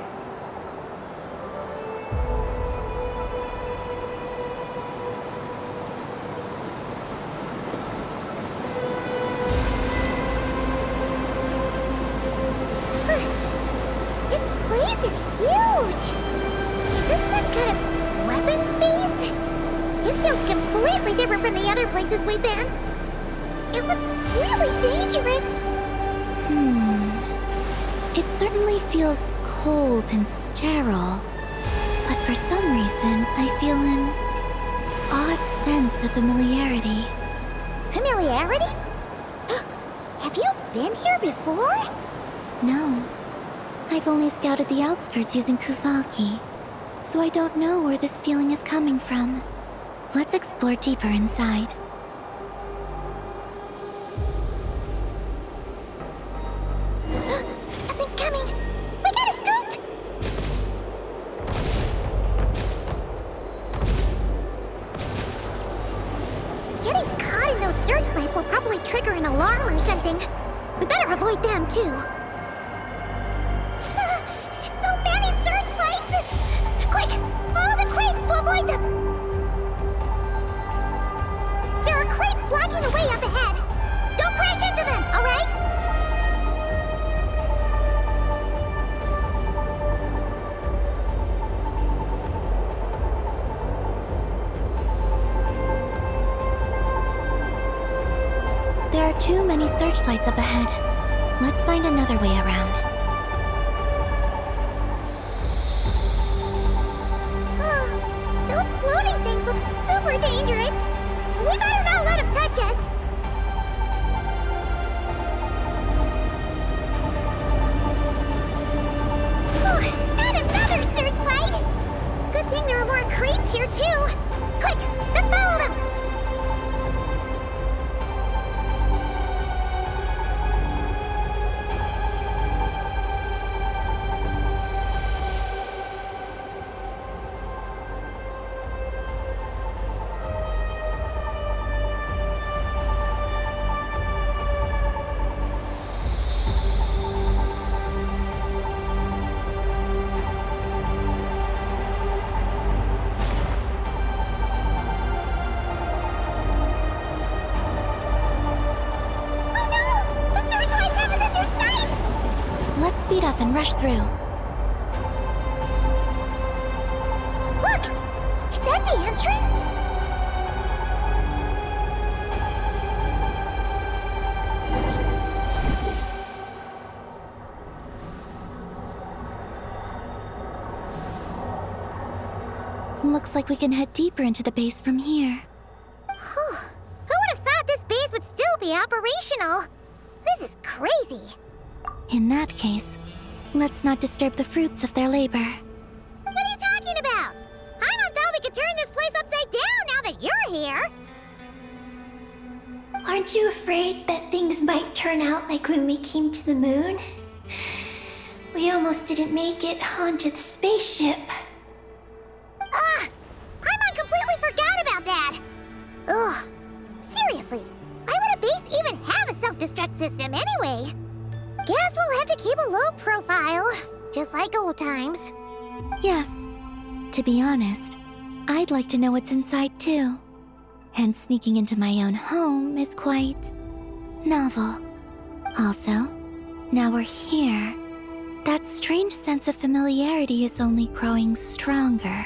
completely different from the other places we've been. It looks really dangerous. It certainly feels cold and sterile. But for some reason, I feel an odd sense of familiarity. Familiarity? Have you been here before? No. I've only scouted the outskirts using Kuvaki, so I don't know where this feeling is coming from. Let's explore deeper inside. Something's coming! We gotta scoot! Getting caught in those searchlights will probably trigger an alarm or something. We better avoid them, too. So many searchlights! Quick! Follow the crates to avoid them! There are crates blocking the way up ahead. Don't crash into them, alright? There are too many searchlights up ahead. Let's find another way around. Those floating things look super dangerous. We better not let them touch us. And another searchlight! Good thing there are more crates here, too. Quick, let's follow them! Speed up and rush through. Look! Is that the entrance? Looks like we can head deeper into the base from here. Who would have thought this base would still be operational? This is crazy. In that case, let's not disturb the fruits of their labor. What are you talking about? I thought we could turn this place upside down now that you're here. Aren't you afraid that things might turn out like when we came to the moon? We almost didn't make it onto the spaceship. I completely forgot about that. Ugh. Seriously, why would a base even have a self-destruct system anyway? Guess we'll have to keep a low profile, just like old times. Yes. To be honest, I'd like to know what's inside too. And sneaking into my own home is quite novel. Also, now we're here. That strange sense of familiarity is only growing stronger.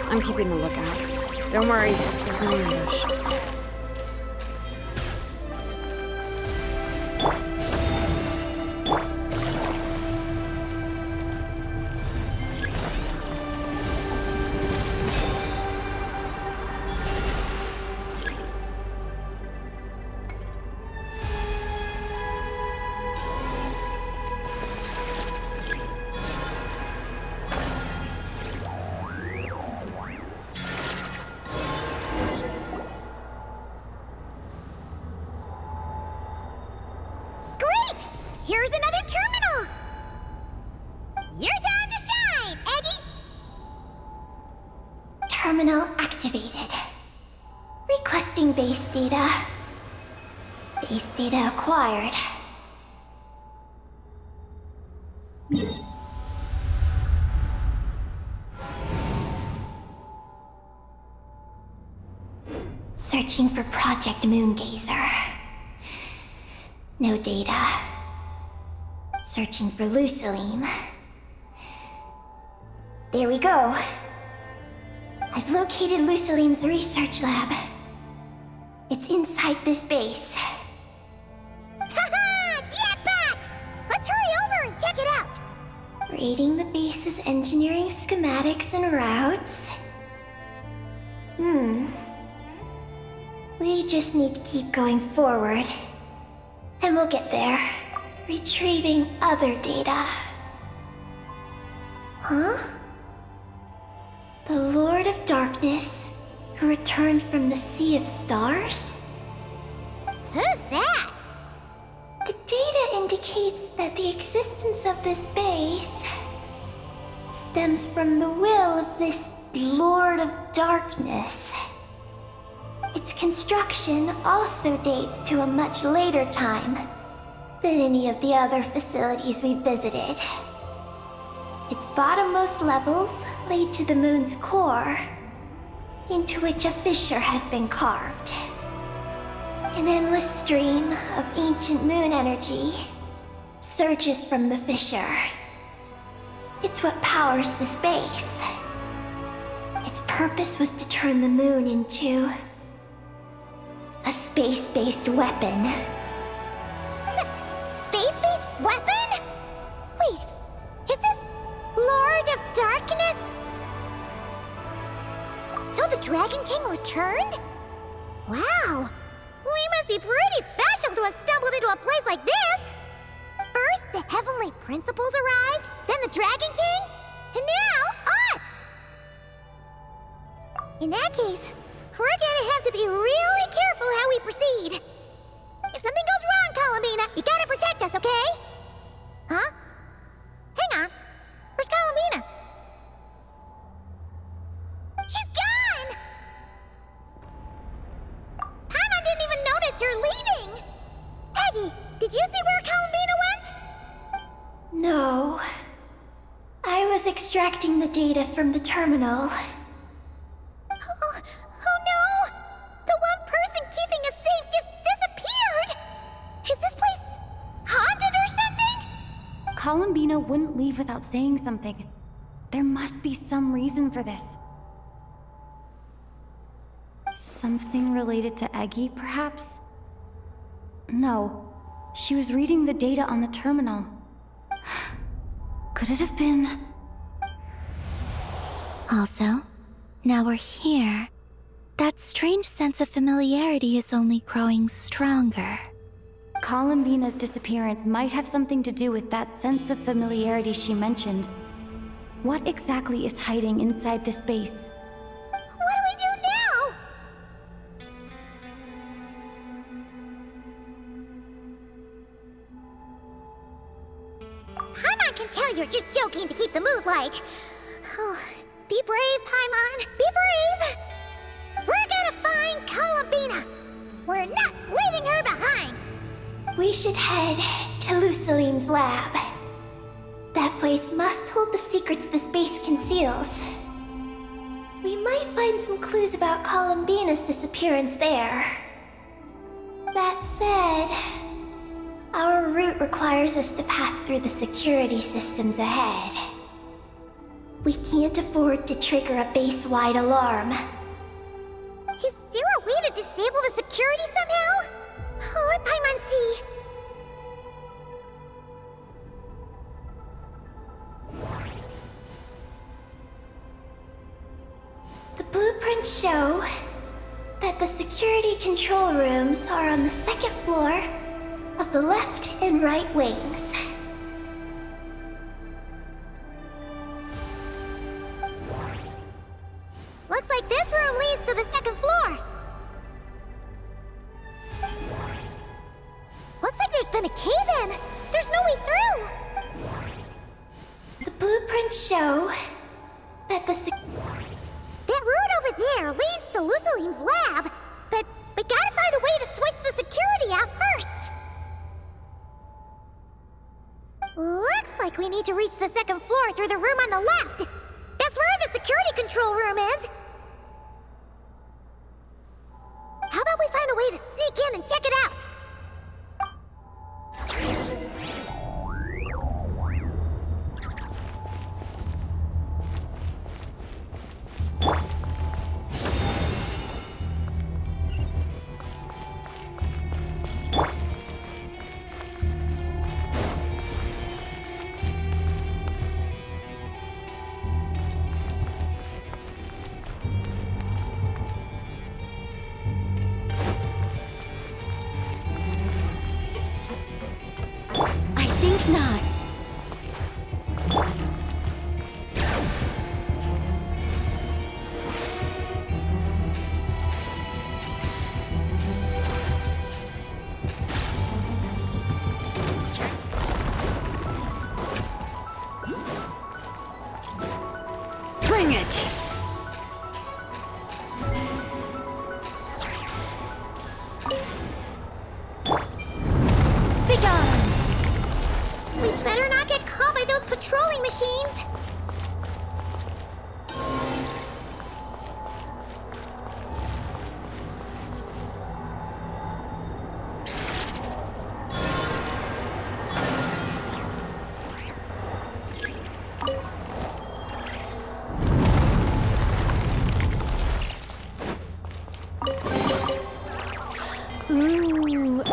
I'm keeping the lookout. Don't worry, there's no ambush. Here's another terminal! Your time to shine, Eggy! Terminal activated. Requesting base data. Base data acquired. Searching for Project Moongazer. No data. Searching for Lucilim. There we go. I've located Lucilim's research lab. It's inside this base. Haha! Jackpot! Let's hurry over and check it out! Rating the base's engineering schematics and routes. We just need to keep going forward. And we'll get there. Retrieving other data. Huh? The Lord of Darkness, who returned from the Sea of Stars? Who's that? The data indicates that the existence of this base stems from the will of this Lord of Darkness. Its construction also dates to a much later time than any of the other facilities we visited. Its bottommost levels lead to the moon's core, into which a fissure has been carved. An endless stream of ancient moon energy surges from the fissure. It's what powers the space. Its purpose was to turn the moon into a space-based weapon. Space-based weapon? Wait, is this Lord of Darkness? So the Dragon King returned? Wow, we must be pretty special to have stumbled into a place like this! First, the Heavenly Principles arrived, then the Dragon King, and now us! In that case, we're gonna have to be really careful how we proceed. If something goes wrong, Columbina, you gotta protect us, okay? Huh? Hang on. Where's Columbina? She's gone! Paimon didn't even notice you're leaving! Aggie, did you see where Columbina went? No. I was extracting the data from the terminal. Oh no! The one person keeping us safe just disappeared! Is this place haunted or something? Columbina wouldn't leave without saying something. There must be some reason for this. Something related to Eggy, perhaps? No. She was reading the data on the terminal. Could it have been... Also, now we're here. That strange sense of familiarity is only growing stronger. Columbina's disappearance might have something to do with that sense of familiarity she mentioned. What exactly is hiding inside this base? What do we do now? Paimon can tell you're just joking to keep the mood light. Oh, be brave, Paimon. Be brave. We're gonna find Columbina. We're not leaving her behind. We should head to Lucilim's lab. That place must hold the secrets the space conceals. We might find some clues about Columbina's disappearance there. That said, our route requires us to pass through the security systems ahead. We can't afford to trigger a base-wide alarm. Is there a way to disable the security somehow? Let Paimon see. The blueprints show that the security control rooms are on the second floor of the left and right wings. Looks like this room leads to the second floor. Looks like there's been a cave-in. There's no way through. The blueprints show that That route over there leads to Lucilim's lab, but we gotta find a way to switch the security out first. Looks like we need to reach the second floor through the room on the left. That's where the security control room is. ready to sneak in and check it out. I think not. Bring it! We better not get caught by those patrolling machines. Ooh.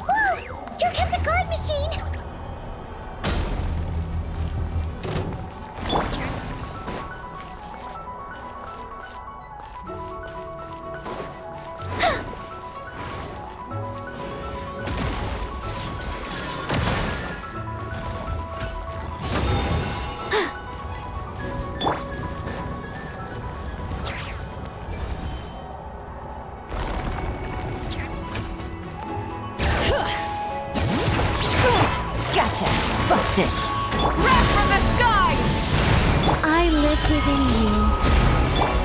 Whoa! Here comes a guard machine! Gotcha! Busted! Wrath from the sky! I live within you.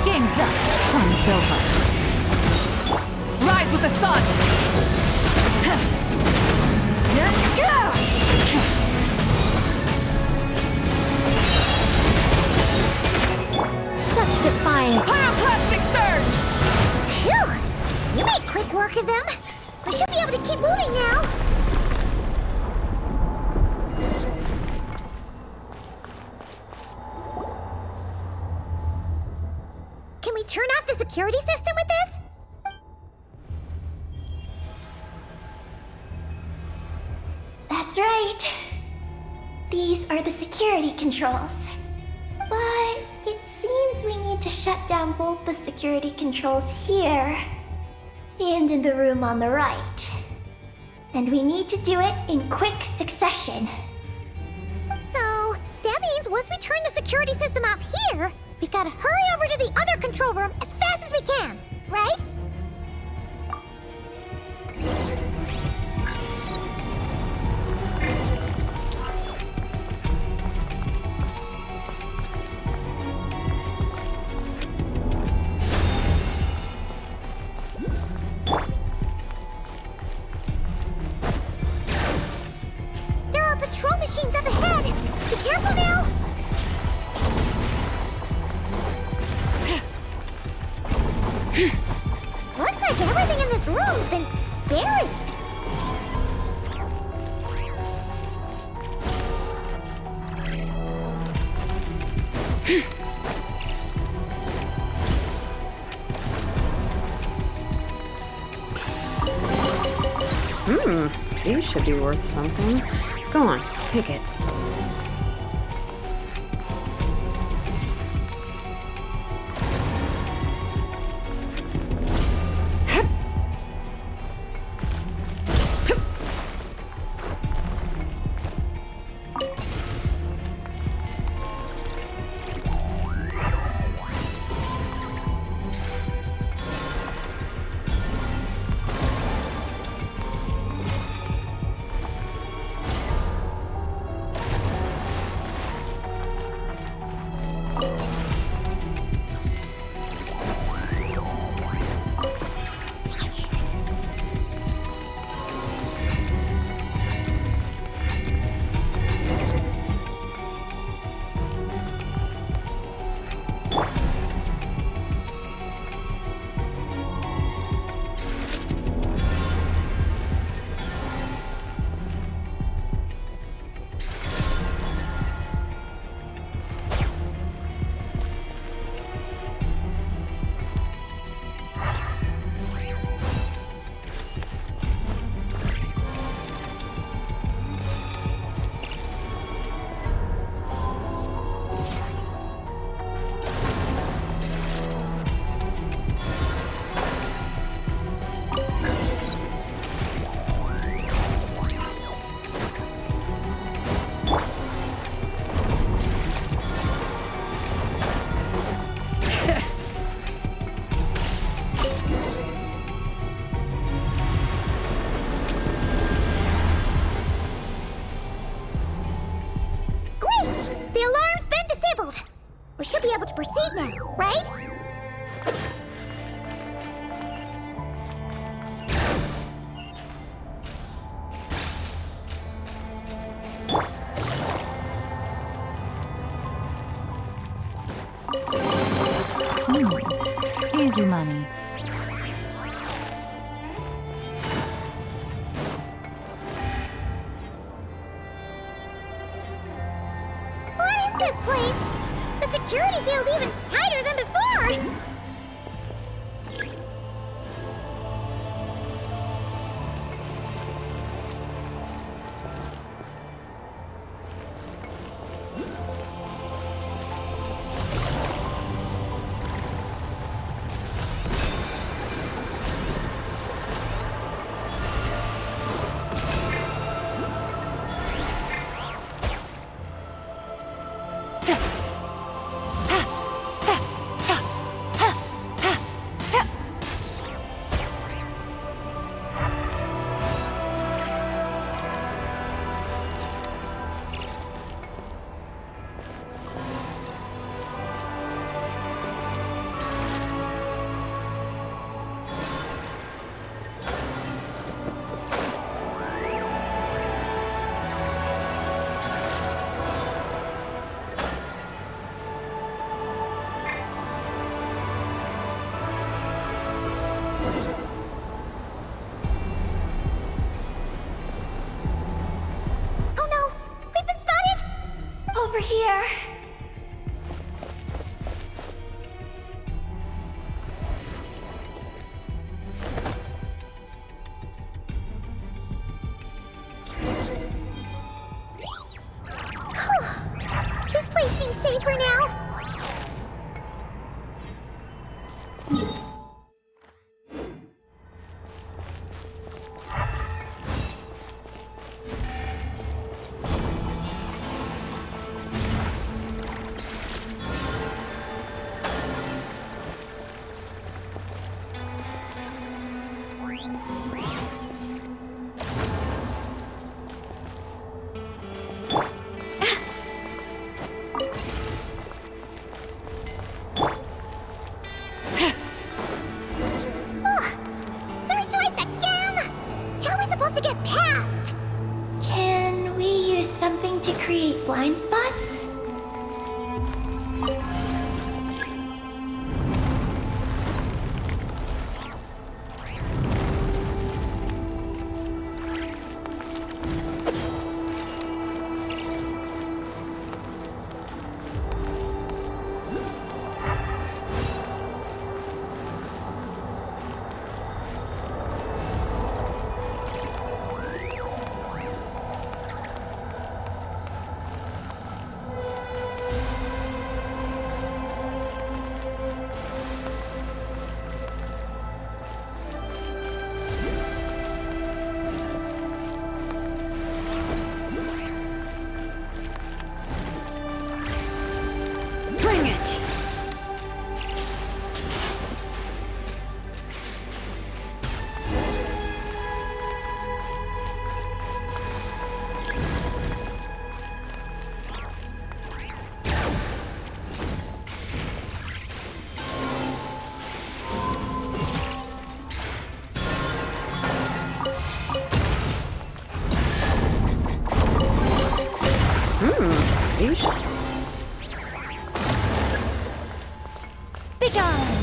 Game's up. Fun's over. Rise with the sun! Such defiance. Pyroclastic surge! Phew! You made quick work of them. We should be able to keep moving now. Can we turn off the security system with this? That's right. These are the security controls. But it seems we need to shut down both the security controls here and in the room on the right. And we need to do it in quick succession. So, that means once we turn the security system off here, we've got to hurry over to the other control room as fast as we can, right? There are patrol machines up ahead. Be careful now. Looks like everything in this room's been buried. These should be worth something. Go on, take it. Easy money. What is this place? The security feels even tighter than before! Oh no! We've been spotted! Over here. This place seems safer now. Searchlights again! How are we supposed to get past? Can we use something to create blind spots? Bring it! Yeesh. Begone!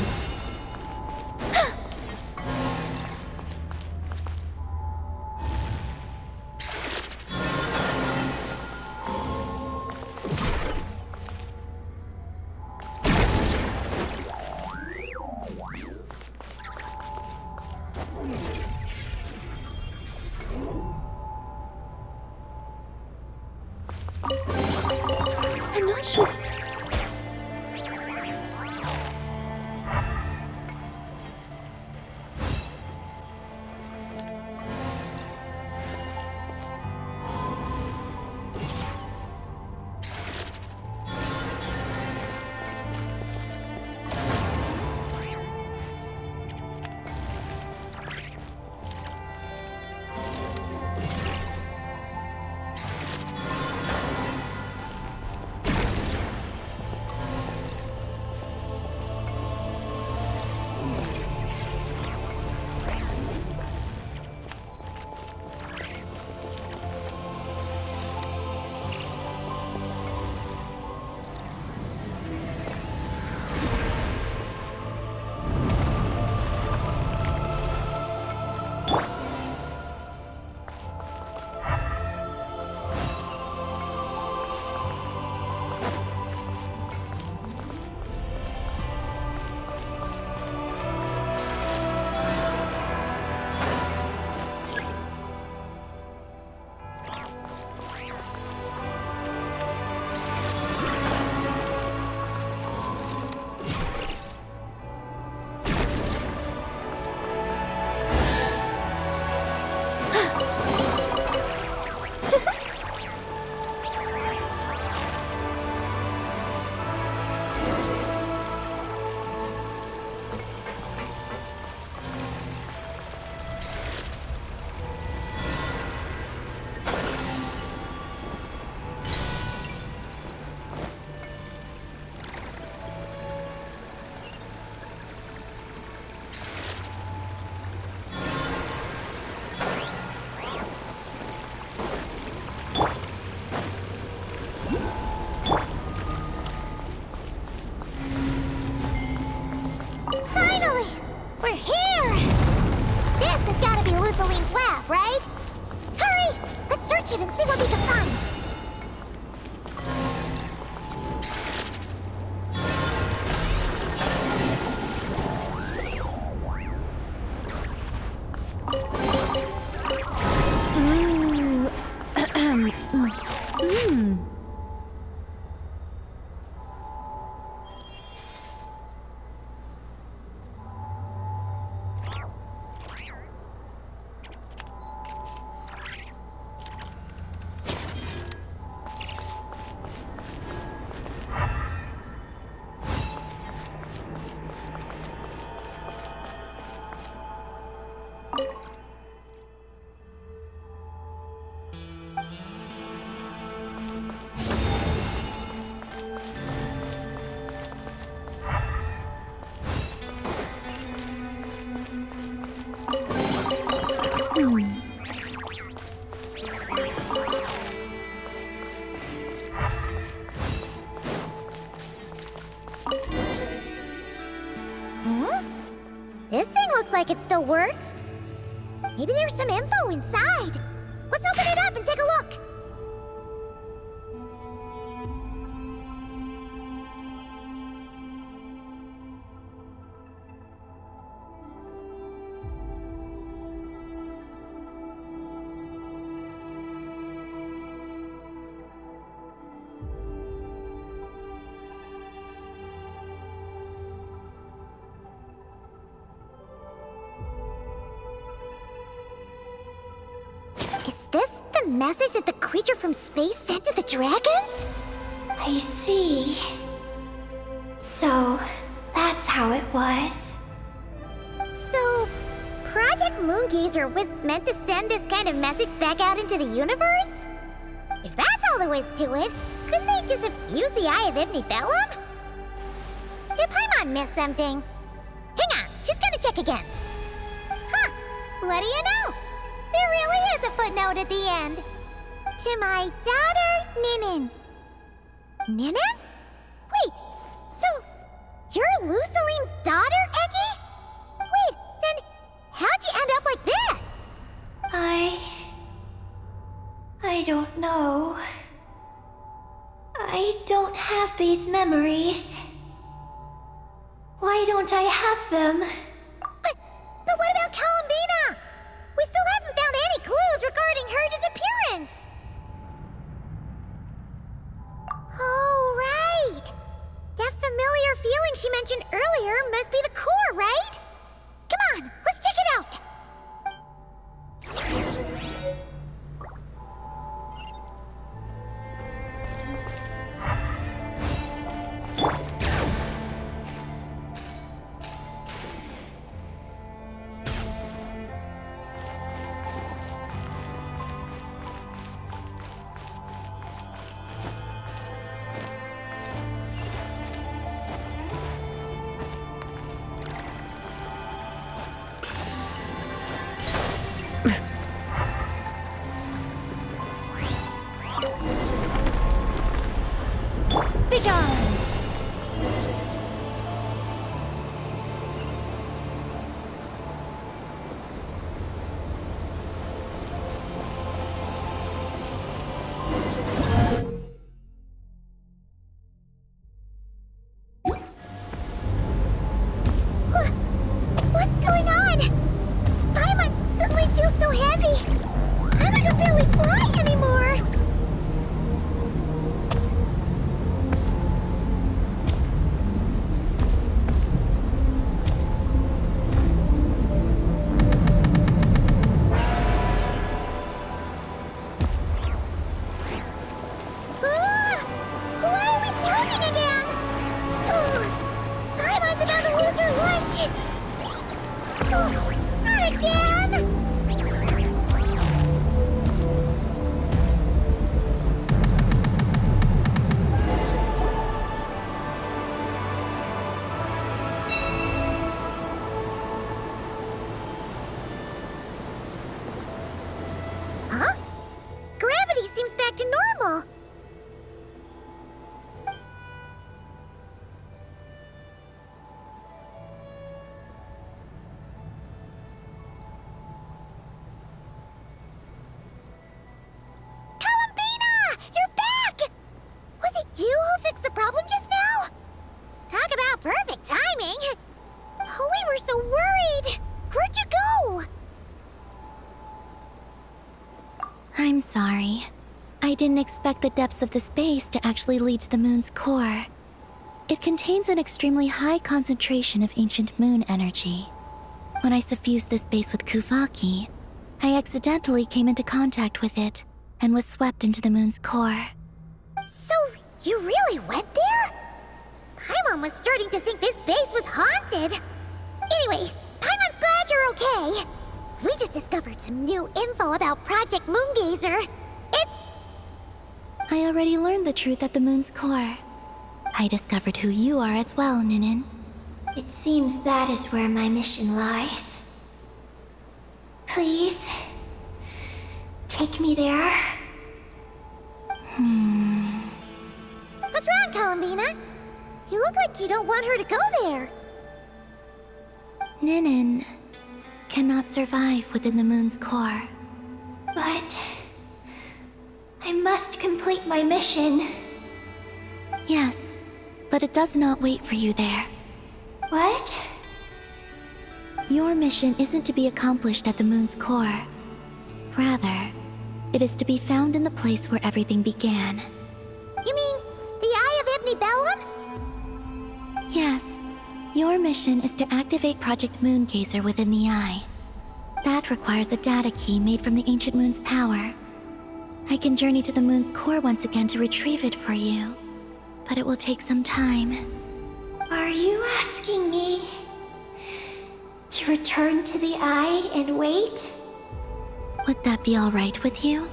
We're here! This has gotta be Luciline's lab, right? Hurry! Let's search it and see what we can find. This thing looks like it still works. Maybe there's some info inside. Let's open it up and take a look. Is this the message that the creature from space sent to the dragons? I see. So, that's how it was. So, Project Moongazer was meant to send this kind of message back out into the universe? If that's all there was to it, couldn't they just have used the Eye of Ibn Bellum? Did Paimon miss something? Hang on, just gonna check again. Huh, what do you know? There really is a footnote at the end. To my daughter, Ninin. Ninin? Wait, so you're Luciline's daughter, Eggy? Wait, then how'd you end up like this? I don't know. I don't have these memories. Why don't I have them? But what about Columbina? We still haven't found any clues regarding her disappearance. Oh, right. That familiar feeling she mentioned earlier must be the core, right? Come on, let's check it out. What's going on? Paimon suddenly feels so heavy. I can barely fly anymore. Why are we floating again? Oh, Paimon's about to lose her lunch. Oh, not again! Huh? Gravity seems back to normal. I didn't expect the depths of the space to actually lead to the moon's core. It contains an extremely high concentration of ancient moon energy. When I suffused this base with Kuvaki, I accidentally came into contact with it and was swept into the moon's core. So, you really went there? Paimon was starting to think this base was haunted. Anyway, Paimon's glad you're okay. We just discovered some new info about Project Moongazer. I already learned the truth at the moon's core. I discovered who you are as well, Ninin. It seems that is where my mission lies. Please, take me there. What's wrong, Columbina? You look like you don't want her to go there. Ninin cannot survive within the moon's core. But I must complete my mission. Yes, but it does not wait for you there. What? Your mission isn't to be accomplished at the moon's core. Rather, it is to be found in the place where everything began. You mean the Eye of Ibn Bellum? Yes, your mission is to activate Project Moongazer within the Eye. That requires a data key made from the ancient moon's power. I can journey to the moon's core once again to retrieve it for you, but it will take some time. Are you asking me to return to the Eye and wait? Would that be all right with you?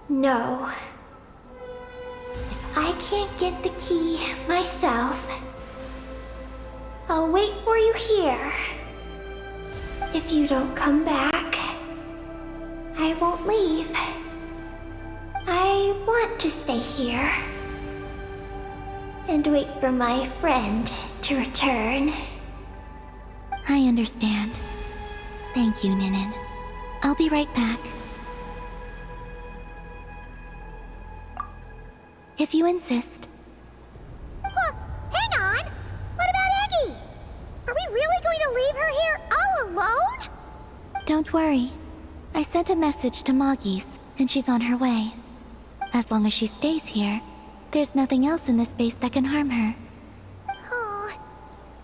No. If I can't get the key myself, I'll wait for you here. If you don't come back, I won't leave. I want to stay here and wait for my friend to return. I understand. Thank you, Ninin. I'll be right back. If you insist. Well, hang on. What about Eggy? Are we really going to leave her here all alone? Don't worry. I sent a message to Moggy's, and she's on her way. As long as she stays here, there's nothing else in this base that can harm her. Oh,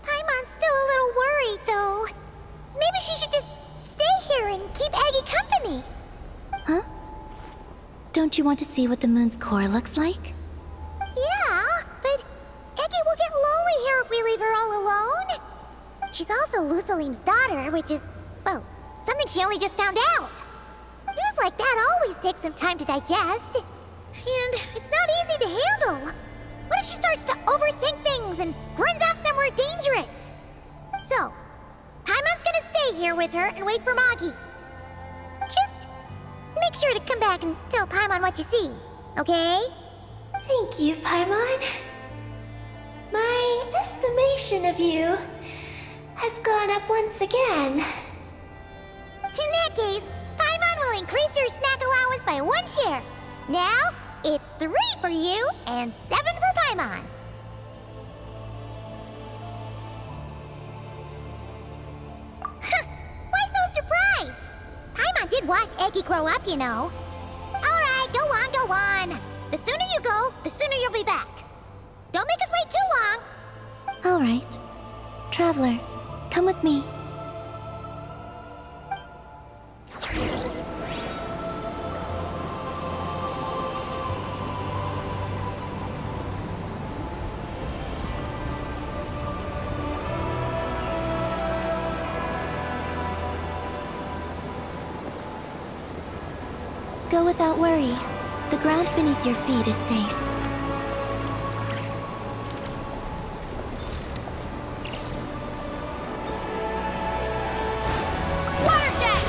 Paimon's still a little worried, though. Maybe she should just stay here and keep Eggy company. Huh? Don't you want to see what the moon's core looks like? Yeah, but Eggy will get lonely here if we leave her all alone. She's also Lusalim's daughter, which is, well, something she only just found out. News like that always takes some time to digest. And it's not easy to handle. What if she starts to overthink things and runs off somewhere dangerous? So, Paimon's gonna stay here with her and wait for Moggy's. Just make sure to come back and tell Paimon what you see, okay? Thank you, Paimon. My estimation of you has gone up once again. In that case, Paimon will increase your snack allowance by 1 share. Now, it's 3 for you and 7 for Paimon. Why so surprised? Paimon did watch Eggy grow up, you know. Alright, go on, go on. The sooner you go, the sooner you'll be back. Don't make us wait too long. All right. Traveler, come with me. Go without worry. The ground beneath your feet is safe. Water jet!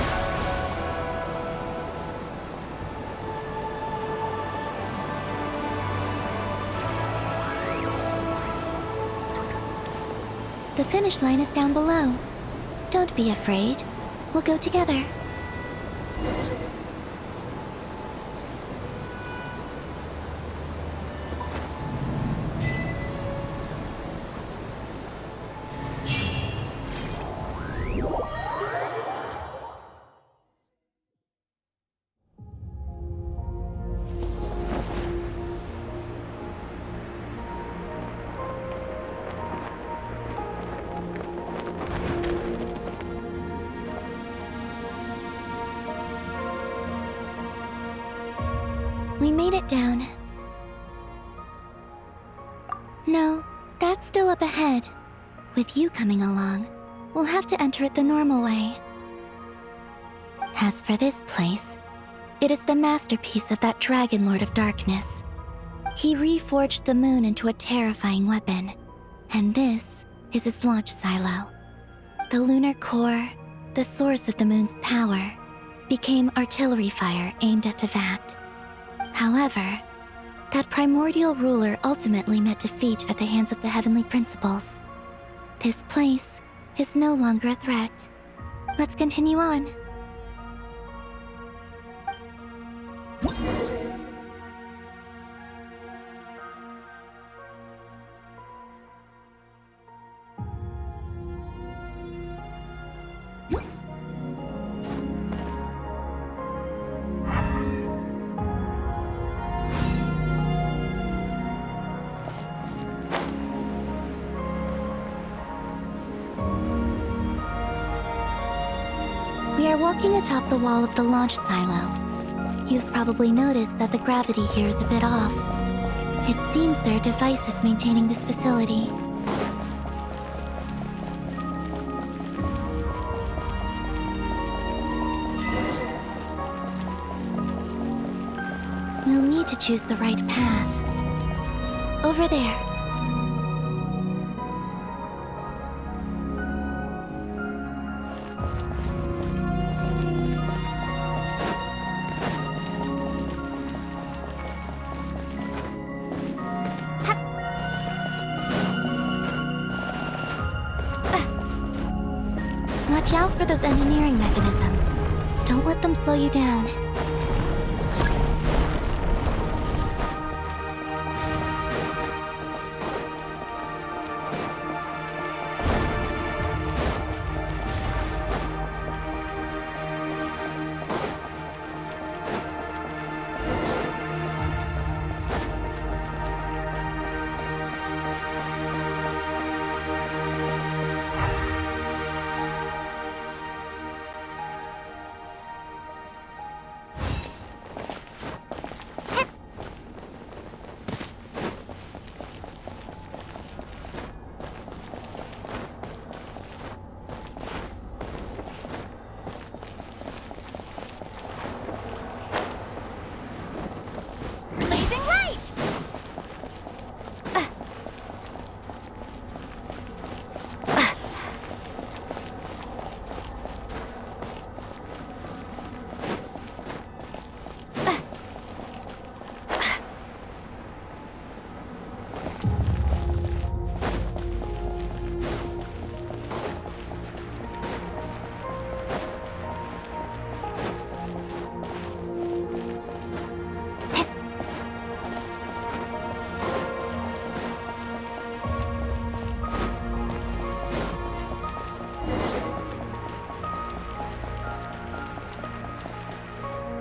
The finish line is down below. Don't be afraid. We'll go together. made it down. No, that's still up ahead. With you coming along, we'll have to enter it the normal way. As for this place, it is the masterpiece of that Dragon Lord of Darkness. He reforged the moon into a terrifying weapon, and this is its launch silo. The lunar core, the source of the moon's power, became artillery fire aimed at Tevat. However, that primordial ruler ultimately met defeat at the hands of the heavenly principles. This place is no longer a threat. Let's continue on. We are walking atop the wall of the launch silo. You've probably noticed that the gravity here is a bit off. It seems there are devices maintaining this facility. We'll need to choose the right path. Over there. Watch out for those engineering mechanisms. Don't let them slow you down.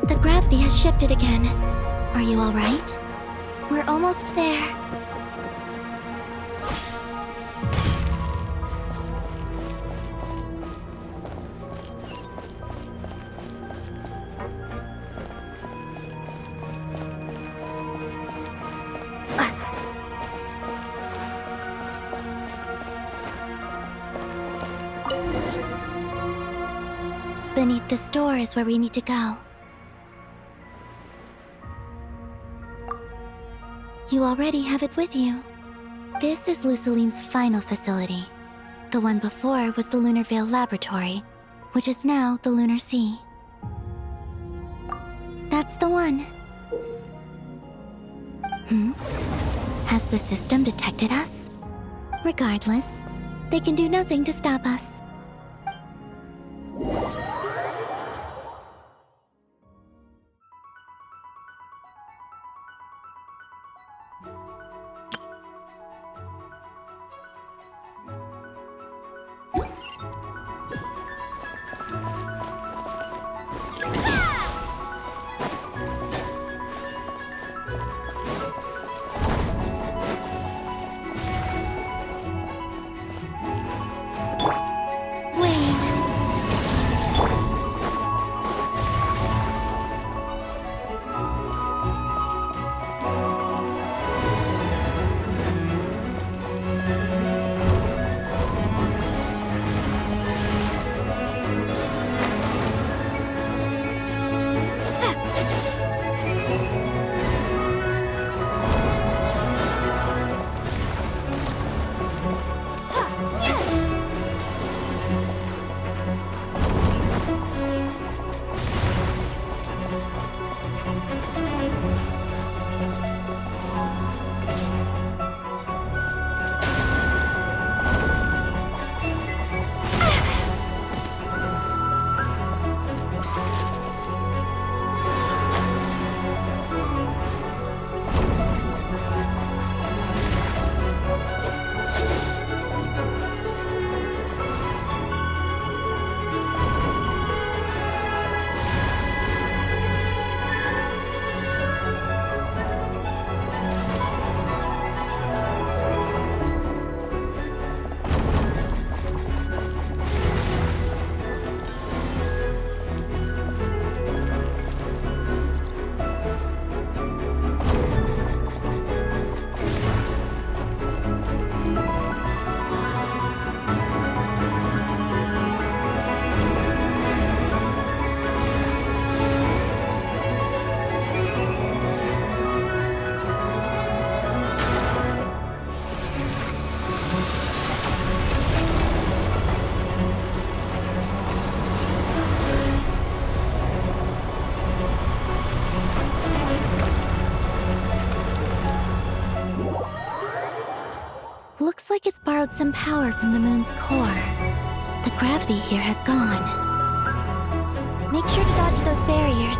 The gravity has shifted again. Are you all right? We're almost there. Beneath this door is where we need to go. You already have it with you. This is Lucilim's final facility. The one before was the Lunar Veil Laboratory, which is now the Lunar Sea. That's the one. Has the system detected us? Regardless, they can do nothing to stop us. borrowed some power from the moon's core. The gravity here has gone. Make sure to dodge those barriers.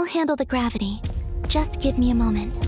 handle the gravity. Just give me a moment.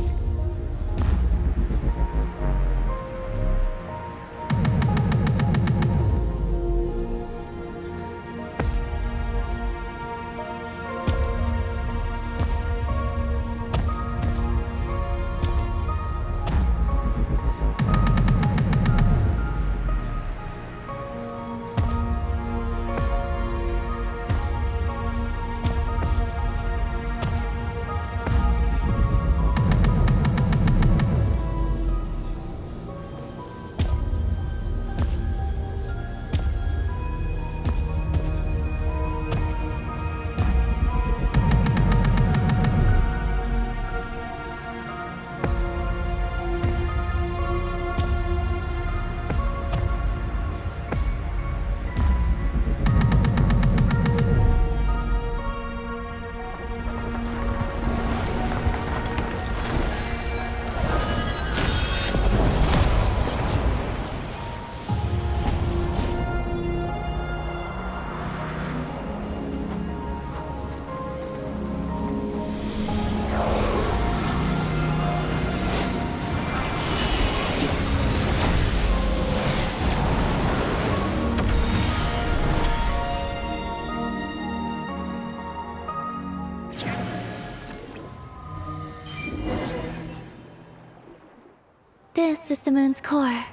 This is the moon's core.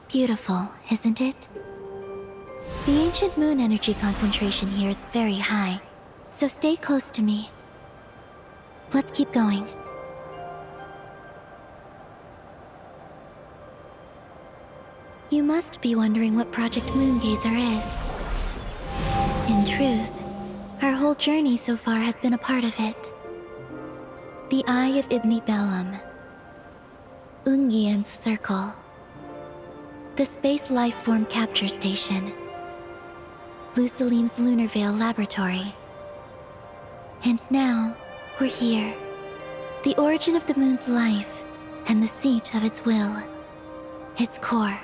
Beautiful, isn't it? The ancient moon energy concentration here is very high, so stay close to me. Let's keep going. You must be wondering what Project Moongazer is. In truth, our whole journey so far has been a part of it. The Eye of Ibni Bellum, Ungian's Circle, the Space Lifeform Capture Station, Lusalim's Lunar Veil Laboratory. And now, we're here. The origin of the moon's life, and the seat of its will, its core.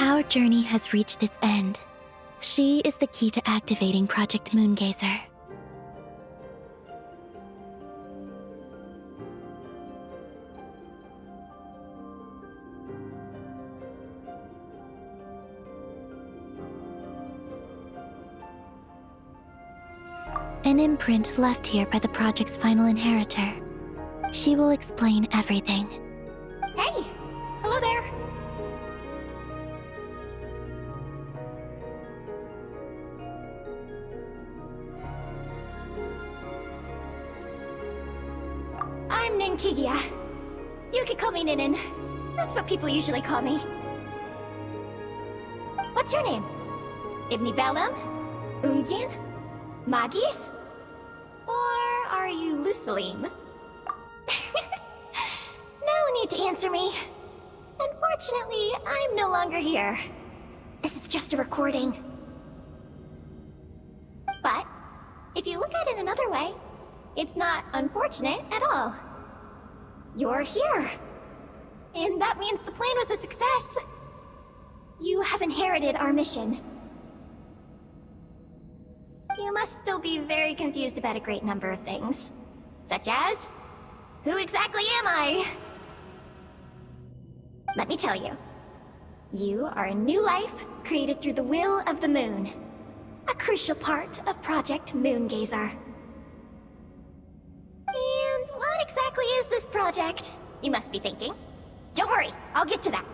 Our journey has reached its end. She is the key to activating Project Moongazer. An imprint left here by the project's final inheritor. She will explain everything. Hey! Hello there! I'm Ninkigia. You could call me Ninin. That's what people usually call me. What's your name? Ibni Bellum? Ungian? Magis? Or are you Lusalim? No need to answer me. Unfortunately, I'm no longer here. This is just a recording. But, if you look at it another way, it's not unfortunate at all. You're here. And that means the plan was a success. You have inherited our mission. You must still be very confused about a great number of things. Such as, who exactly am I? Let me tell you. You are a new life created through the will of the moon. A crucial part of Project Moongazer. And what exactly is this project? You must be thinking. Don't worry, I'll get to that.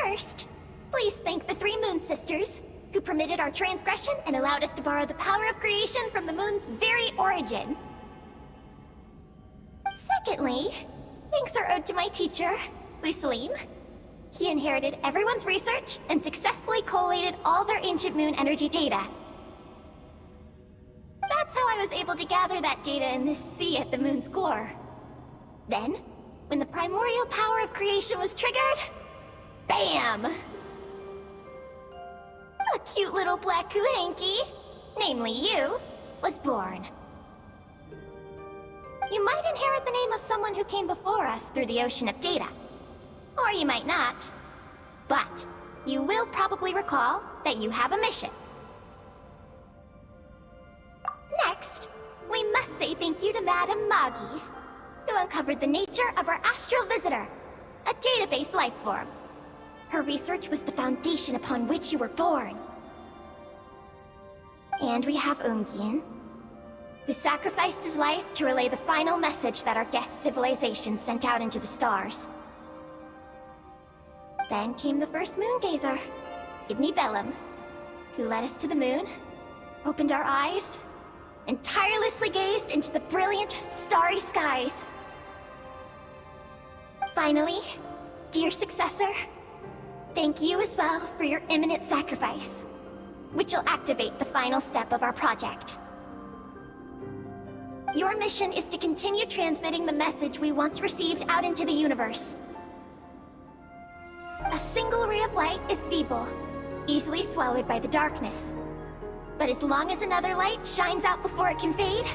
First, please thank the 3 Moon Sisters, who permitted our transgression and allowed us to borrow the power of creation from the moon's very origin. Secondly, thanks are owed to my teacher, Lusalim. He inherited everyone's research and successfully collated all their ancient moon energy data. That's how I was able to gather that data in this sea at the moon's core. Then, when the primordial power of creation was triggered, BAM! A cute little black Kuhenki, namely you, was born. You might inherit the name of someone who came before us through the ocean of data, Or you might not. But you will probably recall that you have a mission. Next, we must say thank you to Madame Magis, who uncovered the nature of our astral visitor, a database life form. Her research was the foundation upon which you were born. And we have Ungien, who sacrificed his life to relay the final message that our guest civilization sent out into the stars. Then came the first moongazer, Ibni Bellum, who led us to the moon, opened our eyes, and tirelessly gazed into the brilliant, starry skies. Finally, dear successor, thank you as well for your imminent sacrifice, which will activate the final step of our project. Your mission is to continue transmitting the message we once received out into the universe. A single ray of light is feeble, easily swallowed by the darkness. But as long as another light shines out before it can fade,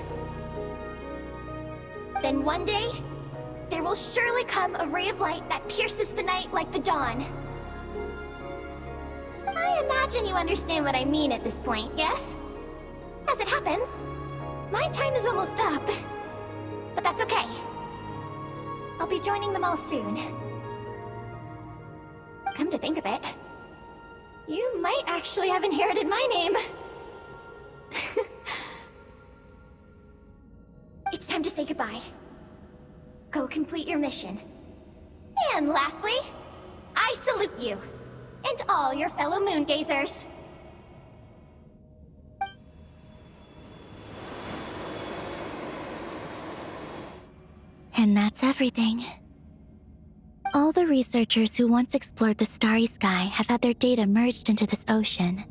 then one day, there will surely come a ray of light that pierces the night like the dawn. I imagine you understand what I mean at this point, yes? As it happens, my time is almost up. But that's okay. I'll be joining them all soon. Come to think of it, you might actually have inherited my name. It's time to say goodbye. Go complete your mission. And lastly, I salute you, and all your fellow moongazers. And that's everything. All the researchers who once explored the starry sky have had their data merged into this ocean.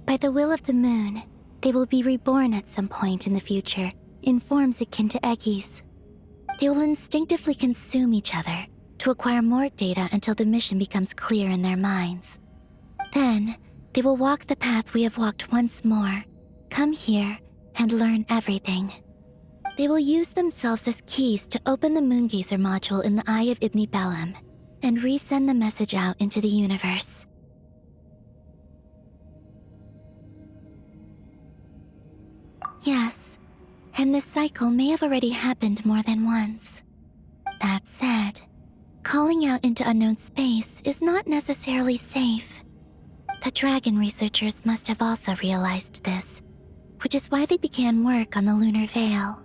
By the will of the moon, they will be reborn at some point in the future in forms akin to eggies. They will instinctively consume each other to acquire more data until the mission becomes clear in their minds. Then, they will walk the path we have walked once more, come here, and learn everything. They will use themselves as keys to open the Moongazer module in the Eye of Ibni Bellum and resend the message out into the universe. Yes, and this cycle may have already happened more than once. That said, calling out into unknown space is not necessarily safe. The dragon researchers must have also realized this, which is why they began work on the lunar veil.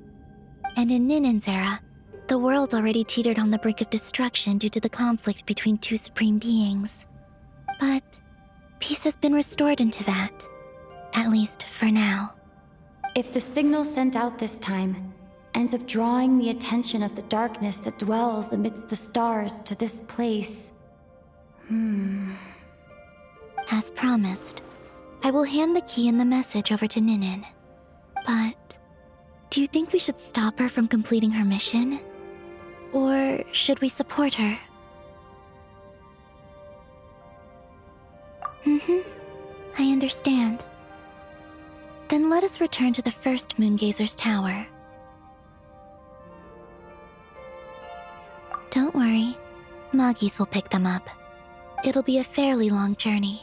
And in Ninin's era, the world already teetered on the brink of destruction due to the conflict between two supreme beings. But peace has been restored in Teyvat, at least for now. If the signal sent out this time ends up drawing the attention of the darkness that dwells amidst the stars to this place... As promised, I will hand the key and the message over to Ninin. But do you think we should stop her from completing her mission? Or should we support her? I understand. Then let us return to the first Moongazer's tower. Don't worry, Magis will pick them up. It'll be a fairly long journey.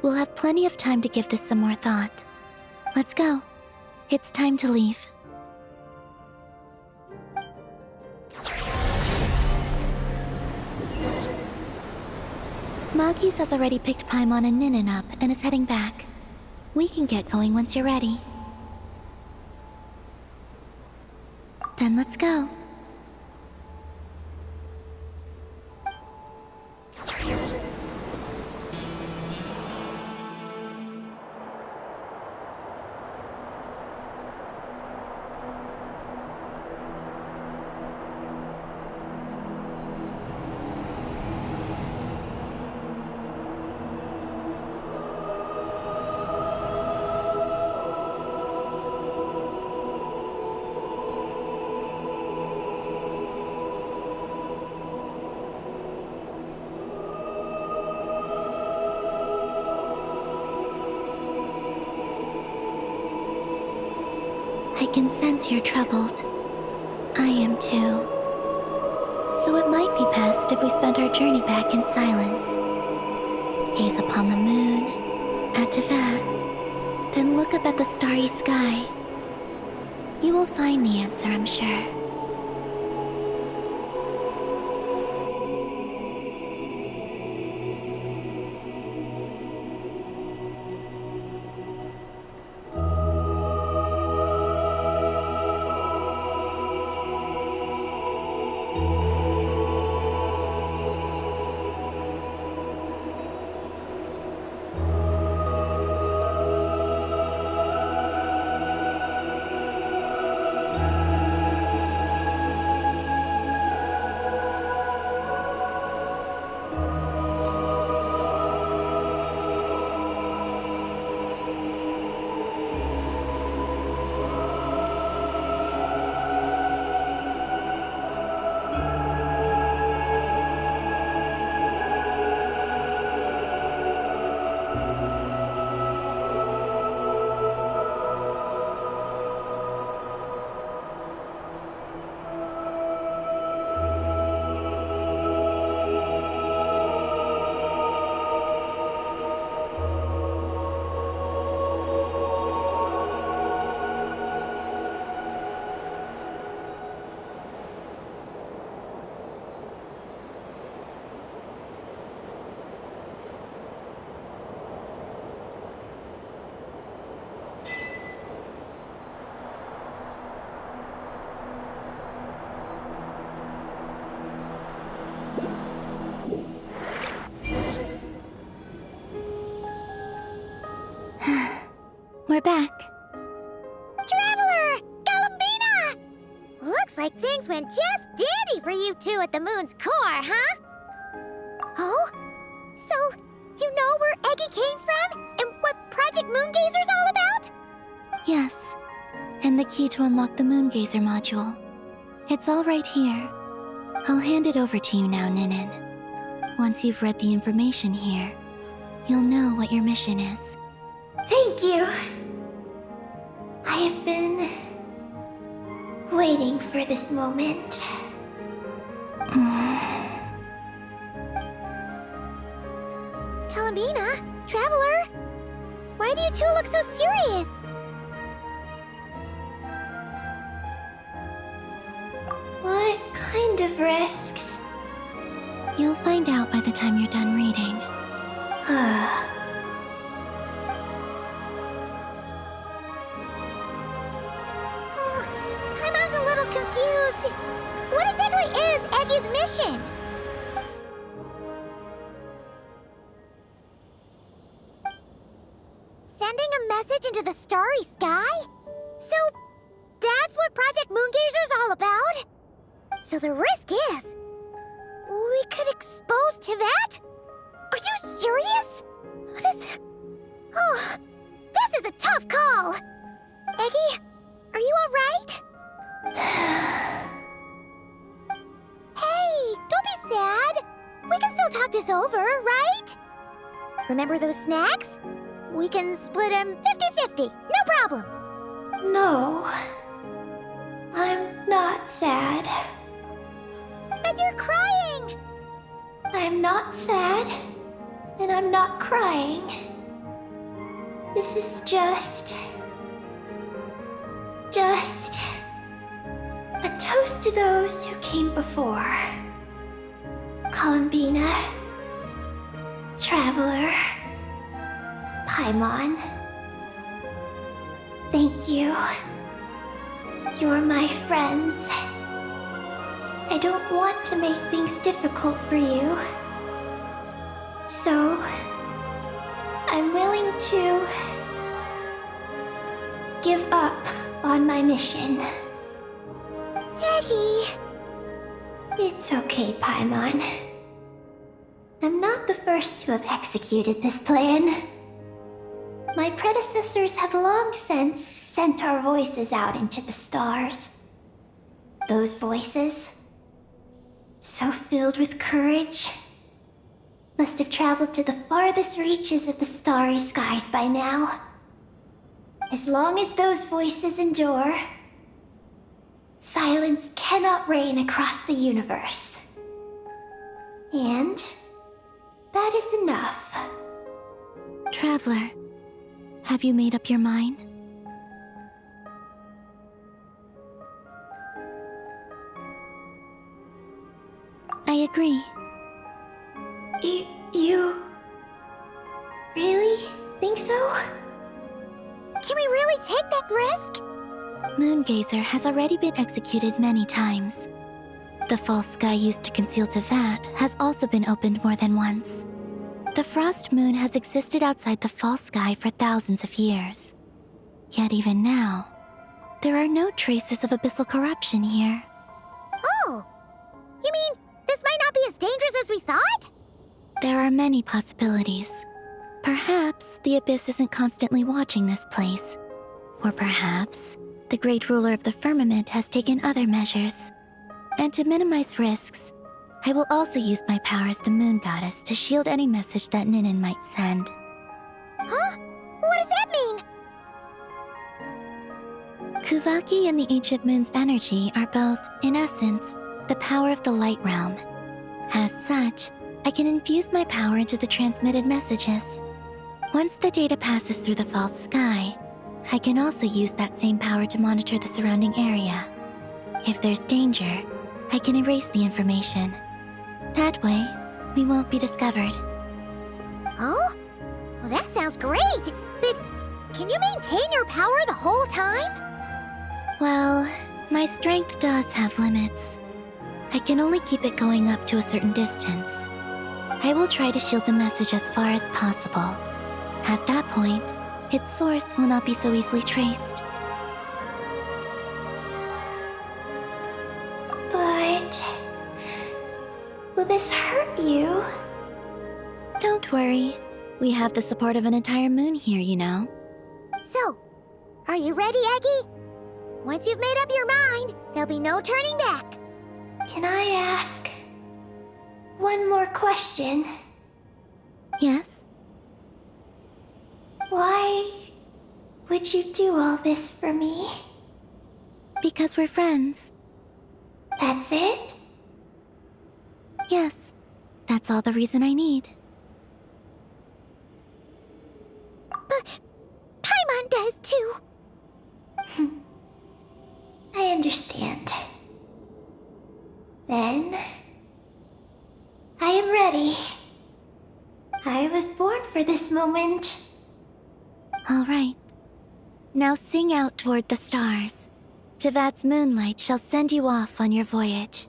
We'll have plenty of time to give this some more thought. Let's go. It's time to leave. Magis has already picked Paimon and Ninin up and is heading back. We can get going once you're ready. Then let's go. I can sense you're troubled. I am too. So it might be best if we spend our journey back in silence. Gaze upon the moon, add to that, then look up at the starry sky. You will find the answer, I'm sure. We're back. Traveler! Columbina! Looks like things went just dandy for you two at the moon's core, huh? Oh? So, you know where Eggy came from? And what Project Moongazer's all about? Yes, and the key to unlock the Moongazer module. It's all right here. I'll hand it over to you now, Ninin. Once you've read the information here, you'll know what your mission is. Thank you. I have been waiting for this moment. Columbina? Traveler? Why do you two look so serious? What kind of risks? You'll find out by the time you're done reading. Paimon's a little confused. What exactly is Eggy's mission? Sending a message into the starry sky? So, that's what Project Moongazer's all about? So the risk is, we could expose to that? Are you serious? This is a tough call. Eggy, are you alright? Hey, don't be sad. We can still talk this over, right? Remember those snacks? We can split them 50-50, no problem. No. I'm not sad. But you're crying. I'm not sad. And I'm not crying. This is just a toast to those who came before. Columbina, Traveler, Paimon. Thank you. You're my friends. I don't want to make things difficult for you. So, I'm willing to give up on my mission. Eggy. It's okay, Paimon. I'm not the first to have executed this plan. My predecessors have long since sent our voices out into the stars. Those voices, so filled with courage, must have traveled to the farthest reaches of the starry skies by now. As long as those voices endure, silence cannot reign across the universe. And that is enough. Traveler, have you made up your mind? I agree. You really think so? Can we really take that risk? Moongazer has already been executed many times. The false sky used to conceal Tevat has also been opened more than once. The frost moon has existed outside the false sky for thousands of years. Yet even now, there are no traces of abyssal corruption here. Oh, you mean this might not be as dangerous as we thought? There are many possibilities. Perhaps the Abyss isn't constantly watching this place. Or perhaps the Great Ruler of the Firmament has taken other measures. And to minimize risks, I will also use my power as the Moon Goddess to shield any message that Ninin might send. Huh? What does that mean? Kuvaki and the Ancient Moon's energy are both, in essence, the power of the Light Realm. As such, I can infuse my power into the transmitted messages. Once the data passes through the false sky, I can also use that same power to monitor the surrounding area. If there's danger, I can erase the information. That way, we won't be discovered. Oh? Well, that sounds great. But can you maintain your power the whole time? Well, my strength does have limits. I can only keep it going up to a certain distance. I will try to shield the message as far as possible. At that point, its source will not be so easily traced. But will this hurt you? Don't worry. We have the support of an entire moon here, you know. So, are you ready, Eggy? Once you've made up your mind, there'll be no turning back. Can I ask one more question? Yes? Why would you do all this for me? Because we're friends. That's it? Yes. That's all the reason I need. But Paimon does too. I understand. Then I am ready. I was born for this moment. All right. Now sing out toward the stars. Tevat's moonlight shall send you off on your voyage.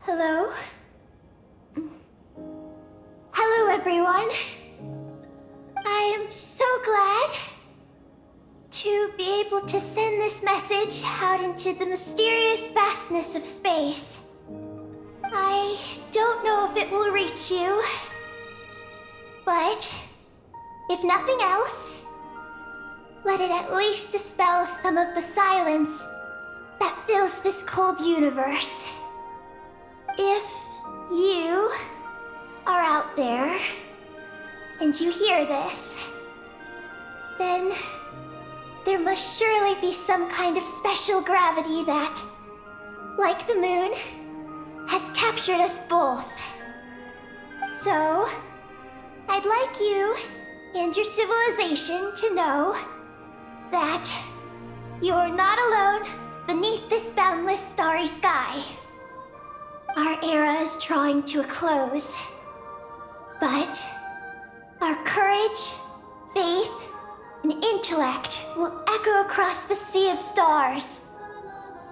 Hello? Hello, everyone. I am so glad to be able to send this message out into the mysterious vastness of space. I don't know if it will reach you, but if nothing else, let it at least dispel some of the silence that fills this cold universe. If you are out there and you hear this, then there must surely be some kind of special gravity that, like the moon, has captured us both. So, I'd like you and your civilization to know that you're not alone beneath this boundless starry sky. Our era is drawing to a close, but our courage, faith, and intellect will echo across the sea of stars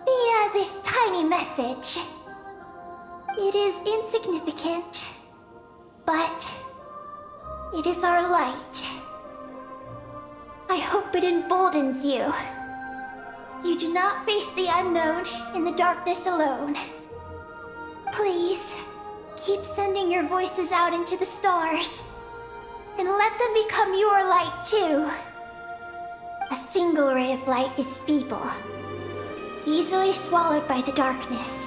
via this tiny message. It is insignificant, but it is our light. I hope it emboldens you. You do not face the unknown in the darkness alone. Please, keep sending your voices out into the stars, and let them become your light too. A single ray of light is feeble, easily swallowed by the darkness.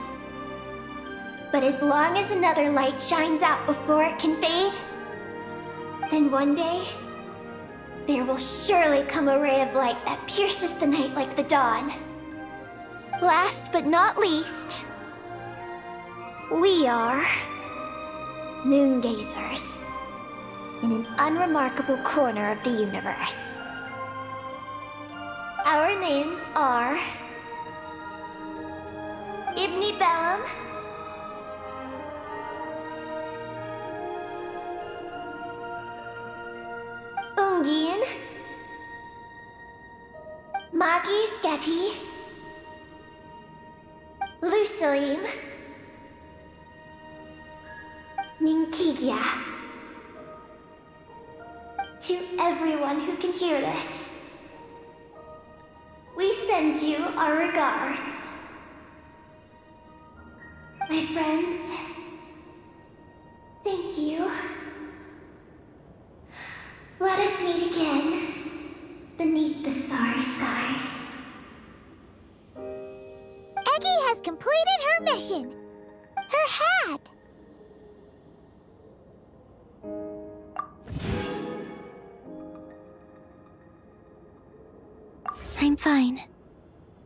But as long as another light shines out before it can fade, then one day, there will surely come a ray of light that pierces the night like the dawn. Last but not least, we are moon gazers in an unremarkable corner of the universe. Our names are Ibni Bellum, Ungien, Magis Getty, Lucilim, Ninkigia. To everyone who can hear this, we send you our regards. My friends, thank you. Let us meet again beneath the starry skies. Eggy has completed her mission. Her hat. I'm fine.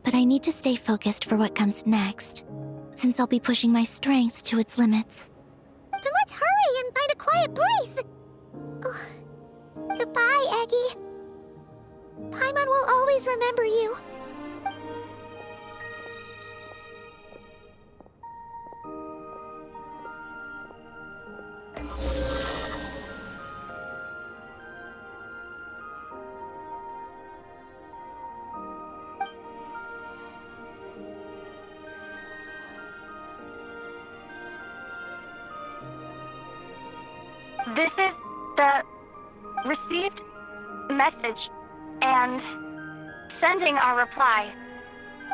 But I need to stay focused for what comes next, since I'll be pushing my strength to its limits. Then let's hurry and find a quiet place. Oh, goodbye, Eggy. Paimon will always remember you. This is the received message and sending our reply.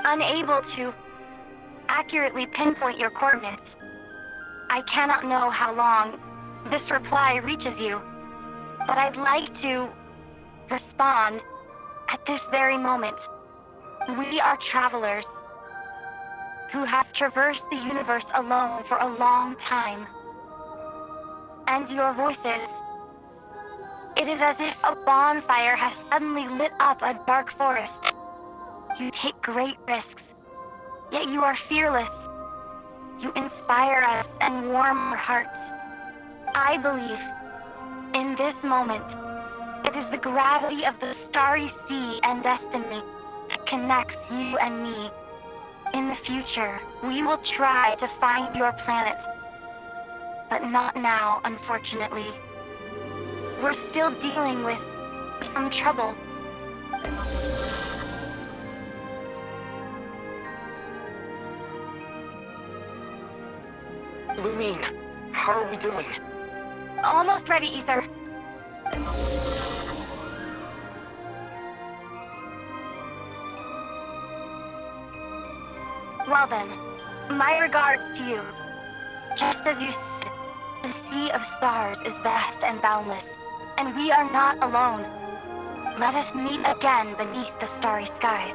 Unable to accurately pinpoint your coordinates. I cannot know how long this reply reaches you, but I'd like to respond at this very moment. We are travelers who have traversed the universe alone for a long time. And your voices, it is as if a bonfire has suddenly lit up a dark forest. You take great risks, yet you are fearless. You inspire us and warm our hearts. I believe, in this moment, it is the gravity of the starry sea and destiny that connects you and me. In the future, we will try to find your planet. But not now, unfortunately. We're still dealing with some trouble. Lumine, how are we doing? Almost ready, Ether. Well then, my regards to you. Just as you said, the sea of stars is vast and boundless, and we are not alone. Let us meet again beneath the starry skies.